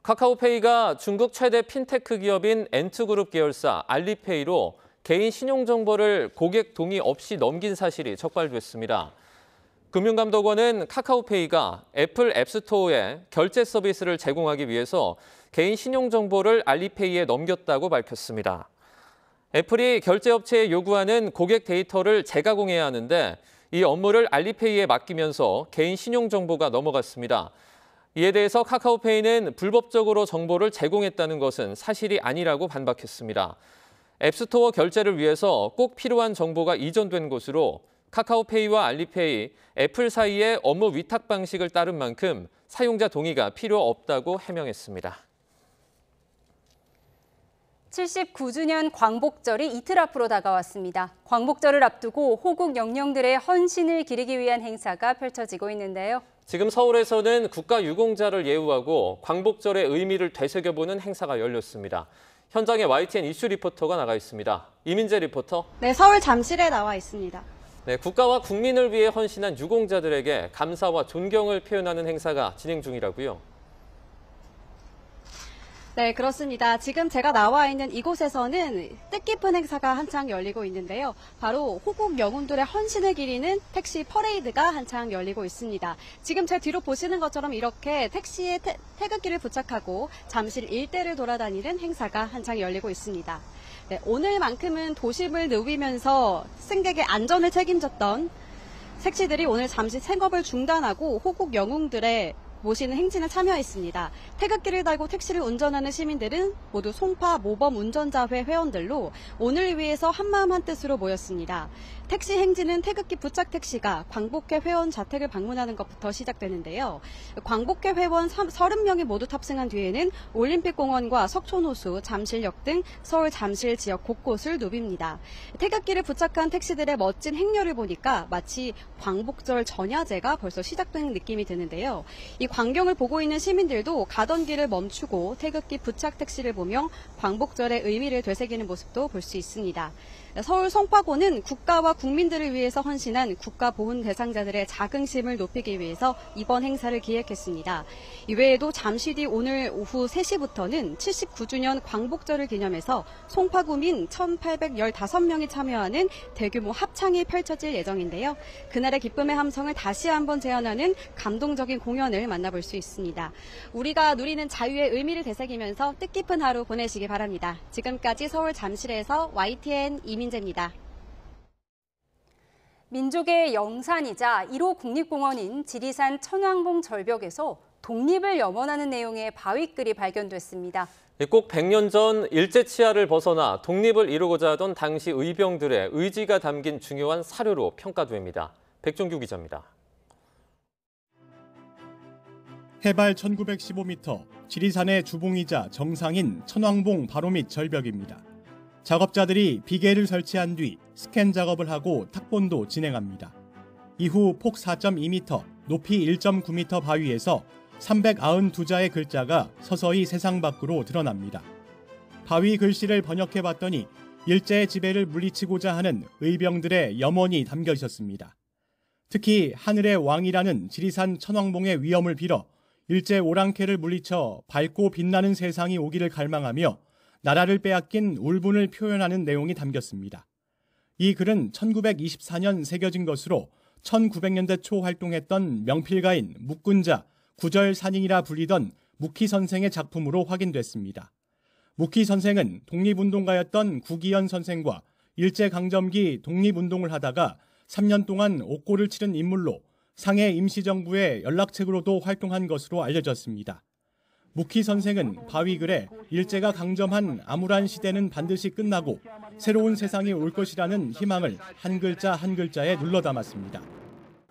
카카오페이가 중국 최대 핀테크 기업인 엔트그룹 계열사 알리페이로 개인 신용정보를 고객 동의 없이 넘긴 사실이 적발됐습니다. 금융감독원은 카카오페이가 애플 앱스토어에 결제 서비스를 제공하기 위해서 개인 신용정보를 알리페이에 넘겼다고 밝혔습니다. 애플이 결제업체에 요구하는 고객 데이터를 재가공해야 하는데 이 업무를 알리페이에 맡기면서 개인 신용정보가 넘어갔습니다. 이에 대해서 카카오페이는 불법적으로 정보를 제공했다는 것은 사실이 아니라고 반박했습니다. 앱스토어 결제를 위해서 꼭 필요한 정보가 이전된 것으로 카카오페이와 알리페이, 애플 사이의 업무 위탁 방식을 따른 만큼 사용자 동의가 필요 없다고 해명했습니다. 79주년 광복절이 이틀 앞으로 다가왔습니다. 광복절을 앞두고 호국 영령들의 헌신을 기리기 위한 행사가 펼쳐지고 있는데요. 지금 서울에서는 국가유공자를 예우하고 광복절의 의미를 되새겨보는 행사가 열렸습니다. 현장에 YTN 이슈 리포터가 나가 있습니다. 이민재 리포터. 네, 서울 잠실에 나와 있습니다. 네, 국가와 국민을 위해 헌신한 유공자들에게 감사와 존경을 표현하는 행사가 진행 중이라고요. 네, 그렇습니다. 지금 제가 나와 있는 이곳에서는 뜻깊은 행사가 한창 열리고 있는데요. 바로 호국 영웅들의 헌신을 기리는 택시 퍼레이드가 한창 열리고 있습니다. 지금 제 뒤로 보시는 것처럼 이렇게 택시에 태극기를 부착하고 잠실 일대를 돌아다니는 행사가 한창 열리고 있습니다. 네, 오늘만큼은 도심을 누비면서 승객의 안전을 책임졌던 택시들이 오늘 잠시 생업을 중단하고 호국 영웅들의 모시는 행진에 참여했습니다. 태극기를 달고 택시를 운전하는 시민들은 모두 송파 모범 운전자회 회원들로 오늘 위해서 한마음 한뜻으로 모였습니다. 택시 행진은 태극기 부착 택시가 광복회 회원 자택을 방문하는 것부터 시작되는데요. 광복회 회원 30명이 모두 탑승한 뒤에는 올림픽공원과 석촌호수, 잠실역 등 서울 잠실 지역 곳곳을 누빕니다. 태극기를 부착한 택시들의 멋진 행렬을 보니까 마치 광복절 전야제가 벌써 시작된 느낌이 드는데요. 이 광경을 보고 있는 시민들도 가던 길을 멈추고 태극기 부착 택시를 보며 광복절의 의미를 되새기는 모습도 볼 수 있습니다. 서울 송파구는 국가와 국민들을 위해서 헌신한 국가보훈 대상자들의 자긍심을 높이기 위해서 이번 행사를 기획했습니다. 이외에도 잠시 뒤 오늘 오후 3시부터는 79주년 광복절을 기념해서 송파구민 1,815명이 참여하는 대규모 합창이 펼쳐질 예정인데요. 그날의 기쁨의 함성을 다시 한번 재현하는 감동적인 공연을 만나볼 수 있습니다. 우리가 누리는 자유의 의미를 되새기면서 뜻깊은 하루 보내시기 바랍니다. 지금까지 서울 잠실에서 YTN 이민재입니다. 민족의 영산이자 1호 국립공원인 지리산 천왕봉 절벽에서 독립을 염원하는 내용의 바위글이 발견됐습니다. 꼭 100년 전 일제치하를 벗어나 독립을 이루고자 하던 당시 의병들의 의지가 담긴 중요한 사료로 평가됩니다. 백종규 기자입니다. 해발 1915m, 지리산의 주봉이자 정상인 천왕봉 바로 밑 절벽입니다. 작업자들이 비계를 설치한 뒤 스캔 작업을 하고 탁본도 진행합니다. 이후 폭 4.2m, 높이 1.9m 바위에서 392자의 글자가 서서히 세상 밖으로 드러납니다. 바위 글씨를 번역해봤더니 일제의 지배를 물리치고자 하는 의병들의 염원이 담겨 있었습니다. 특히 하늘의 왕이라는 지리산 천왕봉의 위엄을 빌어 일제 오랑캐를 물리쳐 밝고 빛나는 세상이 오기를 갈망하며 나라를 빼앗긴 울분을 표현하는 내용이 담겼습니다. 이 글은 1924년 새겨진 것으로 1900년대 초 활동했던 명필가인 묵군자, 구절산인이라 불리던 묵희 선생의 작품으로 확인됐습니다. 묵희 선생은 독립운동가였던 구기현 선생과 일제강점기 독립운동을 하다가 3년 동안 옥고를 치른 인물로 상해 임시정부의 연락책으로도 활동한 것으로 알려졌습니다. 묵희 선생은 바위글에 일제가 강점한 암울한 시대는 반드시 끝나고 새로운 세상이 올 것이라는 희망을 한 글자 한 글자에 눌러 담았습니다.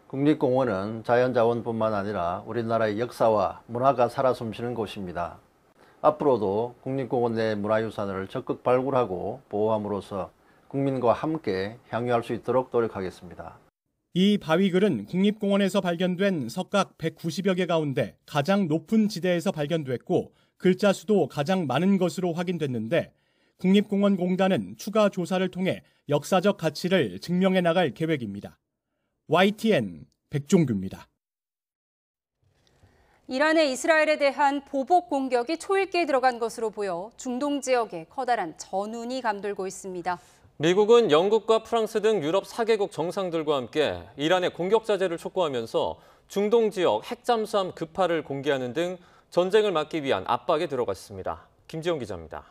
국립공원은 자연자원뿐만 아니라 우리나라의 역사와 문화가 살아 숨쉬는 곳입니다. 앞으로도 국립공원 내 문화유산을 적극 발굴하고 보호함으로써 국민과 함께 향유할 수 있도록 노력하겠습니다. 이 바위글은 국립공원에서 발견된 석각 190여 개 가운데 가장 높은 지대에서 발견됐고 글자 수도 가장 많은 것으로 확인됐는데 국립공원공단은 추가 조사를 통해 역사적 가치를 증명해 나갈 계획입니다. YTN 백종규입니다. 이란의 이스라엘에 대한 보복 공격이 초읽기에 들어간 것으로 보여 중동 지역에 커다란 전운이 감돌고 있습니다. 미국은 영국과 프랑스 등 유럽 4개국 정상들과 함께 이란의 공격 자제를 촉구하면서 중동 지역 핵 잠수함 급파를 공개하는 등 전쟁을 막기 위한 압박에 들어갔습니다. 김지영 기자입니다.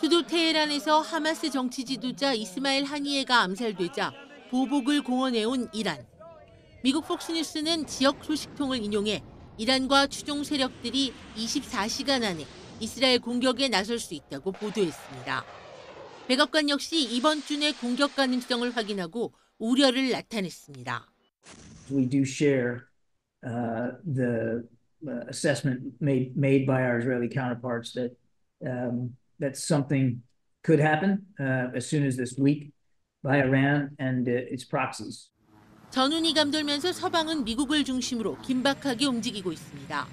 수도 테헤란에서 하마스 정치 지도자 이스마일 하니예가 암살되자 보복을 공언해온 이란. 미국 폭스뉴스는 지역 소식통을 인용해 이란과 추종 세력들이 24시간 안에 이스라엘 공격에 나설 수 있다고 보도했습니다. 백악관 역시 이번 주 내 공격 가능성을 확인하고 우려를 나타냈습니다. We do share the assessment made by our Israeli counterparts that that something could happen as soon as this week by Iran and its proxies. 전운이 감돌면서 서방은 미국을 중심으로 긴박하게 움직이고 있습니다.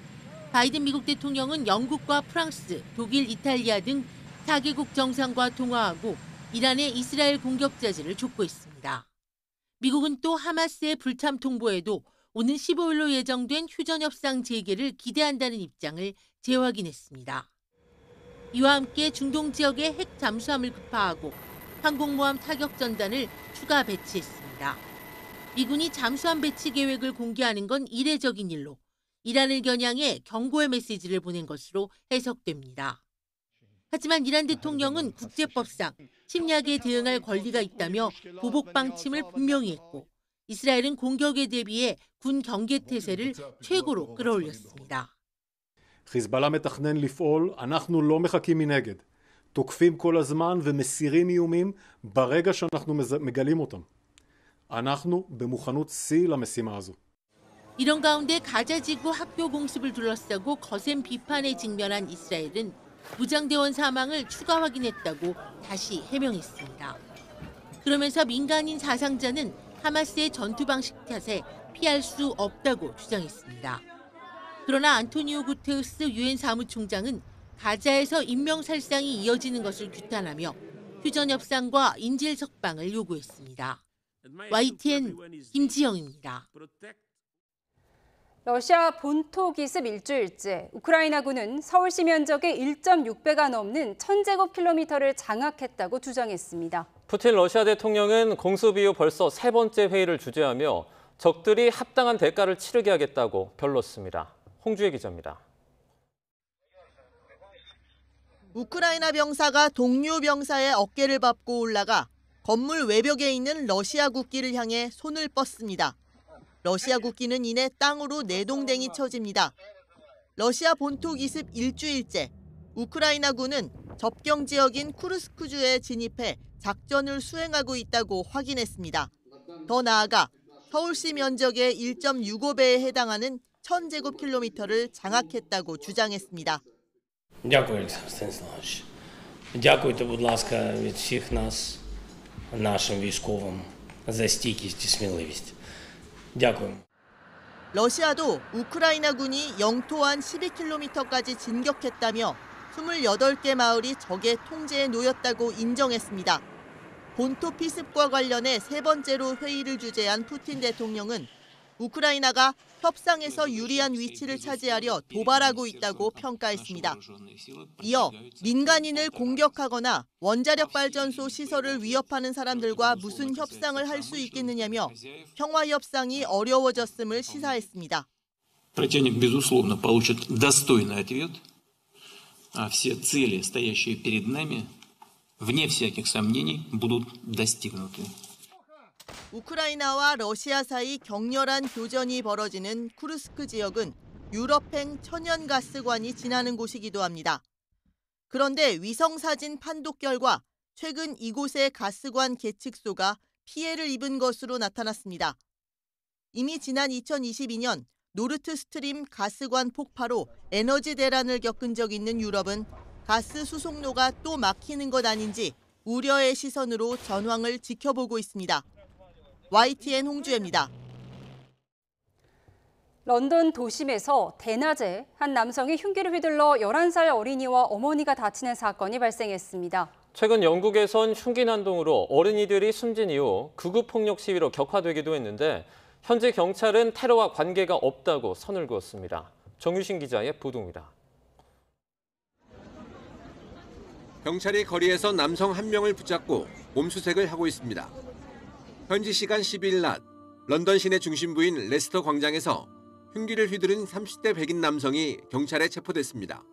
바이든 미국 대통령은 영국과 프랑스, 독일, 이탈리아 등 4개국 정상과 통화하고 이란의 이스라엘 공격 자제를 촉구했습니다. 미국은 또 하마스의 불참 통보에도 오는 15일로 예정된 휴전 협상 재개를 기대한다는 입장을 재확인했습니다. 이와 함께 중동 지역의 핵 잠수함을 급파하고 항공모함 타격 전단을 추가 배치했습니다. 미군이 잠수함 배치 계획을 공개하는 건 이례적인 일로 이란을 겨냥해 경고의 메시지를 보낸 것으로 해석됩니다. 하지만 이란 대통령은 국제법상 침략에 대응할 권리가 있다며 보복 방침을 분명히 했고 이스라엘은 공격에 대비해 군 경계 태세를 최고로 끌어올렸습니다. חיזבאללה מתכנן לפעול, אנחנו לא מחכים מנגד. תוקפים כל הזמן ומסירים איומים ברגע שאנחנו מגלים אותם. אנחנו במוכנות שיא למשימה הזו. 이런 가운데 가자 지구 학교 공습을 둘러싸고 거센 비판에 직면한 이스라엘은 무장대원 사망을 추가 확인했다고 다시 해명했습니다. 그러면서 민간인 사상자는 하마스의 전투 방식 탓에 피할 수 없다고 주장했습니다. 그러나 안토니오 구테우스 유엔 사무총장은 가자에서 인명살상이 이어지는 것을 규탄하며 휴전 협상과 인질 석방을 요구했습니다. YTN 김지영입니다. 러시아 본토 기습 일주일째, 우크라이나군은 서울시 면적의 1.6배가 넘는 1000제곱킬로미터를 장악했다고 주장했습니다. 푸틴 러시아 대통령은 공습 이후 벌써 세 번째 회의를 주재하며 적들이 합당한 대가를 치르게 하겠다고 별렀습니다. 홍주혜 기자입니다. 우크라이나 병사가 동료 병사의 어깨를 밟고 올라가 건물 외벽에 있는 러시아 국기를 향해 손을 뻗습니다. 러시아 국기는 이내 땅으로 내동댕이 쳐집니다. 러시아 본토 기습 일주일째, 우크라이나군은 접경 지역인 쿠르스크주에 진입해 작전을 수행하고 있다고 확인했습니다. 더 나아가 서울시 면적의 1.65배에 해당하는 1000제곱킬로미터를 장악했다고 주장했습니다. Дякую, Станіславович. Дякуйте, будь ласка, від всіх нас, нашим військовим, за стійкість і сміливість. дякуємо. 러시아도 우크라이나군이 영토 안 12km까지 진격했다며 28개 마을이 적의 통제에 놓였다고 인정했습니다. 본토 피습과 관련해 세 번째로 회의를 주재한 푸틴 대통령은 우크라이나가 협상에서 유리한 위치를 차지하려 도발하고 있다고 평가했습니다. 이어 민간인을 공격하거나 원자력 발전소 시설을 위협하는 사람들과 무슨 협상을 할 수 있겠느냐며 평화 협상이 어려워졌음을 시사했습니다. Противник, безусловно, получит достойный ответ, а все цели, стоящие перед нами, вне всяких сомнений, будут достигнуты. 우크라이나와 러시아 사이 격렬한 교전이 벌어지는 쿠르스크 지역은 유럽행 천연가스관이 지나는 곳이기도 합니다. 그런데 위성사진 판독 결과 최근 이곳의 가스관 계측소가 피해를 입은 것으로 나타났습니다. 이미 지난 2022년 노르트스트림 가스관 폭파로 에너지 대란을 겪은 적 있는 유럽은 가스 수송로가 또 막히는 것 아닌지 우려의 시선으로 전황을 지켜보고 있습니다. YTN 홍주혜입니다. 런던 도심에서 대낮에 한 남성이 흉기를 휘둘러 11살 어린이와 어머니가 다치는 사건이 발생했습니다. 최근 영국에선 흉기 난동으로 어린이들이 숨진 이후 극우 폭력 시위로 격화되기도 했는데 현재 경찰은 테러와 관계가 없다고 선을 그었습니다. 정유신 기자의 보도입니다. 경찰이 거리에서 남성 한 명을 붙잡고 몸수색을 하고 있습니다. 현지 시간 12일 낮 런던 시내 중심부인 레스터 광장에서 흉기를 휘두른 30대 백인 남성이 경찰에 체포됐습니다.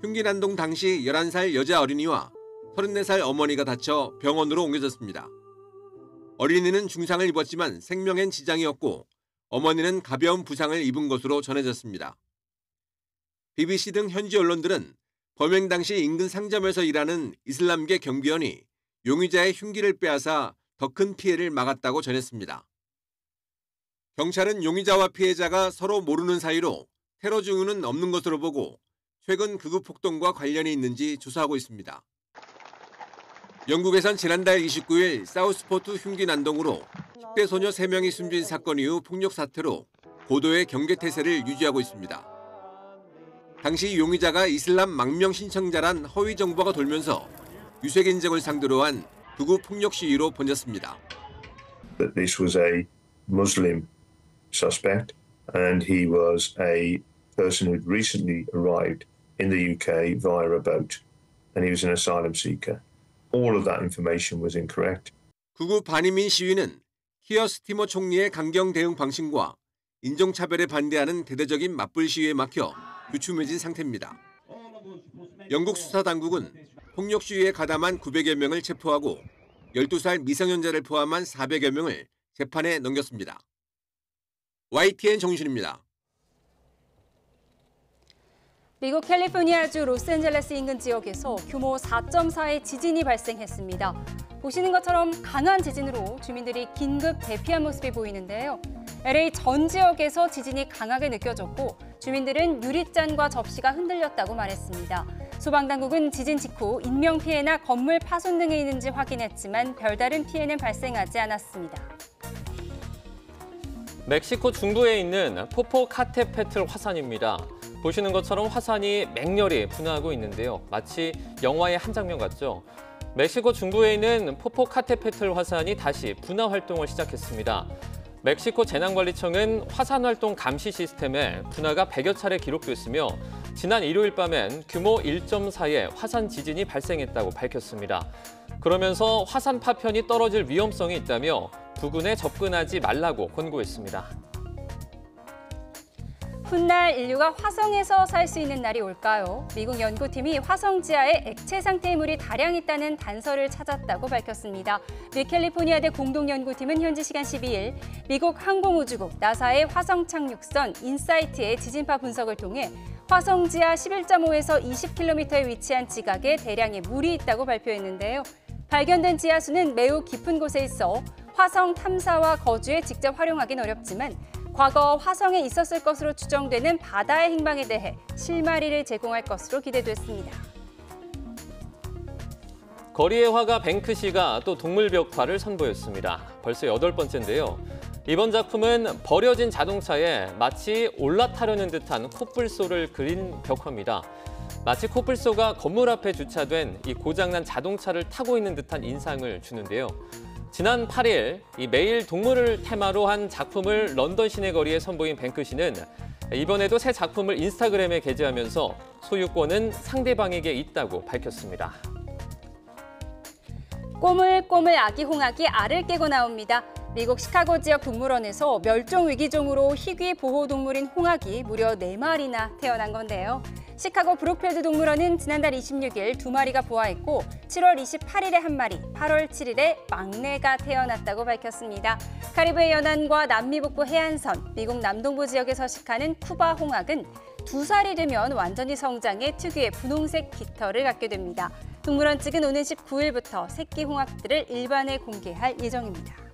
흉기 난동 당시 11살 여자 어린이와 34살 어머니가 다쳐 병원으로 옮겨졌습니다. 어린이는 중상을 입었지만 생명엔 지장이 없고 어머니는 가벼운 부상을 입은 것으로 전해졌습니다. BBC 등 현지 언론들은 범행 당시 인근 상점에서 일하는 이슬람계 경비원이 용의자의 흉기를 빼앗아 더 큰 피해를 막았다고 전했습니다. 경찰은 용의자와 피해자가 서로 모르는 사이로 테러 징후는 없는 것으로 보고 최근 극우 폭동과 관련이 있는지 조사하고 있습니다. 영국에선 지난달 29일 사우스포트 흉기 난동으로 10대 소녀 3명이 숨진 사건 이후 폭력 사태로 고도의 경계태세를 유지하고 있습니다. 당시 용의자가 이슬람 망명 신청자란 허위 정보가 돌면서 유색인종을 상대로 한 극우 폭력 시위로 번졌습니다. That this was a Muslim suspect, and he was a person who'd recently arrived in the UK via a boat, and he was an asylum seeker. All of that information was incorrect. 극우 반移民시위는 키어 스티머 총리의 강경 대응 방침과 인종차별에 반대하는 대대적인 맞불 시위에 막혀 주춤해진 상태입니다. 영국 수사당국은 폭력 시위에 가담한 900여 명을 체포하고 12살 미성년자를 포함한 400여 명을 재판에 넘겼습니다. YTN 정신입니다. 미국 캘리포니아주 로스앤젤레스 인근 지역에서 규모 4.4의 지진이 발생했습니다. 보시는 것처럼 강한 지진으로 주민들이 긴급 대피한 모습이 보이는데요. LA 전 지역에서 지진이 강하게 느껴졌고 주민들은 유리잔과 접시가 흔들렸다고 말했습니다. 소방당국은 지진 직후 인명피해나 건물 파손 등이 있는지 확인했지만 별다른 피해는 발생하지 않았습니다. 멕시코 중부에 있는 포포카테페틀 화산입니다. 보시는 것처럼 화산이 맹렬히 분화하고 있는데요. 마치 영화의 한 장면 같죠? 멕시코 중부에 있는 포포카테페틀 화산이 다시 분화 활동을 시작했습니다. 멕시코 재난관리청은 화산활동 감시 시스템에 분화가 100여 차례 기록됐으며 지난 일요일 밤엔 규모 1.4의 화산 지진이 발생했다고 밝혔습니다. 그러면서 화산 파편이 떨어질 위험성이 있다며 부근에 접근하지 말라고 권고했습니다. 훗날 인류가 화성에서 살 수 있는 날이 올까요? 미국 연구팀이 화성 지하에 액체 상태의 물이 다량 있다는 단서를 찾았다고 밝혔습니다. 미 캘리포니아대 공동연구팀은 현지 시간 12일 미국 항공우주국 나사의 화성 착륙선 인사이트의 지진파 분석을 통해 화성 지하 11.5에서 20km에 위치한 지각에 대량의 물이 있다고 발표했는데요. 발견된 지하수는 매우 깊은 곳에 있어 화성 탐사와 거주에 직접 활용하긴 어렵지만 과거 화성에 있었을 것으로 추정되는 바다의 행방에 대해 실마리를 제공할 것으로 기대됐습니다. 거리의 화가 뱅크시가 또 동물 벽화를 선보였습니다. 벌써 8번째인데요. 이번 작품은 버려진 자동차에 마치 올라타려는 듯한 코뿔소를 그린 벽화입니다. 마치 코뿔소가 건물 앞에 주차된 이 고장난 자동차를 타고 있는 듯한 인상을 주는데요. 지난 8일 이 매일 동물을 테마로 한 작품을 런던 시내거리에 선보인 뱅크시는 이번에도 새 작품을 인스타그램에 게재하면서 소유권은 상대방에게 있다고 밝혔습니다. 꼬물꼬물 아기 홍학이 알을 깨고 나옵니다. 미국 시카고 지역 동물원에서 멸종 위기종으로 희귀 보호동물인 홍학이 무려 4마리나 태어난 건데요. 시카고 브룩필드 동물원은 지난달 26일 2마리가 부화했고 7월 28일에 1마리, 8월 7일에 막내가 태어났다고 밝혔습니다. 카리브해 연안과 남미 북부 해안선, 미국 남동부 지역에 서식하는 쿠바 홍학은 2살이 되면 완전히 성장해 특유의 분홍색 깃털을 갖게 됩니다. 동물원 측은 오는 19일부터 새끼 홍학들을 일반에 공개할 예정입니다.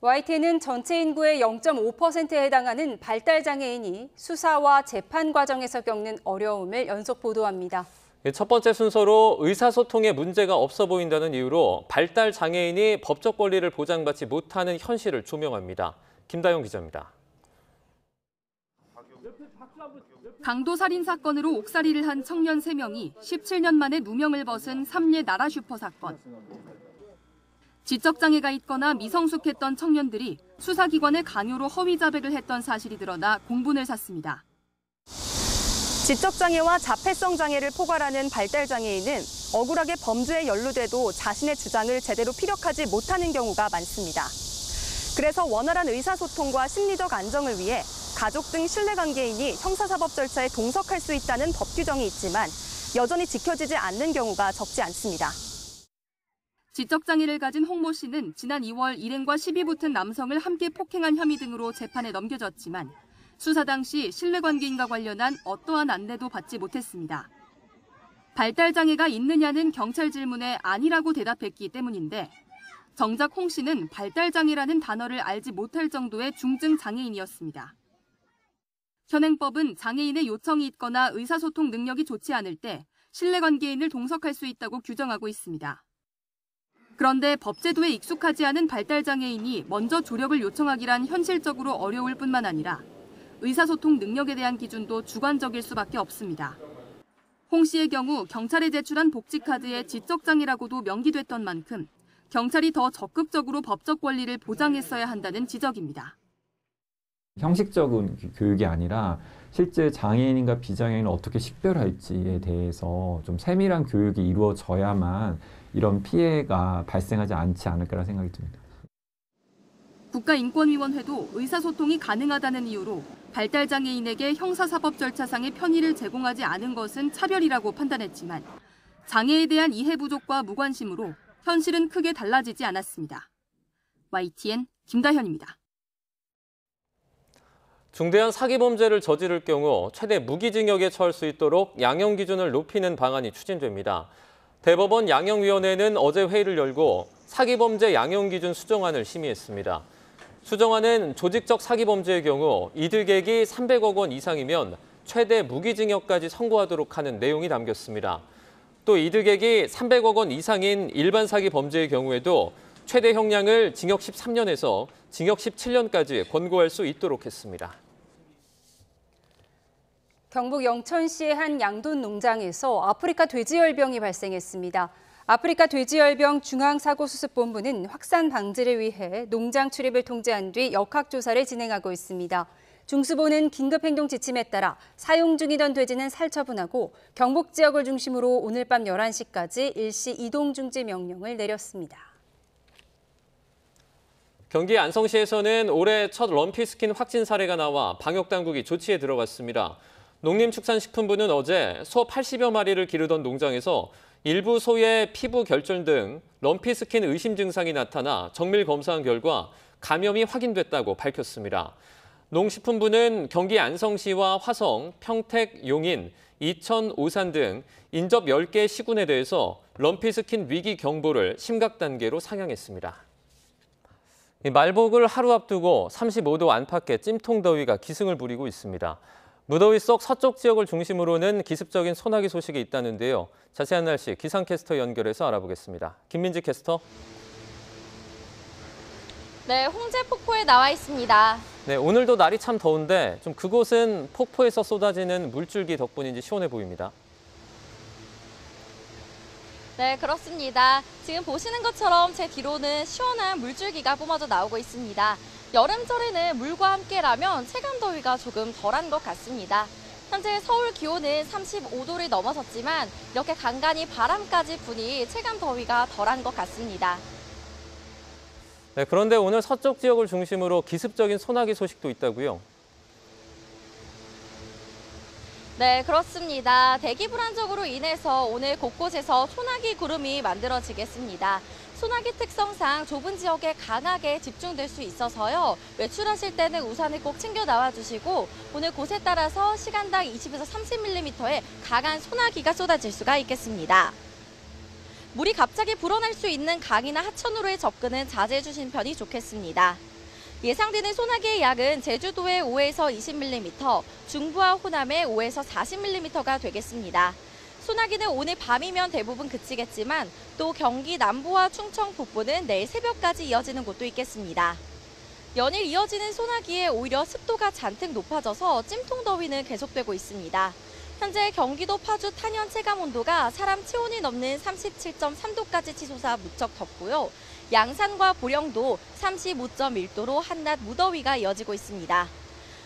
YTN은 전체 인구의 0.5%에 해당하는 발달장애인이 수사와 재판 과정에서 겪는 어려움을 연속 보도합니다. 첫 번째 순서로 의사소통에 문제가 없어 보인다는 이유로 발달장애인이 법적 권리를 보장받지 못하는 현실을 조명합니다. 김다영 기자입니다. 강도살인 사건으로 옥살이를 한 청년 3명이 17년 만에 누명을 벗은 삼례 나라 슈퍼 사건. 지적장애가 있거나 미성숙했던 청년들이 수사기관의 강요로 허위 자백을 했던 사실이 드러나 공분을 샀습니다. 지적장애와 자폐성 장애를 포괄하는 발달장애인은 억울하게 범죄에 연루돼도 자신의 주장을 제대로 피력하지 못하는 경우가 많습니다. 그래서 원활한 의사소통과 심리적 안정을 위해 가족 등 신뢰관계인이 형사사법 절차에 동석할 수 있다는 법 규정이 있지만 여전히 지켜지지 않는 경우가 적지 않습니다. 지적장애를 가진 홍모 씨는 지난 2월 일행과 시비 붙은 남성을 함께 폭행한 혐의 등으로 재판에 넘겨졌지만 수사 당시 신뢰관계인과 관련한 어떠한 안내도 받지 못했습니다. 발달장애가 있느냐는 경찰 질문에 아니라고 대답했기 때문인데 정작 홍 씨는 발달장애라는 단어를 알지 못할 정도의 중증 장애인이었습니다. 현행법은 장애인의 요청이 있거나 의사소통 능력이 좋지 않을 때 신뢰관계인을 동석할 수 있다고 규정하고 있습니다. 그런데 법제도에 익숙하지 않은 발달장애인이 먼저 조력을 요청하기란 현실적으로 어려울 뿐만 아니라 의사소통 능력에 대한 기준도 주관적일 수밖에 없습니다. 홍 씨의 경우 경찰에 제출한 복지카드에 지적장애라고도 명기됐던 만큼 경찰이 더 적극적으로 법적 권리를 보장했어야 한다는 지적입니다. 형식적인 교육이 아니라 실제 장애인과 비장애인을 어떻게 식별할지에 대해서 좀 세밀한 교육이 이루어져야만 이런 피해가 발생하지 않지 않을까라는 생각이 듭니다. 국가인권위원회도 의사소통이 가능하다는 이유로 발달장애인에게 형사사법 절차상의 편의를 제공하지 않은 것은 차별이라고 판단했지만 장애에 대한 이해 부족과 무관심으로 현실은 크게 달라지지 않았습니다. YTN 김다현입니다. 중대한 사기 범죄를 저지를 경우 최대 무기징역에 처할 수 있도록 양형 기준을 높이는 방안이 추진됩니다. 대법원 양형위원회는 어제 회의를 열고 사기 범죄 양형 기준 수정안을 심의했습니다. 수정안은 조직적 사기 범죄의 경우 이득액이 300억 원 이상이면 최대 무기징역까지 선고하도록 하는 내용이 담겼습니다. 또 이득액이 300억 원 이상인 일반 사기 범죄의 경우에도 최대 형량을 징역 13년에서 징역 17년까지 권고할 수 있도록 했습니다. 경북 영천시의 한 양돈 농장에서 아프리카 돼지열병이 발생했습니다. 아프리카 돼지열병 중앙사고수습본부는 확산 방지를 위해 농장 출입을 통제한 뒤 역학조사를 진행하고 있습니다. 중수본은 긴급행동 지침에 따라 사용 중이던 돼지는 살처분하고 경북 지역을 중심으로 오늘 밤 11시까지 일시 이동 중지 명령을 내렸습니다. 경기 안성시에서는 올해 첫 럼피스킨 확진 사례가 나와 방역당국이 조치에 들어갔습니다. 농림축산식품부는 어제 소 80여 마리를 기르던 농장에서 일부 소의 피부 결절 등 럼피스킨 의심 증상이 나타나 정밀 검사한 결과 감염이 확인됐다고 밝혔습니다. 농식품부는 경기 안성시와 화성, 평택, 용인, 이천, 오산 등 인접 10개 시군에 대해서 럼피스킨 위기 경보를 심각 단계로 상향했습니다. 말복을 하루 앞두고 35도 안팎의 찜통더위가 기승을 부리고 있습니다. 무더위 속 서쪽 지역을 중심으로는 기습적인 소나기 소식이 있다는데요. 자세한 날씨 기상캐스터 연결해서 알아보겠습니다. 김민지 캐스터. 네, 홍제 폭포에 나와 있습니다. 네, 오늘도 날이 참 더운데 좀 그곳은 폭포에서 쏟아지는 물줄기 덕분인지 시원해 보입니다. 네, 그렇습니다. 지금 보시는 것처럼 제 뒤로는 시원한 물줄기가 뿜어져 나오고 있습니다. 여름철에는 물과 함께라면 체감더위가 조금 덜한 것 같습니다. 현재 서울 기온은 35도를 넘어섰지만 이렇게 간간히 바람까지 부니 체감더위가 덜한 것 같습니다. 네, 그런데 오늘 서쪽 지역을 중심으로 기습적인 소나기 소식도 있다고요? 네, 그렇습니다. 대기 불안정으로 인해서 오늘 곳곳에서 소나기 구름이 만들어지겠습니다. 소나기 특성상 좁은 지역에 강하게 집중될 수 있어서요. 외출하실 때는 우산을 꼭 챙겨 나와주시고 오늘 곳에 따라서 시간당 20에서 30mm의 강한 소나기가 쏟아질 수가 있겠습니다. 물이 갑자기 불어날 수 있는 강이나 하천으로의 접근은 자제해 주신 편이 좋겠습니다. 예상되는 소나기의 양은 제주도에 5에서 20mm, 중부와 호남에 5에서 40mm가 되겠습니다. 소나기는 오늘 밤이면 대부분 그치겠지만 또 경기 남부와 충청 북부는 내일 새벽까지 이어지는 곳도 있겠습니다. 연일 이어지는 소나기에 오히려 습도가 잔뜩 높아져서 찜통더위는 계속되고 있습니다. 현재 경기도 파주 탄현 체감온도가 사람 체온이 넘는 37.3도까지 치솟아 무척 덥고요. 양산과 보령도 35.1도로 한낮 무더위가 이어지고 있습니다.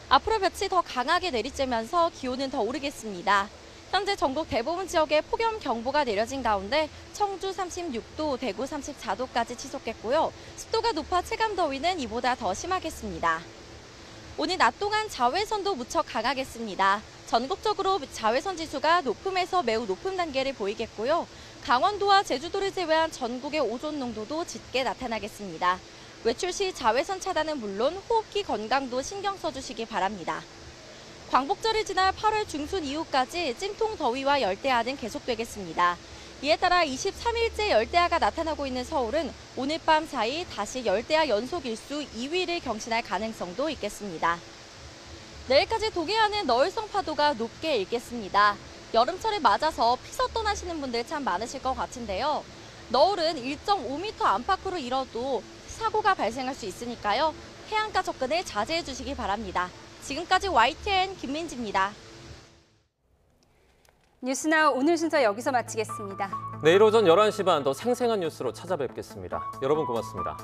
앞으로 며칠 더 강하게 내리쬐면서 기온은 더 오르겠습니다. 현재 전국 대부분 지역에 폭염경보가 내려진 가운데 청주 36도, 대구 34도까지 치솟겠고요. 습도가 높아 체감더위는 이보다 더 심하겠습니다. 오늘 낮 동안 자외선도 무척 강하겠습니다. 전국적으로 자외선 지수가 높음에서 매우 높은 단계를 보이겠고요. 강원도와 제주도를 제외한 전국의 오존 농도도 짙게 나타나겠습니다. 외출 시 자외선 차단은 물론 호흡기 건강도 신경 써주시기 바랍니다. 광복절을 지나 8월 중순 이후까지 찜통 더위와 열대야는 계속되겠습니다. 이에 따라 23일째 열대야가 나타나고 있는 서울은 오늘 밤 사이 다시 열대야 연속 일수 2위를 경신할 가능성도 있겠습니다. 내일까지 동해안은 너울성 파도가 높게 일겠습니다. 여름철을 맞아서 피서돈 하시는 분들 참 많으실 것 같은데요. 너울은 1.5m 안팎으로 일어도 사고가 발생할 수 있으니까요. 해안가 접근을 자제해 주시기 바랍니다. 지금까지 YTN 김민지입니다. 뉴스나우 오늘 순서 여기서 마치겠습니다. 내일 오전 11시 반 더 생생한 뉴스로 찾아뵙겠습니다. 여러분 고맙습니다.